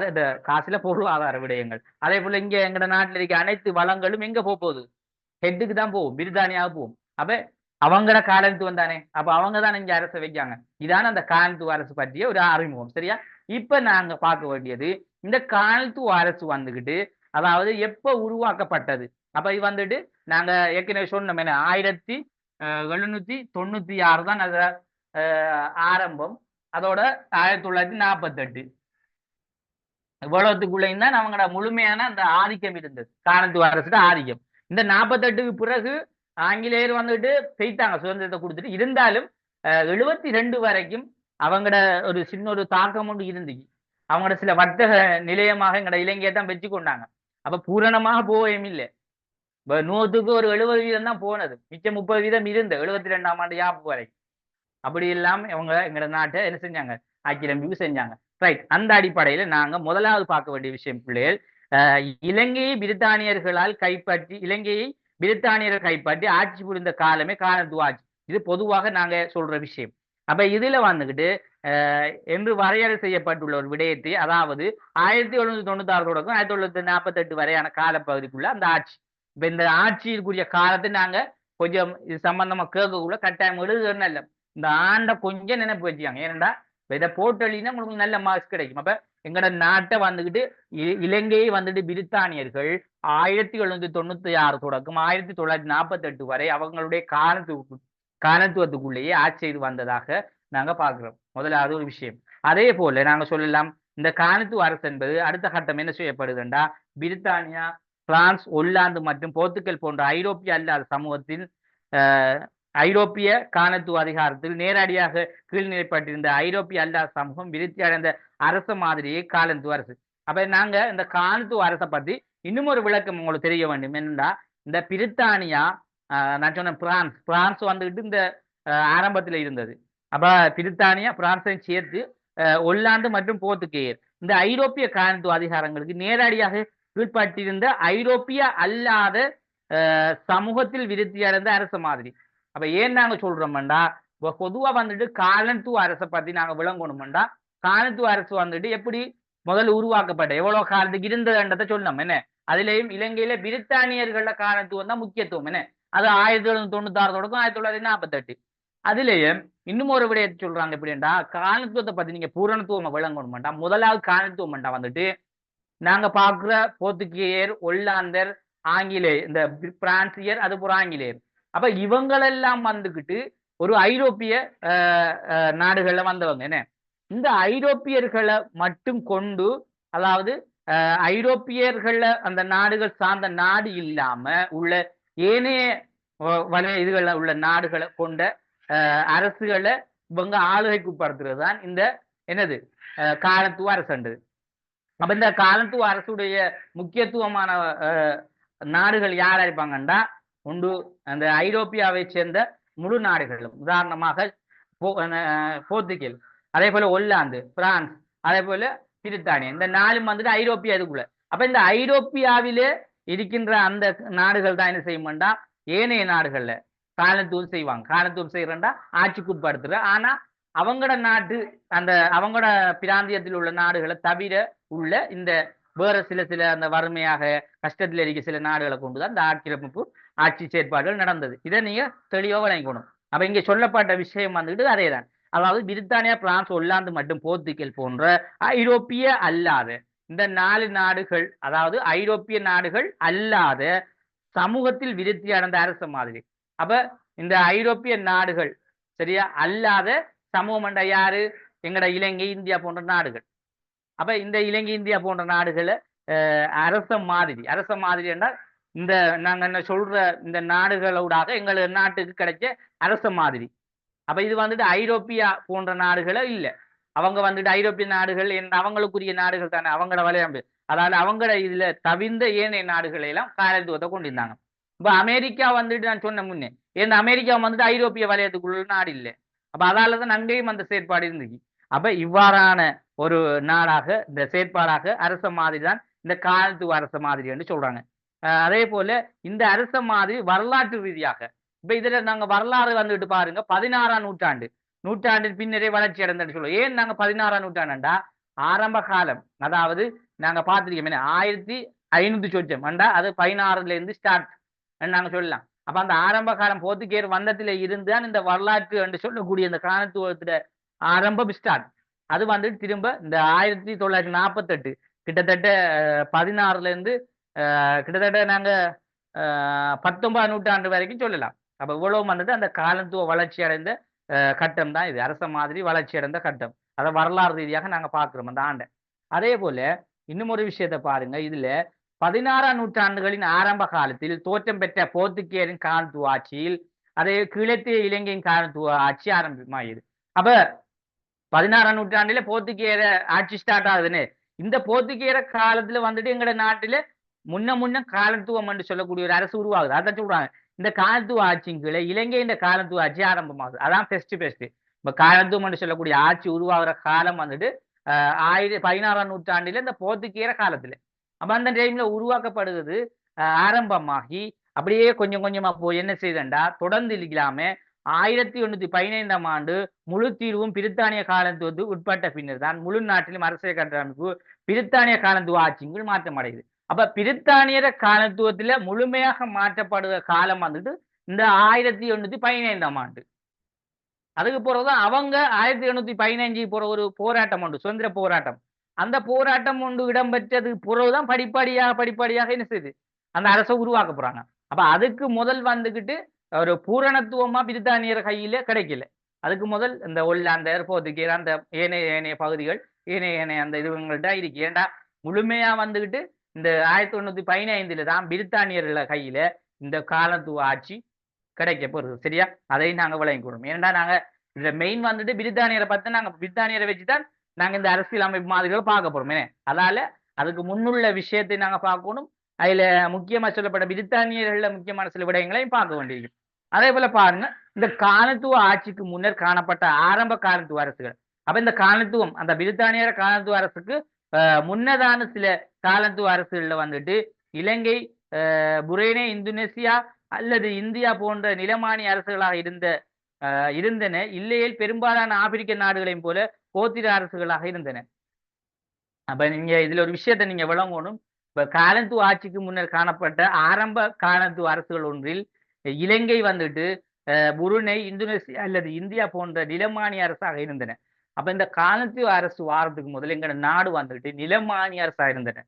இந்த காசுல பொருளாதார விடயங்கள், அதே போல இங்க எங்கட நாட்டுல இருக்க அனைத்து வளங்களும் எங்க போகுது, ஹெட்டுக்கு தான் போகும், பிரித்தானியாவுக்கு போகும். அப்ப அவங்களோட காலத்துவம் தானே. அப்ப அவங்க தானே இங்க அரசை வைக்காங்க. இதான அந்த காலத்துவ அரசு பற்றிய ஒரு அறிமுகம். சரியா? இப்ப நாங்க பார்க்க வேண்டியது இந்த காலத்துவ அரசு வந்துகிட்டு அதாவது எப்ப உருவாக்கப்பட்டது. அப்ப இது வந்துட்டு நாங்க ஏற்கனவே சொன்னோம், 1796 தான் அது ஆரம்பம். அதோட 1948 இவ்வளவுக்குள்ளையும் தான் அவங்களோட முழுமையான அந்த ஆதிக்கம் இருந்தது, காலத்துவ அரசு ஆதிக்கம். இந்த 48க்கு பிறகு ஆங்கிலேயர் வந்துட்டு பெய்தாங்க, சுதந்திரத்தை கொடுத்துட்டு. இருந்தாலும் 72 வரைக்கும் அவங்களோட ஒரு சின்ன ஒரு தாக்கம் ஒன்று இருந்துச்சு. அவங்களோட சில வர்த்தக நிலையமாக எங்களோட இலங்கையை தான் வச்சு கொண்டாங்க. அப்ப பூரணமாக போகவும் இல்லை. நூற்றுக்கு ஒரு 70% தான் போனது, மிச்சம் 30% இருந்து 72ஆம் ஆண்டு யாப்பு வரை. அப்படி இல்லாம இவங்க எங்களோட நாட்டை என்ன செஞ்சாங்க, ஆக்கிரமிப்பு செஞ்சாங்க. ரைட். அந்த அடிப்படையில நாங்க முதலாவது பார்க்க வேண்டிய விஷயம் பிள்ளைகள், இலங்கையை பிரித்தானியர்கள் கைப்பற்றி ஆட்சி புரிந்த காலமே காலத்துவ ஆட்சி. இது பொதுவாக நாங்க சொல்ற விஷயம். அப்ப இதுல வந்துகிட்டு என்று வரையறை செய்யப்பட்டுள்ள ஒரு விடயத்தை, அதாவது 1796 தொடக்கம் 1948 வரையான காலப்பகுதிக்குள்ள அந்த ஆட்சி. இப்ப இந்த ஆட்சிக்குரிய காலத்தை நாங்க கொஞ்சம் இது சம்பந்தமா கேட்கக்குள்ள கட்டாயம் எழுதுன்னு இல்லை, இந்த ஆண்டை கொஞ்சம் நினைப்பு வச்சுக்காங்க. ஏன்னா இதை போட்டலினா உங்களுக்கு நல்ல மார்க்ஸ் கிடைக்கும். அப்ப எங்களோட நாட்டை வந்துகிட்டு இலங்கையை வந்துட்டு பிரித்தானியர்கள் 1796 தொடக்கம் 1948 வரை அவங்களுடைய காலத்துவத்துக்குள்ளேயே ஆட்சி செய்து வந்ததாக நாங்க பார்க்கிறோம். முதலாவது ஒரு விஷயம். அதே போல நாங்க சொல்லலாம், இந்த காலத்துவ அரசு என்பது அடுத்த கட்டம் என்ன செய்யப்படுதுண்டா, பிரித்தானியா, பிரான்ஸ், ஒல்லாந்து மற்றும் போர்த்துகல் போன்ற ஐரோப்பிய அல்லாத சமூகத்தில் ஐரோப்பிய காலத்துவ அதிகாரத்தில் நேரடியாக கீழ்நிலைப்பட்டிருந்த ஐரோப்பிய அல்லாத சமூகம் விருத்தி அடைந்த அரச மாதிரியே காலத்துவ அரசு. அப்ப நாங்க இந்த காலத்துவ அரசை பத்தி இன்னும் ஒரு விளக்கம் உங்களுக்கு தெரிய வேண்டும். என்னன்னா, இந்த பிரித்தானியா, நான் சொன்ன பிரான்ஸ் வந்துகிட்டு இந்த ஆரம்பத்தில் இருந்தது. அப்ப பிரித்தானியா, பிரான்ஸை சேர்த்து ஒல்லாந்து மற்றும் போர்த்துகேயர் இந்த ஐரோப்பிய காலத்துவ அதிகாரங்களுக்கு நேரடியாக கீழ்பட்டிருந்த ஐரோப்பிய அல்லாத சமூகத்தில் விருத்தி அடைந்த அரசு மாதிரி. அப்ப ஏன் நாங்க சொல்றோம்டா, பொதுவா வந்துட்டு காலத்துவ அரசை பத்தி நாங்க விளங்கணும்டா, காலத்துவ அரசு வந்துட்டு எப்படி முதல்ல உருவாக்கப்பட்ட எவ்வளவு காலத்துக்கு இருந்ததுன்றதை சொன்னோம். என்ன அதுலயும் இலங்கையில பிரித்தானியர்கள காலத்துவம் தான் முக்கியத்துவம். என்ன அது 1796 தொடக்கம் 1948. அதுலயும் இன்னும் ஒரு விடயத்தை சொல்றாங்க. எப்படின்னா, காலத்துவத்தை பத்தி நீங்க பூரணத்துவம் விளங்கணும்டா, முதலாவது காலத்துவம்டா வந்துட்டு நாங்க பாக்குற போர்த்துகேயர், ஒல்லாந்தர், ஆங்கிலேயர், இந்த பிரான்சியர், அதுபோல ஆங்கிலேயர். அப்ப இவங்களெல்லாம் வந்துகிட்டு ஒரு ஐரோப்பிய நாடுகள்ல வந்தவங்க. என்ன இந்த ஐரோப்பியர்களை மட்டும் கொண்டு, அதாவது ஐரோப்பியர்கள அந்த நாடுகள் சார்ந்த நாடு இல்லாம உள்ள ஏனைய இதுகள உள்ள நாடுகளை கொண்ட அரசுகளை இவங்க ஆளுகைக்குட்படுத்துறது தான் இந்த என்னது காலத்துவ அரசுன்றது. அப்ப இந்த காலத்துவ அரசுடைய முக்கியத்துவமான நாடுகள் யாரா இருப்பாங்கன்னா, ஒன்று அந்த ஐரோப்பியாவை சேர்ந்த முழு நாடுகளும், உதாரணமாக போர்த்துகல், அதே போல ஒல்லாந்து, பிரான்ஸ், அதே போல பிரித்தானியா, இந்த நாலும் வந்துட்டு ஐரோப்பியா இதுக்குள்ள. அப்ப இந்த ஐரோப்பியாவிலே இருக்கின்ற அந்த நாடுகள் தான் என்ன செய்யும்டா, ஏனைய நாடுகள்ல காலத்துவம் செய்வாங்க. காலத்துவம் செய்யறா ஆட்சிக்குட்படுத்துற. ஆனா அவங்களோட நாட்டு அந்த அவங்களோட பிராந்தியத்தில் உள்ள நாடுகளை தவிர உள்ள இந்த வேற சில அந்த வறுமையாக கஷ்டத்தில் இருக்க சில நாடுகளை கொண்டுதான் இந்த ஆக்கிரமிப்பு ஆட்சி செயற்பாடுகள் நடந்தது. இதை நீங்க தெளிவாக வழங்கணும். அப்ப இங்க சொல்லப்பட்ட விஷயம் வந்துட்டு அதேதான். அதாவது பிரித்தானியா, பிரான்ஸ், ஒல்லாந்து மற்றும் போர்த்துகல் போன்ற ஐரோப்பிய அல்லாத இந்த 4 நாடுகள், அதாவது ஐரோப்பிய நாடுகள் அல்லாத சமூகத்தில் விருத்தி அடைந்த அரசு மாதிரி. அப்ப இந்த ஐரோப்பிய நாடுகள் சரியா அல்லாத சமூகம் யாரு, எங்கட இலங்கை, இந்தியா போன்ற நாடுகள். அப்ப இந்த இலங்கை, இந்தியா போன்ற நாடுகளை அரச மாதிரி என்றால் இந்த நாங்க என்ன சொல்ற இந்த நாடுகளோடாக எங்களோட நாட்டுக்கு கிடைச்ச அரச மாதிரி. அப்ப இது வந்துட்டு ஐரோப்பியா போன்ற நாடுகளோ இல்லை, அவங்க வந்துட்டு ஐரோப்பிய நாடுகள் அவங்களுக்குரிய நாடுகள் தானே, அவங்களோட விளையாண்டு, அதாவது அவங்களோட இதுல தவிர்ந்த ஏனைய நாடுகளை எல்லாம் காலத்துவத்தை கொண்டிருந்தாங்க. இப்ப அமெரிக்கா வந்துட்டு நான் சொன்ன முன்னே, ஏன்னா அமெரிக்கா வந்துட்டு ஐரோப்பிய வலயத்துக்குள்ள நாடு இல்லை. அப்ப அதாலதான் அங்கேயும் அந்த செயற்பாடு இருந்துச்சு. அப்ப இவ்வாறான ஒரு நாடாக இந்த செயற்பாடாக அரச மாதிரி தான் இந்த காலத்துவ அரச மாதிரி என்று சொல்றாங்க. அதே போல இந்த அரச மாதிரி வரலாற்று ரீதியாக இப்ப இதுல நாங்க வரலாறு வந்துட்டு பாருங்க, 16ஆம் நூற்றாண்டின் பின்னரே வளர்ச்சி அடைந்தன்னு சொல்லுவோம். ஏன் நாங்க 16ஆம் நூற்றாண்டுண்டா, ஆரம்ப காலம், அதாவது நாங்க பார்த்திருக்கோம் 1500 சொச்சம் அண்டா, அது 16ல இருந்து ஸ்டார்ட் நாங்க சொல்லலாம். அப்ப அந்த ஆரம்ப காலம் போர்த்துகேயர் வந்தத்துல இருந்துதான் இந்த வரலாற்று என்று சொல்லக்கூடிய இந்த காலத்துவத்துல ஆரம்பம் ஸ்டார்ட். அது வந்துட்டு திரும்ப இந்த 1948 கிட்டத்தட்ட 16ல இருந்து கிட்டத்தட்ட நாங்க 19ஆம் நூற்றாண்டு வரைக்கும் சொல்லலாம். அப்ப இவ்வளவு வந்துட்டு அந்த காலத்துவ வளர்ச்சி அடைந்த கட்டம் தான் இது, அரச மாதிரி வளர்ச்சி அடைந்த கட்டம். அதை வரலாறு ரீதியாக நாங்க பார்க்கிறோம் அந்த ஆண்டை. அதே போல இன்னும் ஒரு விஷயத்தை பாருங்க, இதுல 16ஆம் நூற்றாண்டுகளின் ஆரம்ப காலத்தில் தோற்றம் பெற்ற போர்த்துகேயரின் காலத்துவ ஆட்சியில் அதே கிழத்திய இலங்கையின் காலத்துவ ஆட்சி ஆரம்பமாயுது. அப்ப 16ஆம் நூற்றாண்டுல போர்த்துகேயர ஆட்சி ஸ்டார்ட் ஆகுதுன்னு, இந்த போர்த்துகேயர காலத்துல வந்துட்டு எங்கட நாட்டுல முன்ன காலத்துவம் என்று சொல்லக்கூடிய ஒரு அரசு உருவாகுது. அதான் சொல்றாங்க இந்த காலத்துவ ஆட்சியின் கீழே இலங்கை இந்த காலத்துவ ஆட்சி ஆரம்பமாகுது. அதான் பெஸ்ட் இப்ப காலத்துவம் என்று சொல்லக்கூடிய ஆட்சி உருவாகிற காலம் வந்துட்டு 16ஆம் நூற்றாண்டில இந்த போர்த்துகீர காலத்துல. அப்ப அந்த டைம்ல உருவாக்கப்படுகிறது. ஆரம்பமாகி அப்படியே கொஞ்சம் கொஞ்சமா போய் என்ன செய்தண்டா தொடர்ந்து இல்லாம 1815ஆம் ஆண்டு முழு தீர்வும் பிரித்தானிய காலத்துவத்துக்கு உட்பட்ட பின்னர் தான் முழு நாட்டிலும் அரசியல் கட்டமைப்பு பிரித்தானிய காலத்துவ ஆட்சிக்குள் மாற்றம் அடையுது. அப்ப பிரித்தானியர காலத்துவத்துல முழுமையாக மாற்றப்படுகிற காலம் வந்துட்டு இந்த 1815ஆம் ஆண்டு. அதுக்கு பிறகுதான் அவங்க 1815 போற ஒரு போராட்டம் உண்டு, சுதந்திர போராட்டம். அந்த போராட்டம் ஒன்று இடம்பெற்றது பிறகுதான் படிப்படியாக என்ன செய்யுது அந்த அரசை உருவாக்க போறாங்க. அப்ப அதுக்கு முதல் வந்துகிட்டு ஒரு பூரணத்துவமா பிரித்தானியர் கையில கிடைக்கல. அதுக்கு முதல் இந்த ஒல்லாந்தர் போர்த்துகீர் அந்த ஏனைய பகுதிகள் ஏனைய அந்த இதுங்கள்ட்ட இருக்கு. ஏண்டா முழுமையா வந்துகிட்டு இந்த 1815 தான் பிரித்தானியர்கள கையில இந்த காலத்துவ ஆட்சி கிடைக்க போறது. சரியா? அதையும் நாங்க விளங்கிக்கணும். ஏன்னா நாங்க இதுல மெயின் வந்துட்டு பிரித்தானியரை பார்த்து நாங்க பிரித்தானியரை வச்சுதான் நாங்க இந்த அரசியல் அமைப்பு மாதிரிகளை பார்க்க போறோம். அதால அதுக்கு முன்னுள்ள விஷயத்தை நாங்க பார்க்கணும். அதுல முக்கியமா சொல்லப்பட்ட பிரித்தானியர்கள்ல முக்கியமான சில விடயங்களையும் பார்க்க வேண்டியிருக்கு. அதே போல பாருங்க, இந்த காலத்துவ ஆட்சிக்கு முன்னர் காணப்பட்ட ஆரம்ப காலத்துவ அரசுகள். அப்ப இந்த காலத்துவம் அந்த பிரித்தானியர காலத்துவ அரசுக்கு முன்னதான சில காலத்துவ அரசுகள்ல வந்துட்டு இலங்கை, புரேனே, இந்தோனேசியா அல்லது இந்தியா போன்ற நிலமானி அரசுகளாக இருந்தன. இல்லையேல் பெரும்பாலான ஆப்பிரிக்க நாடுகளையும் போல போத்திர அரசுகளாக இருந்தன. அப்ப நீங்க இதுல ஒரு விஷயத்தை நீங்க விளங்கணும். இப்ப காலத்துவ ஆட்சிக்கு முன்னர் காணப்பட்ட ஆரம்ப காலத்துவ அரசுகள் ஒன்றில் இலங்கை வந்துட்டு புருணை, இந்தோனேசியா அல்லது இந்தியா போன்ற நிலமானி அரசாக இருந்தன. அப்ப இந்த காலத்துவ அரசு வாரத்துக்கு முதல்ல எங்க நாடு வந்துட்டு நிலமானி அரசாக இருந்தன.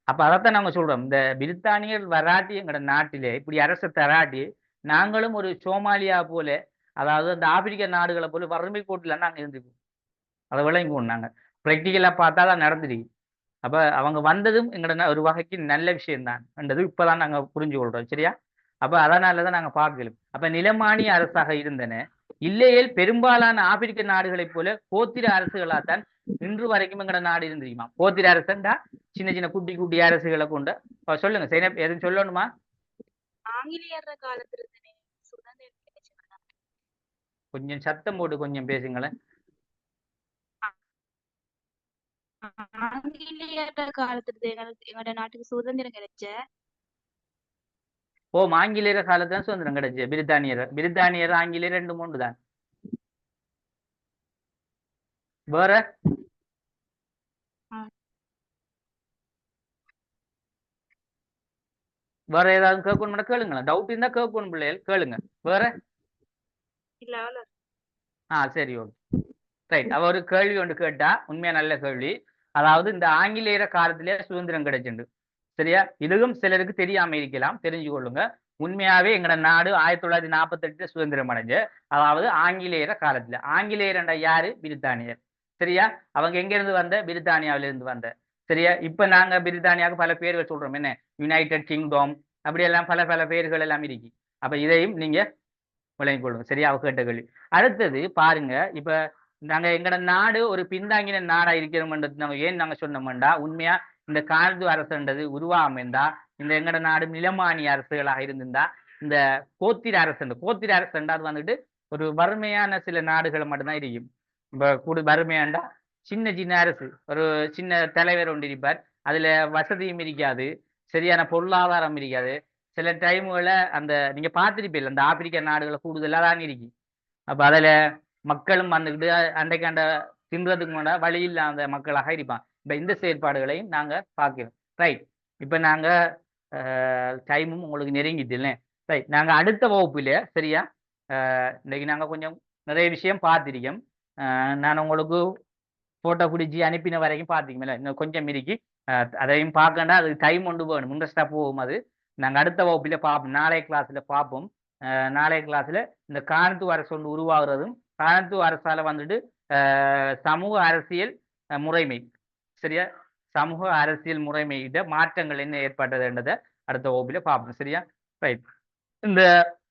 அப்ப அதைத்தான் நாங்க சொல்றோம், இந்த பிரித்தானியர் வராட்டி எங்கட நாட்டிலே இப்படி அரசு தராட்டி நாங்களும் ஒரு சோமாலியா போல, அதாவது அந்த ஆப்பிரிக்க நாடுகளை போல வறுமை கோட்டில நாங்க இருந்துக்குவோம். அதை விளங்குவோம். நாங்க பிராக்டிக்கலா பார்த்தா தான் நடந்துருக்கு. அப்ப அவங்க வந்ததும் எங்கட ஒரு வகைக்கு நல்ல விஷயம்தான் என்றது இப்பதான் நாங்க புரிஞ்சு கொள்றோம். சரியா? அப்ப அதனாலதான் நாங்க பார்க்கலாம். அப்ப நிலமானி அரசாக இருந்தன. இல்லையேல் பெரும்பாலான ஆப்பிரிக்க நாடுகளைப் போல கோத்திர அரசுகளாத்தான் இன்று வரைக்கும் எங்கட நாடு இருந்திருக்குமா. கோத்திர அரசுண்டா சின்ன குட்டி அரசுகளை கொண்டு சொல்லுங்க. சைனப் எதுவும் சொல்லணுமா? ஆங்கிலேயர் காலத்துல சுதந்திரம் கிடைச்சதுன்னா கொஞ்சம் சத்தம் போட்டு கொஞ்சம் பேசுங்களேன். ஆங்கிலேயர் காலத்துல எங்களோட நாட்டுக்கு சுதந்திரம் கிடைச்ச. ஆங்கிலேயர காலத்துல சுதந்திரம் கிடைச்சு. பிரித்தானியர் ஆங்கிலேயர் 2 3 தான். வேற வேற ஏதாவது கேட்கணும் கேளுங்களேன். டவுட் இருந்தா கேட்கணும் பிள்ளைகள், கேளுங்க. வேற சரி, ஓகே, ரைட். அவ ஒரு கேள்வி ஒன்று கேட்டா, உண்மையா நல்ல கேள்வி. அதாவது இந்த ஆங்கிலேயர காலத்திலே சுதந்திரம் கிடைச்சுண்டு. சரியா? இதுவும் சிலருக்கு தெரியாம இருக்கலாம், தெரிஞ்சு கொள்ளுங்க. உண்மையாவே எங்கட நாடு 1948 சுதந்திரம் அடைஞ்சு, அதாவது ஆங்கிலேயர காலத்துல. ஆங்கிலேயர் யாரு? பிரித்தானியர். சரியா? அவங்க எங்க இருந்து வந்த? பிரித்தானியாவில இருந்து வந்த. சரியா? இப்ப நாங்க பிரித்தானியாவுக்கு பல பேர்கள் சொல்றோம். என்ன? யுனைடெட் கிங்டம், அப்படியெல்லாம் பல பேர்கள் எல்லாம் இருக்கு. அப்ப இதையும் நீங்க விளங்கிக் கொள்ளுங்க. சரியா? அவ கேட்ட கேள்வி. அடுத்தது பாருங்க, இப்ப நாங்க எங்கட நாடு ஒரு பின்தாங்கின நாடா இருக்கிறோம்ன்றது நம்ம ஏன் நாங்க சொன்னோம்டா, உண்மையா இந்த காலத்துவ அரசுன்றது உருவாம இந்த எங்கட நாடு நிலமானி அரசுகளாக இருந்திருந்தா, இந்த கோத்திர அரசுண்டா அது வந்துட்டு ஒரு வறுமையான சில நாடுகளை மட்டும்தான் இருக்கும். இப்ப வறுமையாண்டா சின்ன அரசு, ஒரு சின்ன தலைவர் ஒன்று இருப்பார். அதுல வசதியும் இருக்காது, சரியான பொருளாதாரம் இருக்காது. சில டைமுகளை அந்த நீங்க பார்த்துருப்பீங்க, அந்த ஆப்பிரிக்க நாடுகளை கூடுதலா தான் இருக்கு. அப்ப அதுல மக்களும் வந்துக்கிட்டு அண்டைக்காண்ட தின்றதுக்கு முன்னா வழி இல்லாத மக்களாக இருப்பான். இப்ப இந்த செயற்பாடுகளையும் நாங்க பார்க்கிறோம். ரைட். இப்ப நாங்க டைமும் உங்களுக்கு நெருங்கிட்டு இல்லை. ரைட். நாங்க அடுத்த வகுப்புல, சரியா, இன்னைக்கு நாங்க கொஞ்சம் நிறைய விஷயம் பார்த்திருக்கோம். நான் உங்களுக்கு போட்டோ பிடிச்சி அனுப்பின வரைக்கும் பார்த்திக்கல, இன்னும் கொஞ்சம் இருக்கு. அதையும் பார்க்கண்டா அதுக்கு டைம் கொண்டு போகணும், இன்ட்ரெஸ்டா போகும். அது நாங்க அடுத்த வகுப்புல பார்ப்போம், நாளைய கிளாஸ்ல பார்ப்போம். நாளைய கிளாஸ்ல இந்த காலத்துவ அரசு ஒன்று உருவாகிறதும், காலத்துவ அரசால வந்துட்டு சமூக அரசியல் முறைமை, சரியா, சமூக அரசியல் முறைமையிட மாற்றங்கள் என்ன ஏற்பட்டதுன்றதை அடுத்த வகுப்புல பார்ப்போம். சரியா? ரைட். இந்த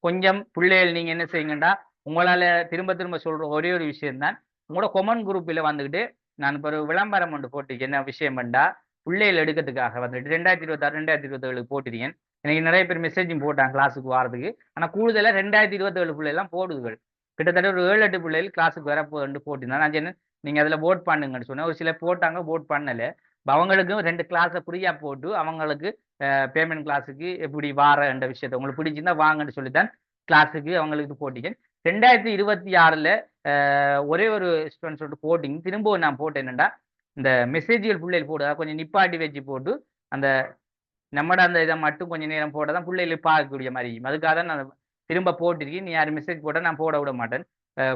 கொஞ்சம் பிள்ளைகள் நீங்க என்ன செய்யுங்கண்டா, உங்களால திரும்ப சொல்ற ஒரே ஒரு விஷயம் தான், உங்களோட கொமன் குரூப்ல வந்துக்கிட்டு நான் இப்போ ஒரு விளம்பரம் ஒன்று போட்டு என்ன விஷயம் பண்ணா, பிள்ளைகள் எடுக்கிறதுக்காக வந்துட்டு 2026 2027 போட்டிருக்கேன். எனக்கு நிறைய பேர் மெசேஜும் போட்டாங்க கிளாஸுக்கு வரதுக்கு. ஆனால் கூடுதலாக 2027 பிள்ளைலாம் போடுதுகள். கிட்டத்தட்ட ஒரு 7-8 பிள்ளைகள் கிளாஸுக்கு வரப்போன்னு போட்டிருந்தேன். நான் சொன்னேன் நீங்கள் அதில் போட் பண்ணுங்கன்னு சொன்னேன். ஒரு சிலர் போட்டாங்க, போட் பண்ணலை. அவங்களுக்கும் 2 கிளாஸை ஃப்ரீயாக போட்டு அவங்களுக்கு பேமெண்ட் கிளாஸுக்கு எப்படி வாரன்ற விஷயத்தை உங்களுக்கு பிடிச்சிருந்தா வாங்கன்னு சொல்லித்தான் கிளாஸுக்கு அவங்களுக்கு போட்டிக்கேன். 2026 ஒரே ஒரு ஸ்டூடெண்ட் சொல்லிட்டு போட்டிங்க திரும்பவும் நான் போட்டேன். என்னென்னா இந்த மெசேஜ்கள் பிள்ளைகள் போடுறதா கொஞ்சம் நிப்பாட்டி வச்சு போட்டு அந்த நம்மட அந்த இதை மட்டும் கொஞ்சம் நேரம் போட்டால் தான் பிள்ளைகளுக்கு பார்க்கக்கூடிய மாதிரி. அதுக்காக தான் நான் திரும்ப போட்டிருக்கேன். நீ யார் மெசேஜ் போட்டால் நான் போட விட மாட்டேன்.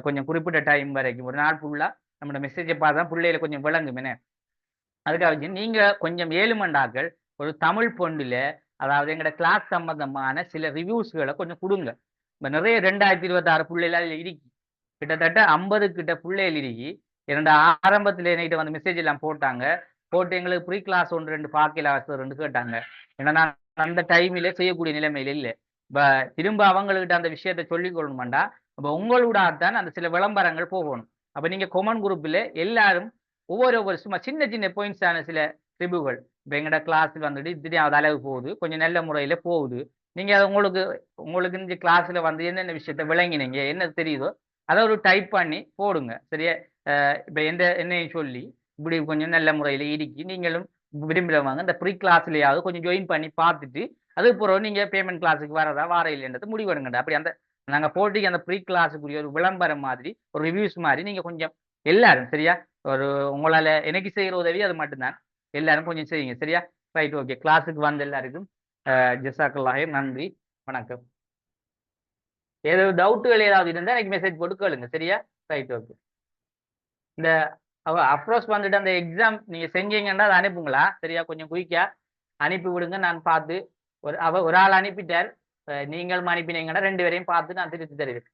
கொஞ்சம் குறிப்பிட்ட டைம் வரைக்கும் ஒரு நாள் ஃபுல்லாக நம்மளோட மெசேஜை பார்த்தா பிள்ளைகளை கொஞ்சம் விளங்கும். என்ன அதுக்காக நீங்கள் கொஞ்சம் 7 மண்டாக்கள் ஒரு தமிழ் பொண்ணில் அதாவது எங்களோட கிளாஸ் சம்பந்தமான சில ரிவ்யூஸ்களை கொஞ்சம் கொடுங்க. இப்போ நிறைய 2026 பிள்ளைகள் அதில் இருக்கு. கிட்டத்தட்ட 50 கிட்ட பிள்ளைகள் இருக்கு. என்னோட ஆரம்பத்தில் என்கிட்ட வந்து மெசேஜ் எல்லாம் போட்டாங்க. போட்டு எங்களுக்கு ப்ரீ கிளாஸ் 1-2 பார்க்கல ரெண்டு கேட்டாங்க. ஏன்னா நான் அந்த டைமில் செய்யக்கூடிய நிலைமையில் இல்லை. இப்போ திரும்ப அவங்கள்கிட்ட அந்த விஷயத்தை சொல்லிக் கொள்ளணுமாண்டா அப்போ உங்களோட தான் அந்த சில விளம்பரங்கள் போகணும். அப்போ நீங்கள் கொமன் குரூப்பில் எல்லாரும் ஒவ்வொரு சும்மா சின்ன சின்ன பாயிண்ட்ஸான சில ரிவ்யூகள் இப்போ எங்களோட கிளாஸில் வந்துட்டு திடீர் அளவு போகுது, கொஞ்சம் நல்ல முறையில் போகுது. நீங்கள் அதை உங்களுக்கு இந்த கிளாஸில் வந்து என்னென்ன விஷயத்த விளங்கினீங்க என்ன தெரியுதோ அதை ஒரு டைப் பண்ணி போடுங்க. சரியா? இப்போ என்னையும் சொல்லி இப்படி கொஞ்சம் நல்ல முறையில் இருக்கு நீங்களும் விரும்புகிறவங்க இந்த ப்ரீ கிளாஸ்லையாவது கொஞ்சம் ஜாயின் பண்ணி பார்த்துட்டு அதுக்கப்புறம் நீங்கள் பேமெண்ட் கிளாஸுக்கு வரதா வார இல்லைன்றது முடிவெடுங்கண்டா. அப்படி அந்த நாங்கள் போட்டிக்கு அந்த ப்ரீ கிளாஸுக்குரிய ஒரு விளம்பரம் மாதிரி ஒரு ரிவ்யூஸ் மாதிரி நீங்கள் கொஞ்சம் எல்லாரும் சரியா ஒரு உங்களால் எனக்கு செய்கிற உதவி அது மட்டும்தான். எல்லாரும் கொஞ்சம் செய்யுங்க. சரியா? Right, okay. கிளாஸுக்கு வந்த எல்லாருக்கும் ஜஸாக்கல்லாஹ், நன்றி, வணக்கம். ஏதாவது டவுட்டுகள் ஏதாவது இருந்தால் எனக்கு மெசேஜ் போட்டு கேளுங்க. சரியா? Right, okay. இந்த அப்ரோச் வந்துட்டு அந்த எக்ஸாம் நீங்கள் செஞ்சீங்கன்னா அதை அனுப்புங்களா? சரியா? கொஞ்சம் குயிக்கா அனுப்பி விடுங்க. நான் பார்த்து ஒரு ஆள் அனுப்பிட்டார், நீங்களும் அனுப்பினீங்கன்னா 2 பேரையும் பார்த்து நான் திருத்தி தருவேன்.